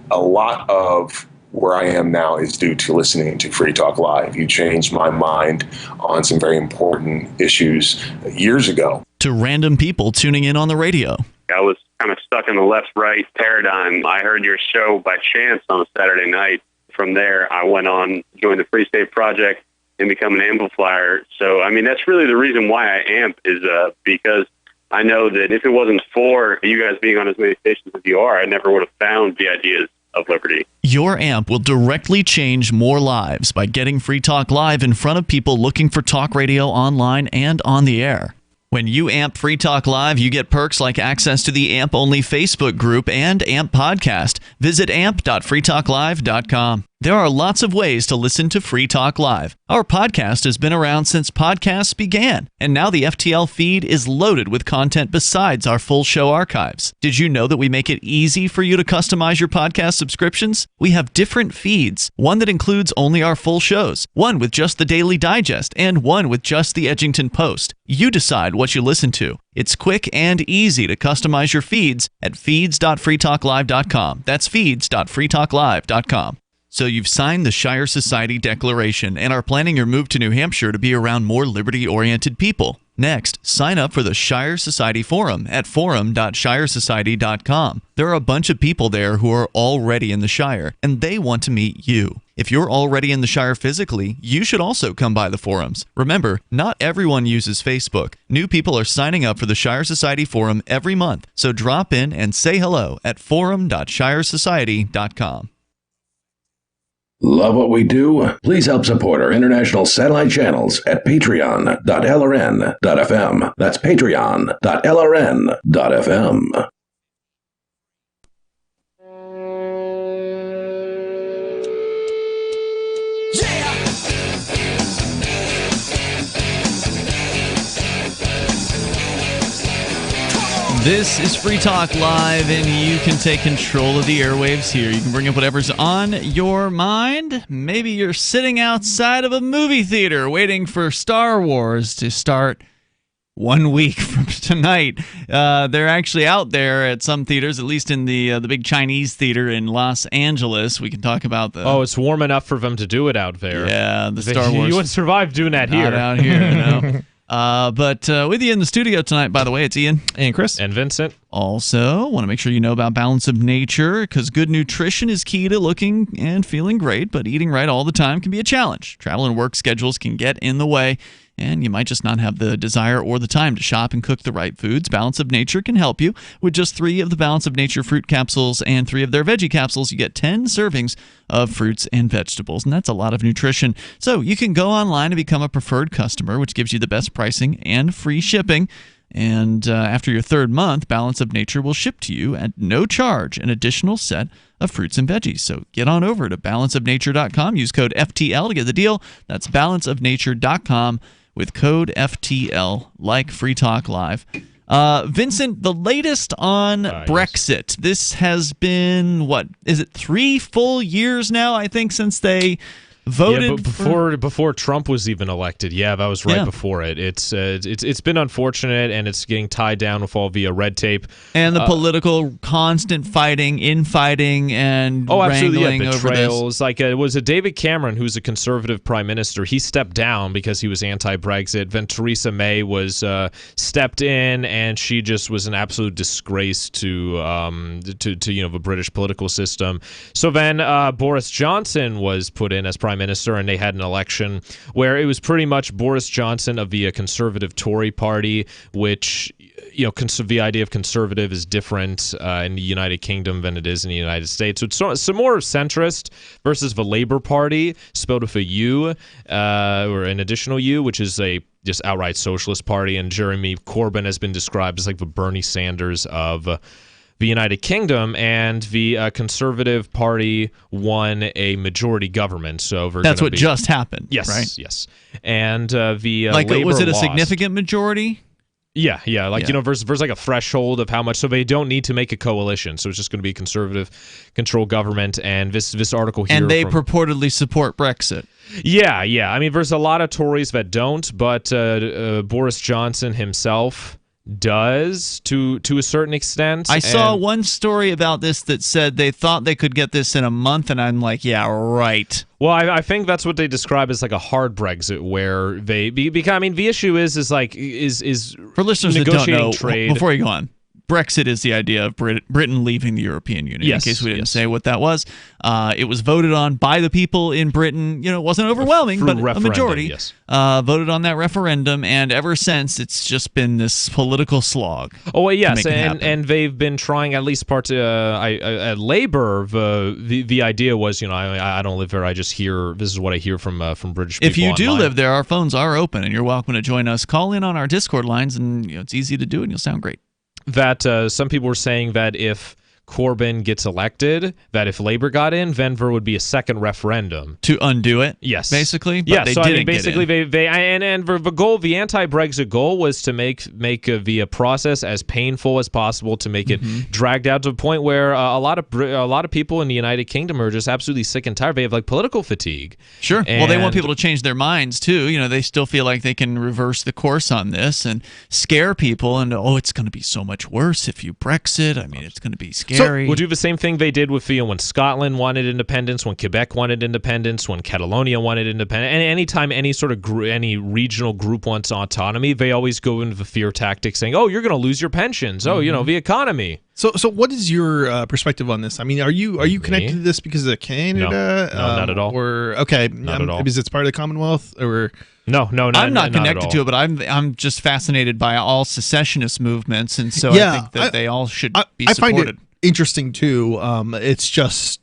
a lot of where I am now is due to listening to Free Talk Live. You changed my mind on some very important issues years ago. To random people tuning in on the radio. I was kind of stuck in the left-right paradigm. I heard your show by chance on a Saturday night. From there, I went on, joined the Free State Project, and become an amplifier. So, I mean, that's really the reason why I amp is because I know that if it wasn't for you guys being on as many stations as you are, I never would have found the ideas of liberty. Your amp will directly change more lives by getting Free Talk Live in front of people looking for talk radio online and on the air. When you amp Free Talk Live, you get perks like access to the AMP-only Facebook group and AMP podcast. Visit amp.freetalklive.com. There are lots of ways to listen to Free Talk Live. Our podcast has been around since podcasts began, and now the FTL feed is loaded with content besides our full show archives. Did you know that we make it easy for you to customize your podcast subscriptions? We have different feeds, one that includes only our full shows, one with just the Daily Digest, and one with just the Edgington Post. You decide what you listen to. It's quick and easy to customize your feeds at feeds.freetalklive.com. That's feeds.freetalklive.com. So you've signed the Shire Society Declaration and are planning your move to New Hampshire to be around more liberty-oriented people. Next, sign up for the Shire Society Forum at forum.shiresociety.com. There are a bunch of people there who are already in the Shire, and they want to meet you. If you're already in the Shire physically, you should also come by the forums. Remember, not everyone uses Facebook. New people are signing up for the Shire Society Forum every month, so drop in and say hello at forum.shiresociety.com. Love what we do? Please help support our international satellite channels at patreon.lrn.fm. That's patreon.lrn.fm. This is Free Talk Live, and you can take control of the airwaves here. You can bring up whatever's on your mind. Maybe you're sitting outside of a movie theater waiting for Star Wars to start, 1 week from tonight. They're actually out there at some theaters, at least in the big Chinese theater in Los Angeles. We can talk about the. Oh, it's warm enough for them to do it out there. Yeah, the Star Wars. You wouldn't survive doing that here. Not out here, no. But with you in the studio tonight, by the way, it's Ian. And Chris. And Vincent. Also, want to make sure you know about Balance of Nature, because good nutrition is key to looking and feeling great, but eating right all the time can be a challenge. Travel and work schedules can get in the way, and you might just not have the desire or the time to shop and cook the right foods. Balance of Nature can help you. With just 3 of the Balance of Nature fruit capsules and 3 of their veggie capsules, you get 10 servings of fruits and vegetables, and that's a lot of nutrition. So you can go online and become a preferred customer, which gives you the best pricing and free shipping. And after your 3rd month, Balance of Nature will ship to you at no charge an additional set of fruits and veggies. So get on over to balanceofnature.com. Use code FTL to get the deal. That's balanceofnature.com with code FTL, like Free Talk Live. Vincent, the latest on Brexit. This has been, what, is it 3 full years now, I think, since they voted. Yeah, but before Trump was even elected. Yeah, that was right before it. It's been unfortunate, and it's getting tied down with all via red tape and the political constant infighting, and wrangling over this. Like it was a David Cameron, who's a conservative prime minister. He stepped down because he was anti-Brexit. Then Theresa May was stepped in, and she just was an absolute disgrace to the British political system. So then Boris Johnson was put in as prime minister, and they had an election where it was pretty much Boris Johnson of the conservative Tory party, which, the idea of conservative is different in the United Kingdom than it is in the United States. So it's some more centrist versus the Labour Party, spelled with a U, or an additional U, which is a just outright socialist party. And Jeremy Corbyn has been described as like the Bernie Sanders of the United Kingdom, and the Conservative Party won a majority government. So that's what just happened. Yes, right? Yes. And the Labor was it a lost. Significant majority? Yeah. There's like a threshold of how much, so they don't need to make a coalition. So it's just going to be a conservative controlled government. And this article here, and they purportedly support Brexit. Yeah. I mean, there's a lot of Tories that don't, but Boris Johnson himself does to a certain extent. I saw one story about this that said they thought they could get this in a month, and I'm like, yeah, right. Well, I think that's what they describe as like a hard Brexit, where the issue is for listeners that don't know, trade. Before you go on, Brexit is the idea of Britain leaving the European Union. Yes, in case we didn't say what that was, it was voted on by the people in Britain. It wasn't overwhelming, but a majority voted on that referendum, and ever since it's just been this political slog. Oh, well, yes, and they've been trying, at least parts at Labour. The idea was, I don't live there. I just hear, this is what I hear from British people. If you do online. live there, our phones are open, and you're welcome to join us. Call in on our Discord lines, and it's easy to do, and you'll sound great. That some people were saying that if Corbyn gets elected, that if Labour got in, then there would be a second referendum to undo it. Yes, basically. But they so didn't I mean, basically, the goal, the anti-Brexit goal, was to make the process as painful as possible, to make it dragged out to a point where a lot of people in the United Kingdom are just absolutely sick and tired. They have like political fatigue. Sure. Well, they want people to change their minds too. They still feel like they can reverse the course on this and scare people, and it's going to be so much worse if you Brexit. I mean, it's going to be scary. So we'll do the same thing they did with when Scotland wanted independence, when Quebec wanted independence, when Catalonia wanted independence, and anytime any sort of any regional group wants autonomy, they always go into the fear tactic, saying, "Oh, you're going to lose your pensions. Oh, the economy." So what is your perspective on this? I mean, are you connected to this because of Canada? No, not at all. Or okay, not at all. Because it's part of the Commonwealth, or no, I'm not connected to it, but I'm just fascinated by all secessionist movements, and so I think that they all should be supported. I find it interesting too. It's just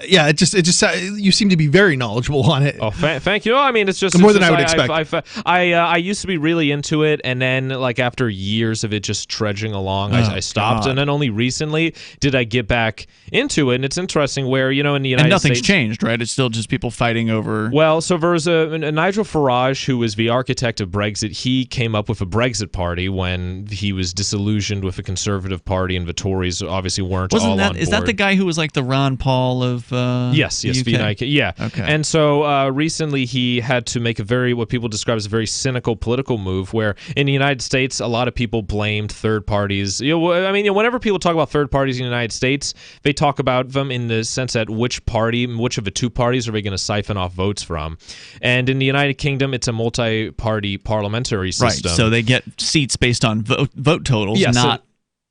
it just you seem to be very knowledgeable on it. Oh, thank you. I mean, it's just more than I would expect. I used to be really into it, and then like after years of it just trudging along, I stopped, and then only recently did I get back into it. And it's interesting where in the United States, and nothing's changed, right? It's still just people fighting over. Well, so there's a Nigel Farage, who was the architect of Brexit. He came up with a Brexit party when he was disillusioned with the Conservative Party, and the Tories obviously weren't all on board. Is that the guy who was like the Ron Paul of Yes, the the UK? United Kingdom. Yeah. Okay. And so recently he had to make what people describe as a very cynical political move, where in the United States a lot of people blamed third parties. Whenever people talk about third parties in the United States, they talk about them in the sense that which of the two parties are they going to siphon off votes from. And in the United Kingdom, it's a multi-party parliamentary system. Right. So they get seats based on vote totals, not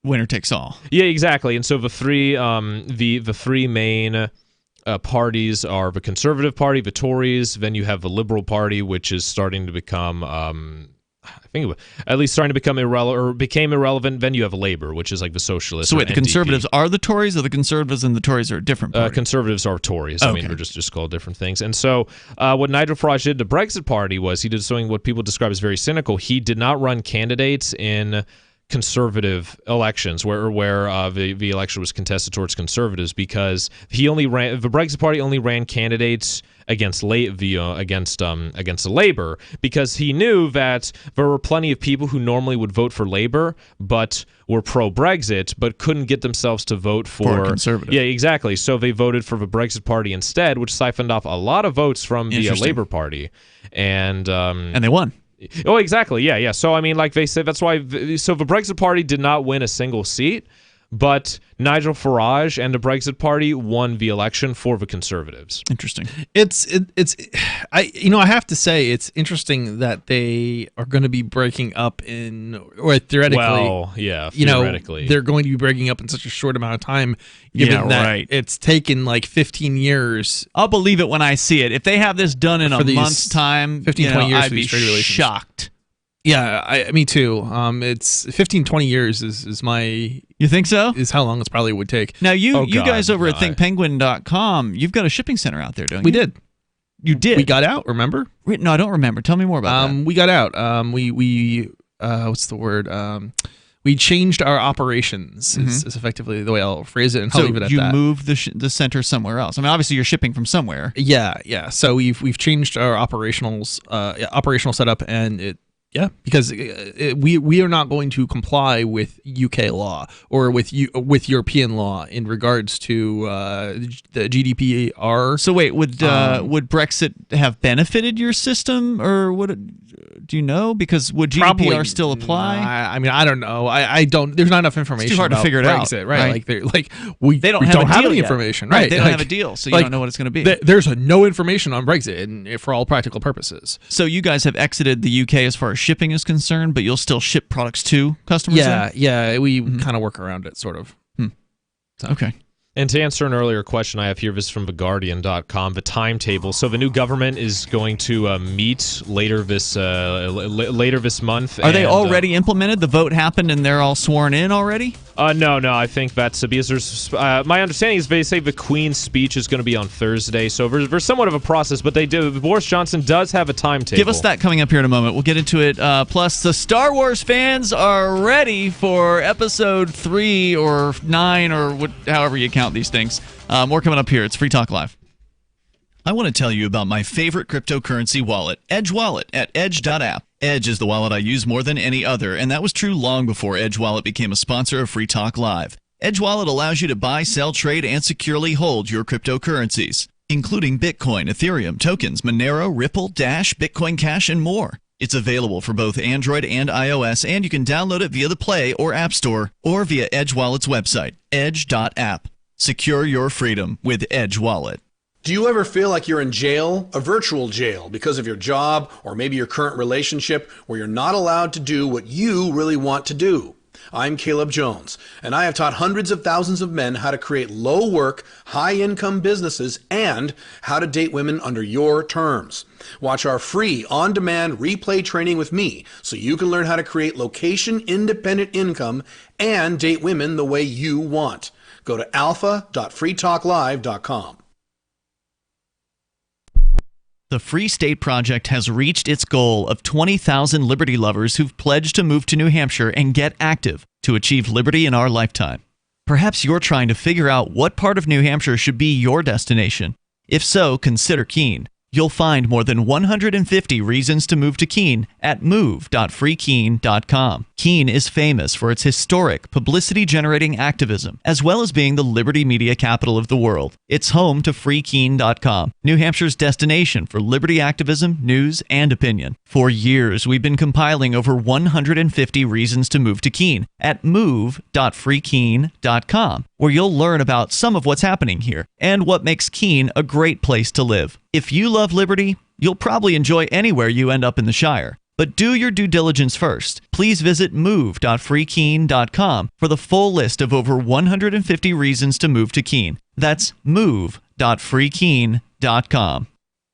winner takes all. Yeah, exactly. And so the three main parties are the Conservative Party, the Tories. Then you have the Liberal Party, which is starting to become, became irrelevant. Then you have Labour, which is like the Socialist. So wait, the NDP. Conservatives are the Tories, or the Conservatives and the Tories are a different party? Conservatives are Tories. Okay. They're just called different things. And so what Nigel Farage did to the Brexit Party was he did something what people describe as very cynical. He did not run candidates in conservative elections where the election was contested towards conservatives, because the Brexit Party only ran candidates against the Labour, because he knew that there were plenty of people who normally would vote for Labour but were pro-Brexit but couldn't get themselves to vote for Conservative. Yeah, exactly. So they voted for the Brexit Party instead, which siphoned off a lot of votes from the Labour Party, and they won. Oh, exactly. Yeah. So, they said that's why. So the Brexit Party did not win a single seat, but Nigel Farage and the Brexit Party won the election for the Conservatives. Interesting. I have to say it's interesting that they are going to be breaking up or theoretically. Well, yeah, theoretically. They're going to be breaking up in such a short amount of time, given that it's taken like 15 years. I'll believe it when I see it. If they have this done in a month's time, 15, 20 years I'd be shocked. Yeah, me too. It's 15, 20 years is my... You think so? Is how long it probably would take. Now, you guys over at ThinkPenguin.com, you've got a shipping center out there, don't you? We did. You did? We got out, remember? No, I don't remember. Tell me more about that. We got out. We what's the word? We changed our operations is effectively the way I'll phrase it, and I'll leave it at that. So you moved the center somewhere else. Obviously you're shipping from somewhere. Yeah. So we've changed our operational setup, and because we are not going to comply with UK law or with European law in regards to the GDPR. So wait, would Brexit have benefited your system, or do you know? Because would GDPR still apply? I don't know. I don't. There's not enough information. It's too hard to figure it Brexit, out, right? They don't have any information, right? right? They don't have a deal, so you don't know what it's going to be. There's no information on Brexit, and for all practical purposes. So you guys have exited the UK as far as shipping is concerned, but you'll still ship products to customers? Yeah. We kind of work around it, sort of. Okay. And to answer an earlier question I have here, this is from TheGuardian.com, the timetable. So the new government is going to meet later this month. Are they already implemented? The vote happened and they're all sworn in already? No. I think that's because there's my understanding is they say the Queen's speech is going to be on Thursday. So there's somewhat of a process, but Boris Johnson does have a timetable. Give us that coming up here in a moment. We'll get into it. Plus, the Star Wars fans are ready for Episode 3 or 9 or however you count these things. More coming up here. It's Free Talk Live. I want to tell you about my favorite cryptocurrency wallet, Edge Wallet, at edge.app. Edge is the wallet I use more than any other, and that was true long before Edge Wallet became a sponsor of Free Talk Live. Edge Wallet allows you to buy, sell, trade, and securely hold your cryptocurrencies, including Bitcoin, Ethereum, tokens, Monero, Ripple, Dash, Bitcoin Cash, and more. It's available for both Android and iOS, and you can download it via the Play or App Store or via Edge Wallet's website, edge.app. Secure your freedom with Edge Wallet. Do you ever feel like you're in jail, a virtual jail, because of your job or maybe your current relationship where you're not allowed to do what you really want to do? I'm Caleb Jones, and I have taught hundreds of thousands of men how to create low-work, high-income businesses and how to date women under your terms. Watch our free, on-demand replay training with me so you can learn how to create location-independent income and date women the way you want. Go to alpha.freetalklive.com. The Free State Project has reached its goal of 20,000 liberty lovers who've pledged to move to New Hampshire and get active to achieve liberty in our lifetime. Perhaps you're trying to figure out what part of New Hampshire should be your destination. If so, consider Keene. You'll find more than 150 reasons to move to Keene at move.freekeene.com. Keene is famous for its historic, publicity-generating activism, as well as being the liberty media capital of the world. It's home to freekeene.com, New Hampshire's destination for liberty activism, news, and opinion. For years, we've been compiling over 150 reasons to move to Keene at move.freekeene.com, where you'll learn about some of what's happening here and what makes Keene a great place to live. If you love liberty, you'll probably enjoy anywhere you end up in the Shire. But do your due diligence first. Please visit move.freekeene.com for the full list of over 150 reasons to move to Keene. That's move.freekeene.com.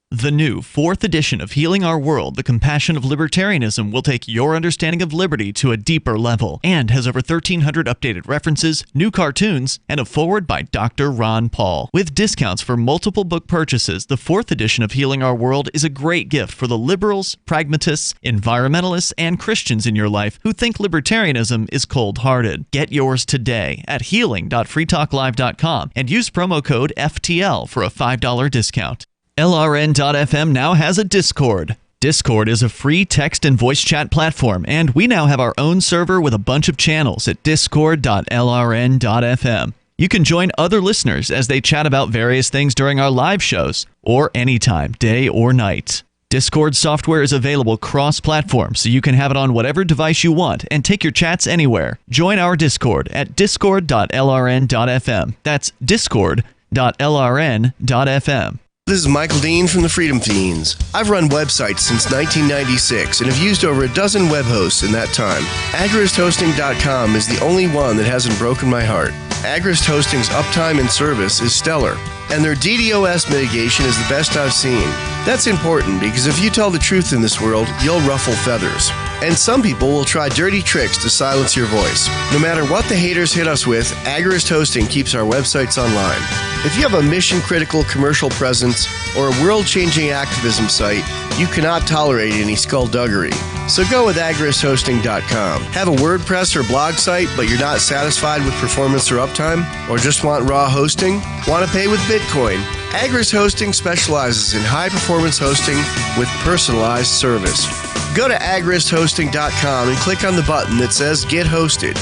The new 4th edition of Healing Our World, The Compassion of Libertarianism, will take your understanding of liberty to a deeper level and has over 1,300 updated references, new cartoons, and a foreword by Dr. Ron Paul. With discounts for multiple book purchases, the 4th edition of Healing Our World is a great gift for the liberals, pragmatists, environmentalists, and Christians in your life who think libertarianism is cold-hearted. Get yours today at healing.freetalklive.com and use promo code FTL for a $5 discount. LRN.FM now has a Discord. Discord is a free text and voice chat platform, and we now have our own server with a bunch of channels at discord.lrn.fm. You can join other listeners as they chat about various things during our live shows, or anytime, day or night. Discord software is available cross-platform, so you can have it on whatever device you want and take your chats anywhere. Join our Discord at discord.lrn.fm. That's discord.lrn.fm. This is Michael Dean from the Freedom Fiends. I've run websites since 1996 and have used over a dozen web hosts in that time. AgristHosting.com is the only one that hasn't broken my heart. Agrist Hosting's uptime and service is stellar, and their DDoS mitigation is the best I've seen. That's important because if you tell the truth in this world, you'll ruffle feathers. And some people will try dirty tricks to silence your voice. No matter what the haters hit us with, Agrist Hosting keeps our websites online. If you have a mission-critical commercial presence or a world-changing activism site, you cannot tolerate any skullduggery. So go with agristhosting.com. Have a WordPress or blog site, but you're not satisfied with performance or uptime? Or just want raw hosting? Want to pay with Bitcoin? Agrist Hosting specializes in high-performance hosting with personalized service. Go to agristhosting.com and click on the button that says Get Hosted.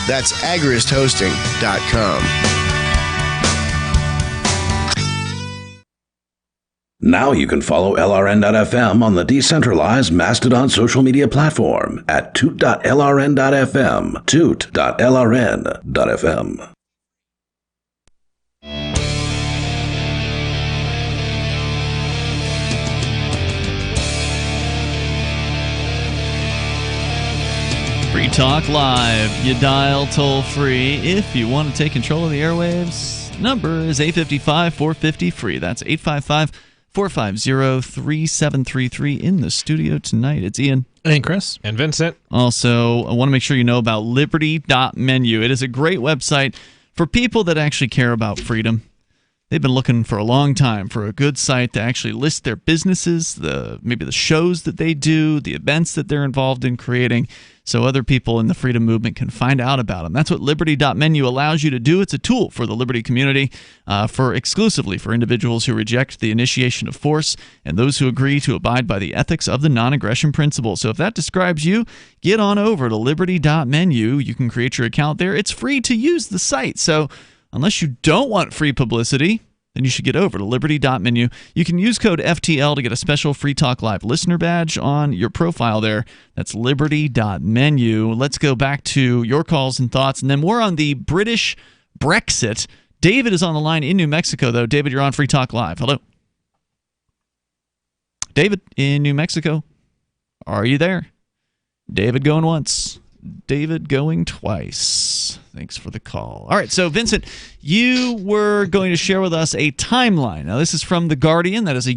That's agristhosting.com. Now you can follow LRN.FM on the decentralized Mastodon social media platform at toot.lrn.fm, toot.lrn.fm. Free Talk Live. You dial toll free if you want to take control of the airwaves. Number is 855-450-FREE. That's 855-450-3733. In the studio tonight, it's Ian. And Chris. And Vincent. Also, I want to make sure you know about liberty.menu. It is a great website for people that actually care about freedom. They've been looking for a long time for a good site to actually list their businesses, maybe the shows that they do, the events that they're involved in creating, so other people in the freedom movement can find out about them. That's what liberty.menu allows you to do. It's a tool for the liberty community, exclusively for individuals who reject the initiation of force and those who agree to abide by the ethics of the non-aggression principle. So if that describes you, get on over to liberty.menu. You can create your account there. It's free to use the site, so unless you don't want free publicity, then you should get over to liberty.menu. You can use code FTL to get a special Free Talk Live listener badge on your profile there. That's liberty.menu. Let's go back to your calls and thoughts, and then more on the British Brexit. David is on the line in New Mexico, though. David, you're on Free Talk Live. Hello. David in New Mexico. Are you there? David going once. David going twice. Thanks for the call. All right, so Vincent, you were going to share with us a timeline. Now, this is from The Guardian. That is a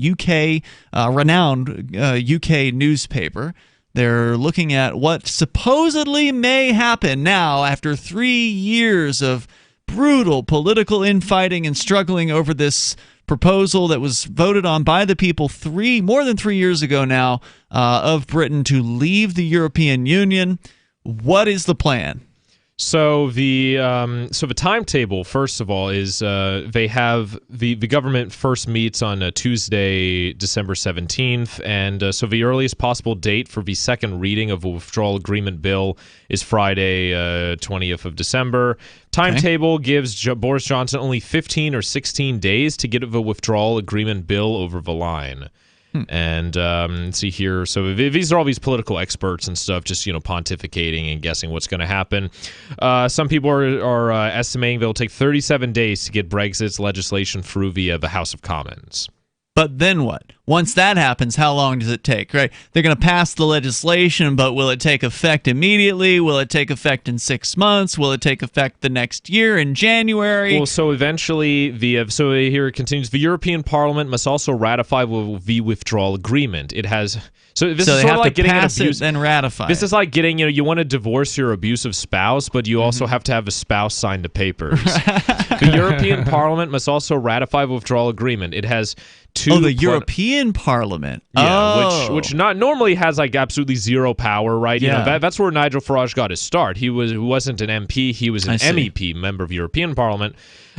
renowned UK newspaper. They're looking at what supposedly may happen now after 3 years of brutal political infighting and struggling over this proposal that was voted on by the people more than 3 years ago now of Britain to leave the European Union. What is the plan? So the timetable, first of all, is they have the government first meets on Tuesday, December 17th, and so the earliest possible date for the second reading of a withdrawal agreement bill is Friday, 20th of December. Timetable gives Boris Johnson only 15 or 16 days to get the withdrawal agreement bill over the line. And see here, so these are all these political experts and stuff, just pontificating and guessing what's going to happen. Some people are estimating they'll take 37 days to get Brexit's legislation through via the House of Commons. But then what? Once that happens, how long does it take, right? They're going to pass the legislation, but will it take effect immediately? Will it take effect in 6 months? Will it take effect the next year in January? Well, so eventually, so here it continues. The European Parliament must also ratify the withdrawal agreement. It has... So this is sort of like getting an abuse, then ratify. This is like getting, you want to divorce your abusive spouse, but you also have to have a spouse sign the papers. The European Parliament must also ratify the withdrawal agreement. It has two... Oh, the European Parliament. Yeah, which not normally has like absolutely zero power, right? Yeah. That's where Nigel Farage got his start. He wasn't an MP, he was an MEP, member of European Parliament.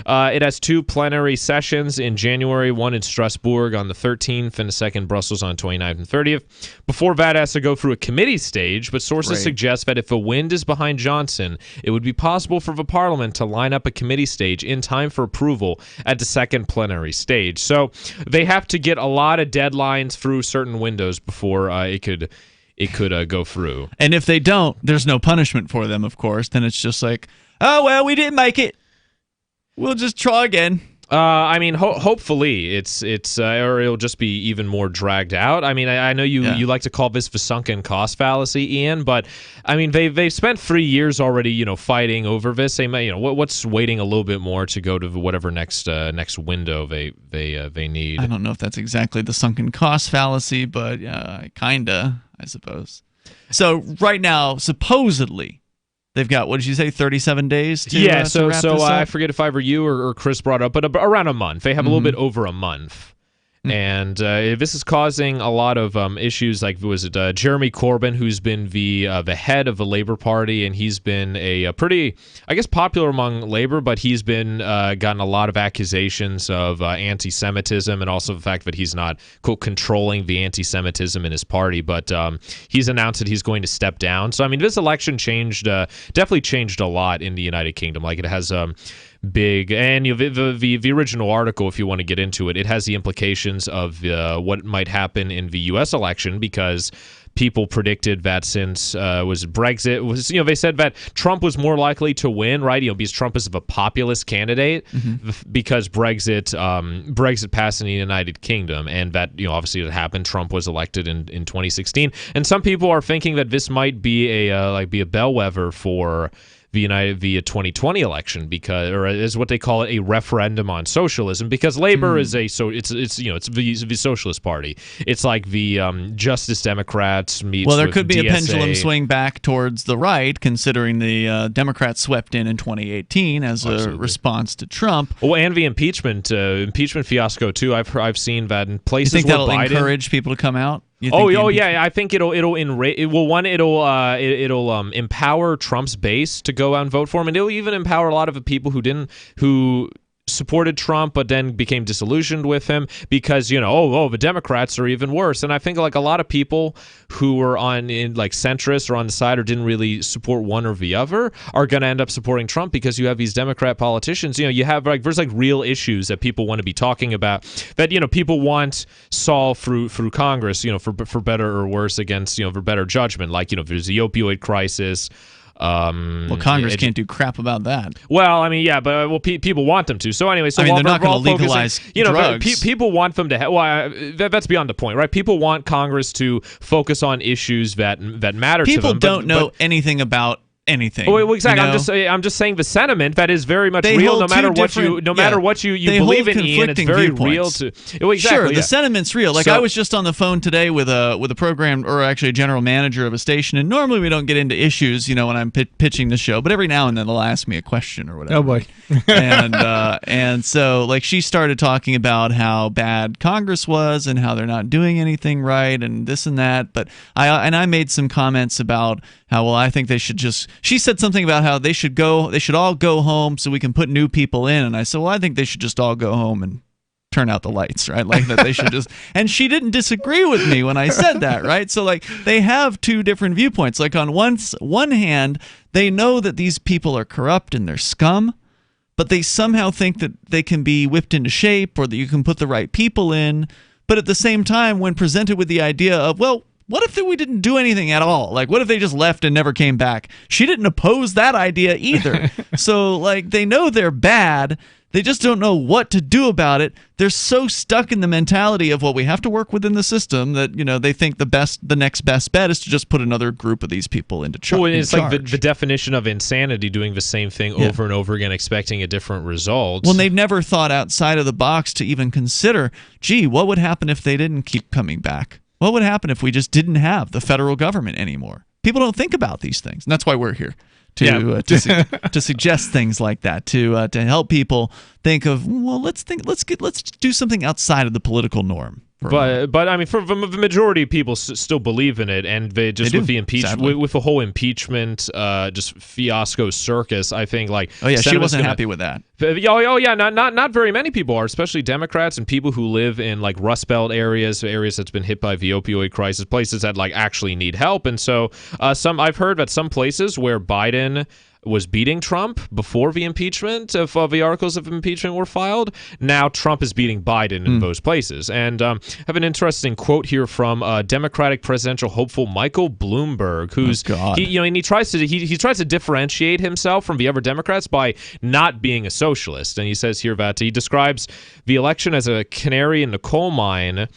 It has two plenary sessions in January, one in Strasbourg on the 13th and a second in Brussels on 29th and 30th. Before that, it has to go through a committee stage, but sources suggest that if the wind is behind Johnson, it would be possible for the Parliament to line up a committee stage in time for approval at the second plenary stage. So they have to get a lot of deadlines through certain windows before it could go through. And if they don't, there's no punishment for them, of course. Then it's just like, oh, well, we didn't make it. We'll just try again. I mean, hopefully it's or it'll just be even more dragged out. I mean, I know you like to call this the sunken cost fallacy, Ian, but I mean they've spent 3 years already, fighting over this. They may, what's waiting a little bit more to go to whatever next window they need. I don't know if that's exactly the sunken cost fallacy, but kinda, I suppose. So right now, supposedly, they've got, what did you say, 37 days to yeah, to wrap this up? I forget if either you or Chris brought up, but around a month. They have a little bit over a month. And this is causing a lot of issues. Like, was it Jeremy Corbyn, who's been the head of the Labour Party, and he's been a pretty, I guess, popular among Labour, but he's been gotten a lot of accusations of anti-Semitism, and also the fact that he's not, quote, controlling the anti-Semitism in his party. But he's announced that he's going to step down. So I mean, this election definitely changed a lot in the United Kingdom. Like, it has big, and the original article, if you want to get into it, it has the implications of what might happen in the U.S. election, because people predicted that since was Brexit was, they said that Trump was more likely to win, right? Because Trump is a populist candidate, because Brexit passed in the United Kingdom, and that obviously it happened. Trump was elected in 2016, and some people are thinking that this might be a bellwether for the 2020 election, because, or is what they call it, a referendum on socialism, because Labor is it's the Socialist Party. It's like the Justice Democrats meets. Well, there with could be DSA. a pendulum swing back towards the right, considering the Democrats swept in 2018 as a response to Trump. Oh, and the impeachment fiasco too. I've seen that in places. You think where that'll Biden, encourage people to come out? Yeah. I think it'll empower Trump's base to go out and vote for him, and it'll even empower a lot of the people who supported Trump but then became disillusioned with him, because the Democrats are even worse. And I think like a lot of people who were in like centrist or on the side or didn't really support one or the other are going to end up supporting Trump, because you have these Democrat politicians. You have like there's like real issues that people want to be talking about, that people want solved through Congress, for better or worse, against for better judgment, like there's the opioid crisis. Well, Congress can't do crap about that. Well, I mean, yeah, but people want them to. So anyway, they're not going to legalize drugs. People want them to. That's beyond the point, right? People want Congress to focus on issues that matter to them. People don't know anything about anything. Well, exactly. I'm just saying the sentiment that is very much real, no matter what you believe in, Ian. It's very real to. Well, exactly. Sure, the sentiment's real. Like, I was just on the phone today with a program, or actually a general manager of a station, and normally we don't get into issues, when I'm pitching the show, but every now and then they'll ask me a question or whatever. Oh boy. and so like she started talking about how bad Congress was and how they're not doing anything right and this and that, but I made some comments about how, well, I think they should just she said something about how they should all go home so we can put new people in. And I said, well, I think they should just all go home and turn out the lights, right? Like that they should just, and she didn't disagree with me when I said that, right? So like they have two different viewpoints. Like on one hand, they know that these people are corrupt and they're scum, but they somehow think that they can be whipped into shape or that you can put the right people in. But at the same time, when presented with the idea of, well, what if we didn't do anything at all? Like, what if they just left and never came back? She didn't oppose that idea either. So, like, they know they're bad. They just don't know what to do about it. They're so stuck in the mentality of, well, we have to work within the system that, they think the next best bet is to just put another group of these people into charge. Well, it's like the definition of insanity, doing the same thing over and over again, expecting a different result. Well, they've never thought outside of the box to even consider, gee, what would happen if they didn't keep coming back? What would happen if we just didn't have the federal government anymore? People don't think about these things, and that's why we're here. To suggest things like that, to help people think of, well, let's do something outside of the political norm. But I mean, for the majority of people still believe in it, and they just with the impeachment, with the whole impeachment, just fiasco circus. I think she wasn't happy with that. Not very many people are, especially Democrats and people who live in like Rust Belt areas that's been hit by the opioid crisis, places that like actually need help. And so I've heard that some places where Biden was beating Trump before the impeachment, if the articles of impeachment were filed. Now Trump is beating Biden in those places. And I have an interesting quote here from Democratic presidential hopeful Michael Bloomberg, who's he tries to differentiate himself from the other Democrats by not being a socialist. And he says here that he describes the election as a canary in the coal mine.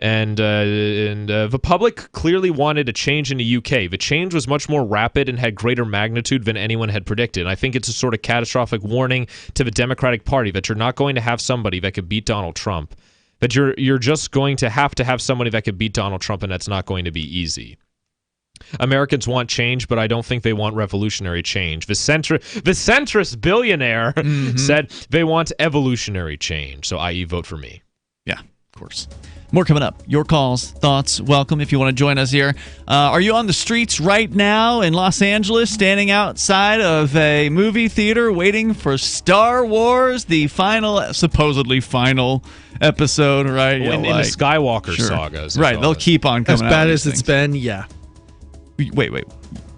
And the public clearly wanted a change in the UK. The change was much more rapid and had greater magnitude than anyone had predicted. And I think it's a sort of catastrophic warning to the Democratic Party that you're not going to have somebody that could beat Donald Trump. That you're just going to have somebody that could beat Donald Trump, and that's not going to be easy. Americans want change, but I don't think they want revolutionary change. The centrist billionaire said they want evolutionary change. So, i.e., vote for me. Yeah, of course. More coming up. Your calls, thoughts, welcome if you want to join us here. Are you on the streets right now in Los Angeles, standing outside of a movie theater waiting for Star Wars, the supposedly final episode, right? In the Skywalker sagas. Right, they'll keep on coming out. As bad as it's been, yeah. Wait.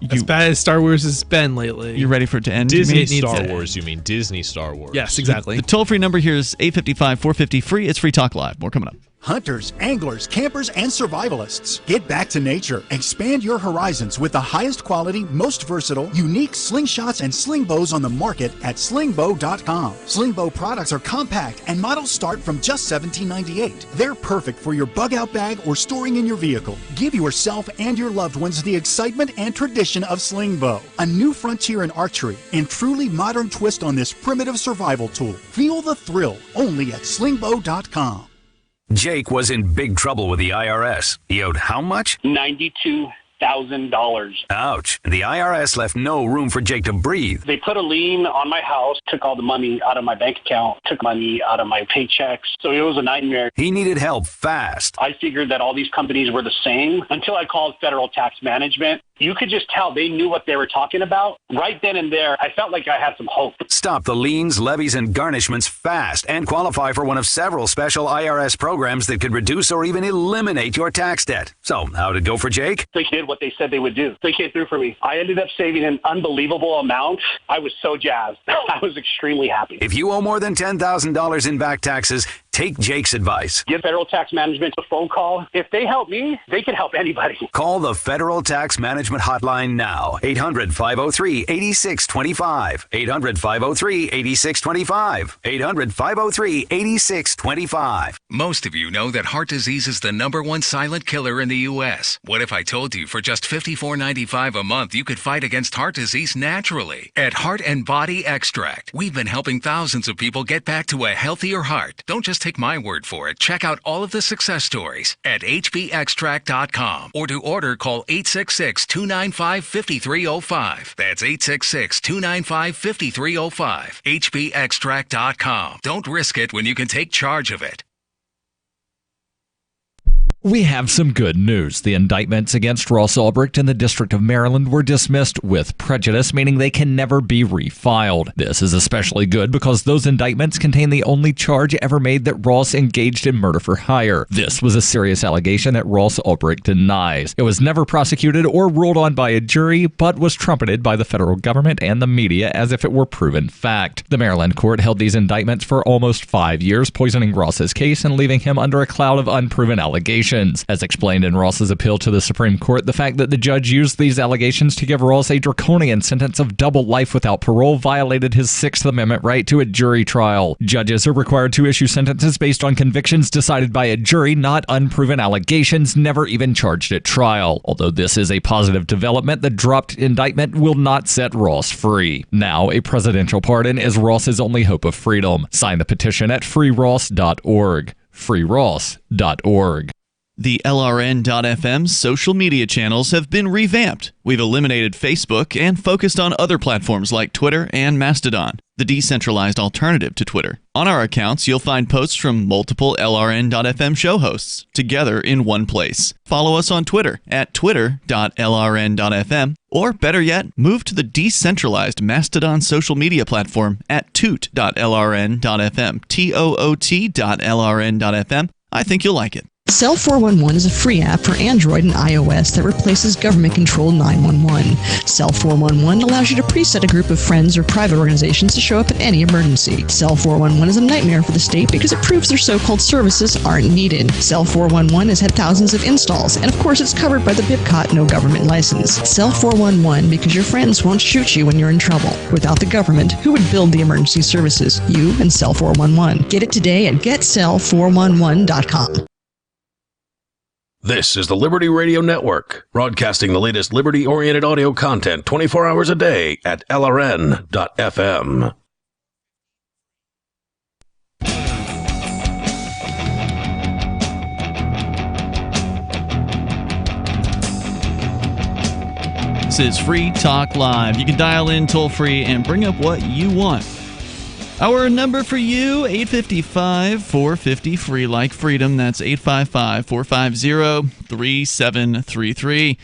As bad as Star Wars has been lately. You ready for it to end? Disney Star Wars, you mean Disney Star Wars. Yes, exactly. The toll-free number here is 855-450-FREE. It's Free Talk Live. More coming up. Hunters, anglers, campers, and survivalists. Get back to nature. Expand your horizons with the highest quality, most versatile, unique slingshots and sling bows on the market at slingbow.com. Slingbow products are compact and models start from just $17.98. They're perfect for your bug-out bag or storing in your vehicle. Give yourself and your loved ones the excitement and tradition of Slingbow, a new frontier in archery and truly modern twist on this primitive survival tool. Feel the thrill only at slingbow.com. Jake was in big trouble with the IRS. He owed how much? $92,000. Ouch. The IRS left no room for Jake to breathe. They put a lien on my house, took all the money out of my bank account, took money out of my paychecks. So it was a nightmare. He needed help fast. I figured that all these companies were the same until I called Federal Tax Management. You could just tell they knew what they were talking about. Right then and there, I felt like I had some hope. Stop the liens, levies, and garnishments fast and qualify for one of several special IRS programs that could reduce or even eliminate your tax debt. So, how'd it go for Jake? They did what they said they would do. They came through for me. I ended up saving an unbelievable amount. I was so jazzed. I was extremely happy. If you owe more than $10,000 in back taxes, take Jake's advice. Give Federal Tax Management a phone call. If they help me, they can help anybody. Call the Federal Tax Management Hotline now. 800-503-8625. 800-503-8625. 800-503-8625. Most of you know that heart disease is the #1 silent killer in the U.S. What if I told you for just $54.95 a month you could fight against heart disease naturally? At Heart and Body Extract, we've been helping thousands of people get back to a healthier heart. Don't just take my word for it. Check out all of the success stories at hbextract.com, or to order, call 866-295-5305. That's 866-295-5305. hbextract.com. Don't risk it when you can take charge of it. We have some good news. The indictments against Ross Ulbricht in the District of Maryland were dismissed with prejudice, meaning they can never be refiled. This is especially good because those indictments contain the only charge ever made that Ross engaged in murder for hire. This was a serious allegation that Ross Ulbricht denies. It was never prosecuted or ruled on by a jury, but was trumpeted by the federal government and the media as if it were proven fact. The Maryland court held these indictments for almost 5 years, poisoning Ross's case and leaving him under a cloud of unproven allegations. As explained in Ross's appeal to the Supreme Court, the fact that the judge used these allegations to give Ross a draconian sentence of double life without parole violated his Sixth Amendment right to a jury trial. Judges are required to issue sentences based on convictions decided by a jury, not unproven allegations never even charged at trial. Although this is a positive development, the dropped indictment will not set Ross free. Now, a presidential pardon is Ross's only hope of freedom. Sign the petition at freeross.org. freeross.org. The LRN.FM social media channels have been revamped. We've eliminated Facebook and focused on other platforms like Twitter and Mastodon, the decentralized alternative to Twitter. On our accounts, you'll find posts from multiple LRN.FM show hosts together in one place. Follow us on Twitter at twitter.lrn.fm, or better yet, move to the decentralized Mastodon social media platform at toot.lrn.fm, toot.lrn.fm. I think you'll like it. Cell 411 is a free app for Android and iOS that replaces government-controlled 911. Cell 411 allows you to preset a group of friends or private organizations to show up in any emergency. Cell 411 is a nightmare for the state because it proves their so-called services aren't needed. Cell 411 has had thousands of installs, and of course it's covered by the BIPCOT no government license. Cell 411 because your friends won't shoot you when you're in trouble. Without the government, who would build the emergency services? You and Cell 411. Get it today at getcell411.com. This is the Liberty Radio Network, broadcasting the latest liberty-oriented audio content 24 hours a day at LRN.FM. This is Free Talk Live. You can dial in toll-free and bring up what you want. Our number for you, 855-450-FREE, like freedom. That's 855-450-3733.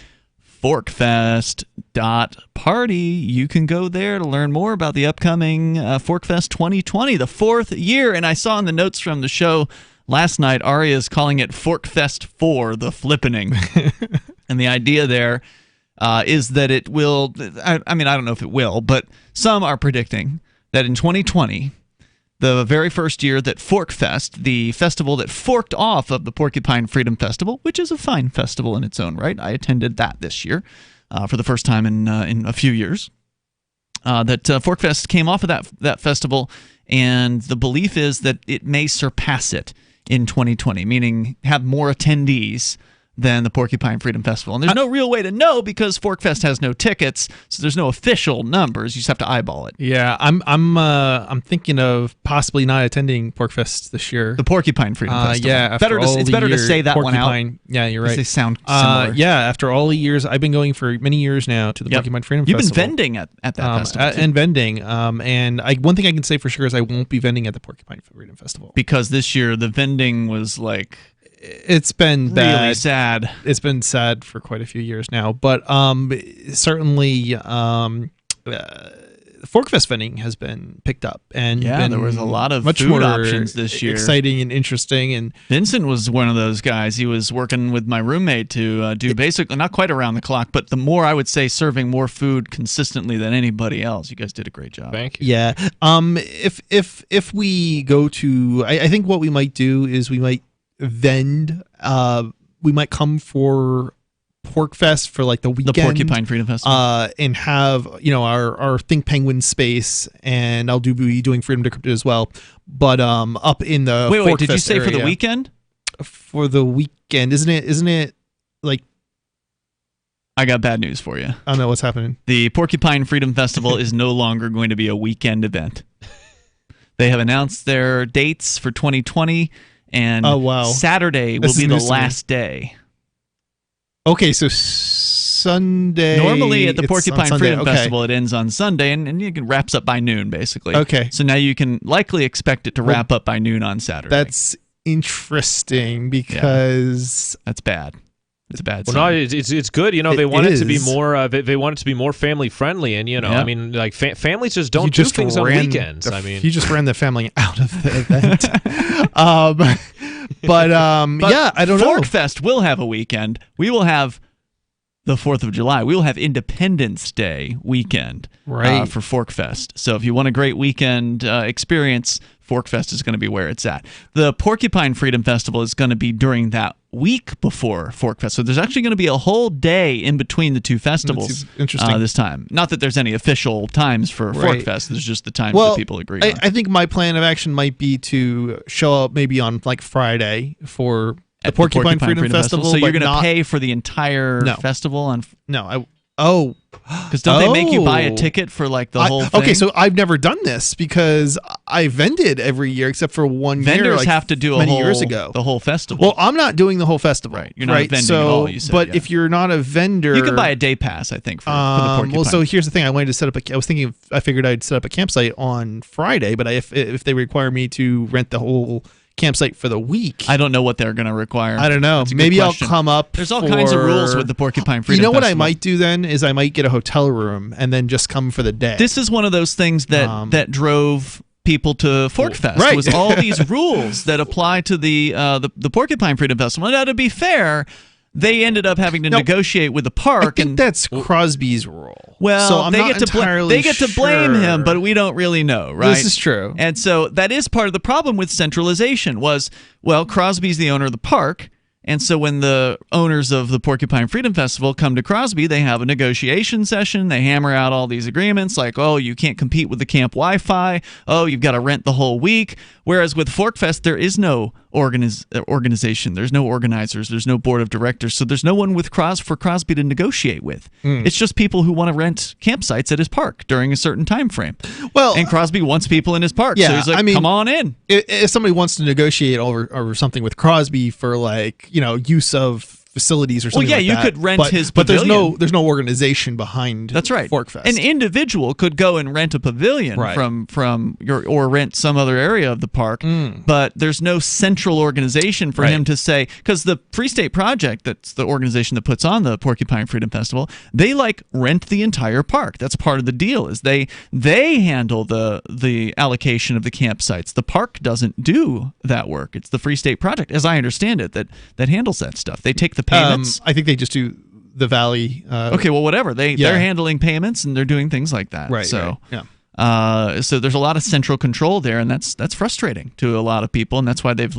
Forkfest.party. You can go there to learn more about the upcoming Forkfest 2020, the fourth year. And I saw in the notes from the show last night, Aria is calling it Forkfest 4, the flippening. And the idea there is that it will, I mean, I don't know if it will, but some are predicting that in 2020, the very first year that Forkfest, the festival that forked off of the Porcupine Freedom Festival, which is a fine festival in its own right. I attended that this year for the first time in a few years. That Forkfest came off of that festival, and the belief is that it may surpass it in 2020, meaning have more attendees than the Porcupine Freedom Festival. And there's no real way to know because Forkfest has no tickets, so there's no official numbers. You just have to eyeball it. Yeah, I'm thinking of possibly not attending Porkfest this year. The Porcupine Freedom Festival. Yeah, it's better to say that one out. Yeah, you're right. They sound similar. Yeah, after all the years, I've been going for many years now to the Porcupine Freedom Festival. You've been vending at that festival. And vending. And one thing I can say for sure is I won't be vending at the Porcupine Freedom Festival. Because this year the vending was like... It's been bad. Really sad. It's been sad for quite a few years now, but certainly Forkfest vending has been picked up, and there was a lot of much food more options this year, exciting and interesting. And Vincent was one of those guys. He was working with my roommate to do basically not quite around the clock, but the more I would say serving more food consistently than anybody else. You guys did a great job. Thank you. Yeah. If we go to, I think what we might do is we might vend. We might come for Porkfest for like the weekend, the Porcupine Freedom Festival, and have our Think Penguin space, and I'll be doing Freedom Decrypted as well. But up in the wait, did you say area, for the weekend? For the weekend, isn't it like? I got bad news for you. I don't know what's happening. The Porcupine Freedom Festival is no longer going to be a weekend event. They have announced their dates for 2020. And Saturday will be the last day. Okay, so Sunday. Normally at the Porcupine Freedom Festival, it ends on Sunday, and it wraps up by noon, basically. Okay. So now you can likely expect it to wrap up by noon on Saturday. That's interesting because that's bad. It's a bad. Well, no, it's good. You know, they want it to be more. They want it to be more family friendly, and you know, I mean, like families just don't do things on weekends. I mean, you just ran the family out of the event. But yeah, I don't know. Forkfest will have a weekend. We will have the 4th of July. We will have Independence Day weekend for Forkfest. So if you want a great weekend experience, Forkfest is going to be where it's at. The Porcupine Freedom Festival is going to be during that week before Forkfest. So there's actually going to be a whole day in between the two festivals this time. Not that there's any official times for Forkfest. There's just the times that people agree on. I think my plan of action might be to show up maybe on like Friday for the Porcupine Freedom Festival. So you're going to pay for the entire festival? Because don't they make you buy a ticket for like the whole thing? Okay, so I've never done this because I vended every year except for one year. Vendors have to do many years ago. The whole festival. Well, I'm not doing the whole festival. Right, you're not vending at all, you said. But if you're not a vendor, you can buy a day pass, I think, for the Porcupine. Well, so here's the thing. I figured I'd set up a campsite on Friday, but if they require me to rent the whole campsite for the week, I don't know what they're going to require. I don't know. Maybe I'll come up. There's all kinds of rules with the Porcupine Freedom Festival. What I Festival. might do then is I might get a hotel room and then just come for the day. This is one of those things that drove people to Forkfest. Was all these rules that apply to the Porcupine Freedom Festival. Now, to be fair, they ended up having to negotiate with the park. I think that's Crosby's role. Well, so I'm they not get to blame him, but we don't really know, right? This is true. And so that is part of the problem with centralization Crosby's the owner of the park. And so when the owners of the Porcupine Freedom Festival come to Crosby, they have a negotiation session. They hammer out all these agreements like, oh, you can't compete with the camp Wi-Fi. Oh, you've got to rent the whole week. Whereas with Forkfest, there is no organization. There's no organizers. There's no board of directors. So there's no one for Crosby to negotiate with. It's just people who want to rent campsites at his park during a certain time frame. Well, and Crosby wants people in his park. Yeah, so he's like, come on in. If somebody wants to negotiate over something with Crosby for use of facilities or something like that. You could rent his but pavilion. there's no organization behind That's right. Forkfest. An individual could go and rent a pavilion or rent some other area of the park, but there's no central organization for him to say, because the Free State Project, that's the organization that puts on the Porcupine Freedom Festival, they rent the entire park. That's part of the deal, is they handle the allocation of the campsites. The park doesn't do that work. It's the Free State Project, as I understand it, that handles that stuff. They take the payments. I think they just do the Valley. Okay, well, whatever. They're handling payments and they're doing things like that. Right. So, yeah. So there's a lot of central control there, and that's frustrating to a lot of people, and that's why they've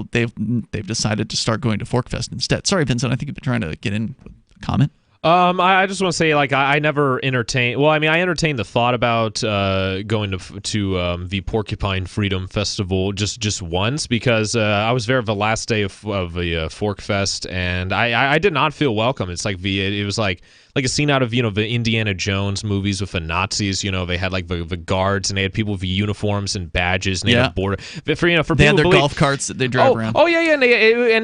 decided to start going to Forkfest instead. Sorry, Vincent. I think you've been trying to get in with a comment. I just want to say, I never entertained. Well, I mean, I entertained the thought about going to the Porcupine Freedom Festival just once, because I was there the last day of the Forkfest, and I did not feel welcome. It's like it was like a scene out of the Indiana Jones movies with the Nazis. They had the guards, and they had people with uniforms and badges, and they had a border. For they people had their golf carts that they drive around. Oh yeah, and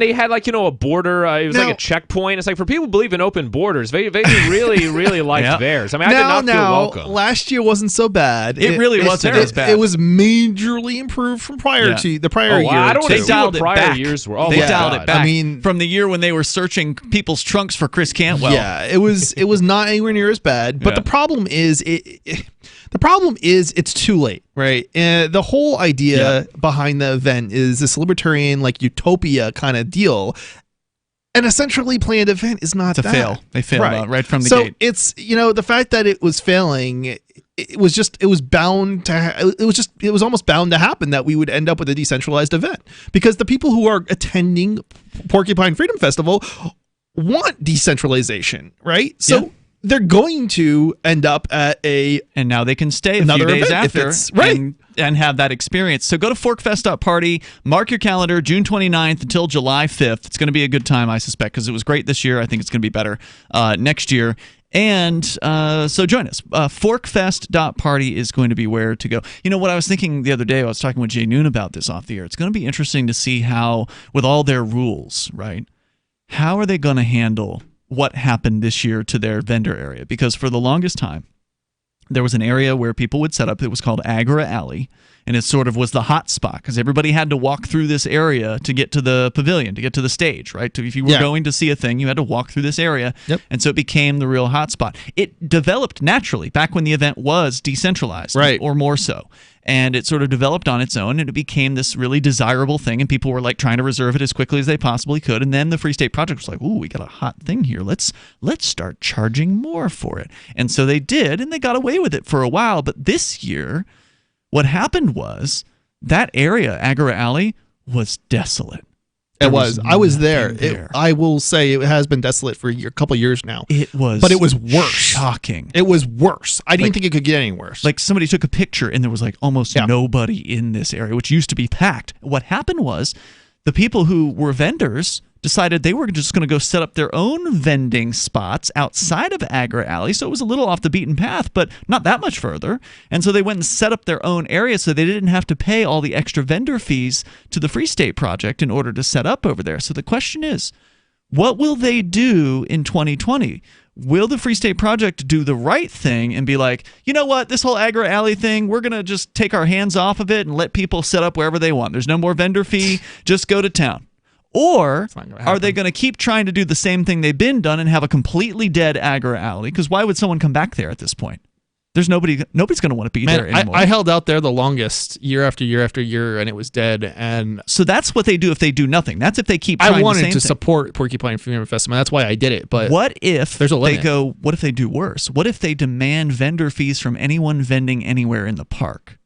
they had a border. It was like a checkpoint. It's like, for people who believe in open borders, they really liked theirs. I mean, I did not feel welcome. Last year wasn't so bad. It really wasn't as bad. It was majorly improved from to the prior year. I don't want to see what prior back. years were. They dialed it back. I mean, from the year when they were searching people's trunks for Chris Cantwell. Yeah, it was not anywhere near as bad. But the problem is it's too late, right? The whole idea behind the event is this libertarian utopia kind of deal. An essentially planned event is not to fail. They failed right from the gate. So it's the fact that it was failing. It was almost bound to happen that we would end up with a decentralized event, because the people who are attending Porcupine Freedom Festival want decentralization, right? So they're going to end up at and now they can stay another few days event after and have that experience. So go to forkfest.party, mark your calendar, June 29th until July 5th. It's going to be a good time, I suspect, because it was great this year. I think it's going to be better next year. And so join us. Forkfest.party is going to be where to go. What I was thinking the other day, I was talking with Jay Noon about this off the air. It's going to be interesting to see how, with all their rules, right, how are they going to handle what happened this year to their vendor area? Because for the longest time, there was an area where people would set up. It was called Agora Alley, and it sort of was the hot spot because everybody had to walk through this area to get to the pavilion, to get to the stage, right? If you were going to see a thing, you had to walk through this area, and so it became the real hot spot. It developed naturally back when the event was decentralized, right, or more so. And it sort of developed on its own, and it became this really desirable thing, and people were like trying to reserve it as quickly as they possibly could. And then the Free State Project was like, "Ooh, we got a hot thing here. Let's start charging more for it." And so they did, and they got away with it for a while. But this year, what happened was that area, Agora Alley, was desolate. It was. I was there. I will say it has been desolate for a couple years now. It was, but it was worse. Shocking. It was worse. I didn't think it could get any worse. Like somebody took a picture and there was like almost nobody in this area, which used to be packed. What happened was the people who were vendors decided they were just going to go set up their own vending spots outside of Agora Alley. So it was a little off the beaten path, but not that much further. And so they went and set up their own area so they didn't have to pay all the extra vendor fees to the Free State Project in order to set up over there. So the question is, what will they do in 2020? Will the Free State Project do the right thing and be like, you know what, this whole Agora Alley thing, we're going to just take our hands off of it and let people set up wherever they want. There's no more vendor fee. Just go to town. Or are they going to keep trying to do the same thing they've been done and have a completely dead Agora Alley? Because why would someone come back there at this point? There's nobody's going to want to be there anymore. I held out there the longest, year after year after year, and it was dead. And so that's what they do if they do nothing. That's if they keep trying I wanted the same to thing. support Porcupine Freedom Festival. That's why I did it. But what if there's a limit? What if they do worse? What if they demand vendor fees from anyone vending anywhere in the park?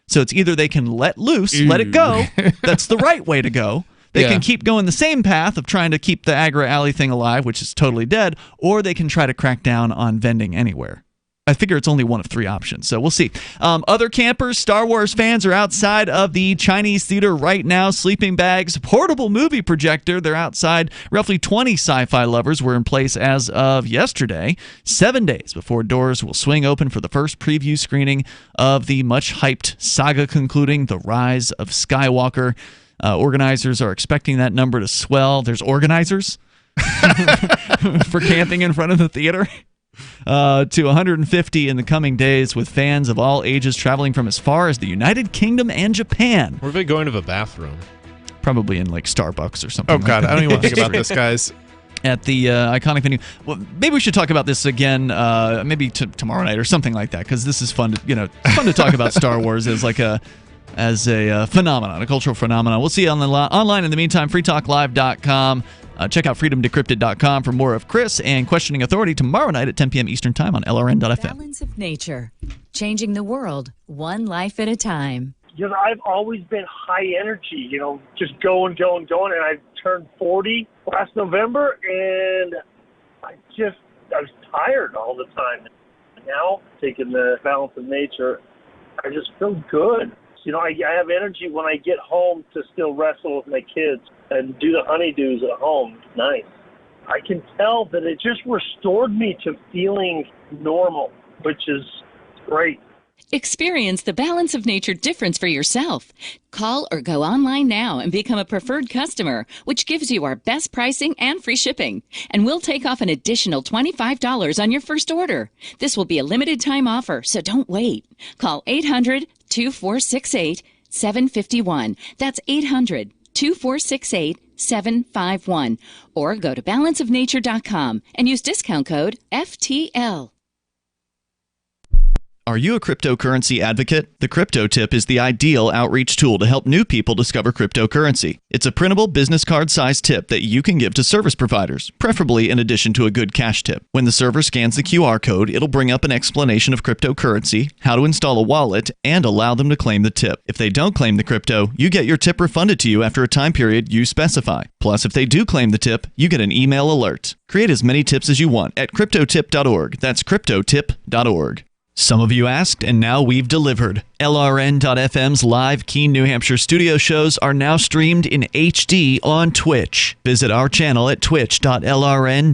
So it's either they can let loose, let it go. That's the right way to go. They can keep going the same path of trying to keep the Agora Alley thing alive, which is totally dead, or they can try to crack down on vending anywhere. I figure it's only one of three options, so we'll see. Other campers, Star Wars fans are outside of the Chinese theater right now. Sleeping bags, portable movie projector, they're outside. Roughly 20 sci-fi lovers were in place as of yesterday, 7 days before doors will swing open for the first preview screening of the much-hyped saga concluding The Rise of Skywalker. Organizers are expecting that number to swell. There's organizers for camping in front of the theater to 150 in the coming days, with fans of all ages traveling from as far as the United Kingdom and Japan. Where are they going to the bathroom? Probably in like Starbucks or something. Oh, God. I don't even want to think about this, guys. At the iconic venue. Well, maybe we should talk about this again, maybe tomorrow night or something like that, because this is fun to talk about Star Wars as a phenomenon, a cultural phenomenon. We'll see you online in the meantime, freetalklive.com. Check out freedomdecrypted.com for more of Chris and Questioning Authority tomorrow night at 10 p.m. Eastern Time on LRN.FM. Balance of nature, changing the world one life at a time. I've always been high energy, just going, and I turned 40 last November, and I was tired all the time. Now, taking the balance of nature, I just feel good. I have energy when I get home to still wrestle with my kids and do the honeydews at home. It's nice. I can tell that it just restored me to feeling normal, which is great. Experience the Balance of Nature difference for yourself. Call or go online now and become a preferred customer, which gives you our best pricing and free shipping. And we'll take off an additional $25 on your first order. This will be a limited time offer, so don't wait. Call 800-2468-751. That's 800-2468-751. Or go to balanceofnature.com and use discount code FTL. Are you a cryptocurrency advocate? The Crypto Tip is the ideal outreach tool to help new people discover cryptocurrency. It's a printable business card-sized tip that you can give to service providers, preferably in addition to a good cash tip. When the server scans the QR code, it'll bring up an explanation of cryptocurrency, how to install a wallet, and allow them to claim the tip. If they don't claim the crypto, you get your tip refunded to you after a time period you specify. Plus, if they do claim the tip, you get an email alert. Create as many tips as you want at cryptotip.org. That's cryptotip.org. Some of you asked, and now we've delivered. LRN.FM's live Keene, New Hampshire studio shows are now streamed in HD on Twitch. Visit our channel at twitch.lrn.fm.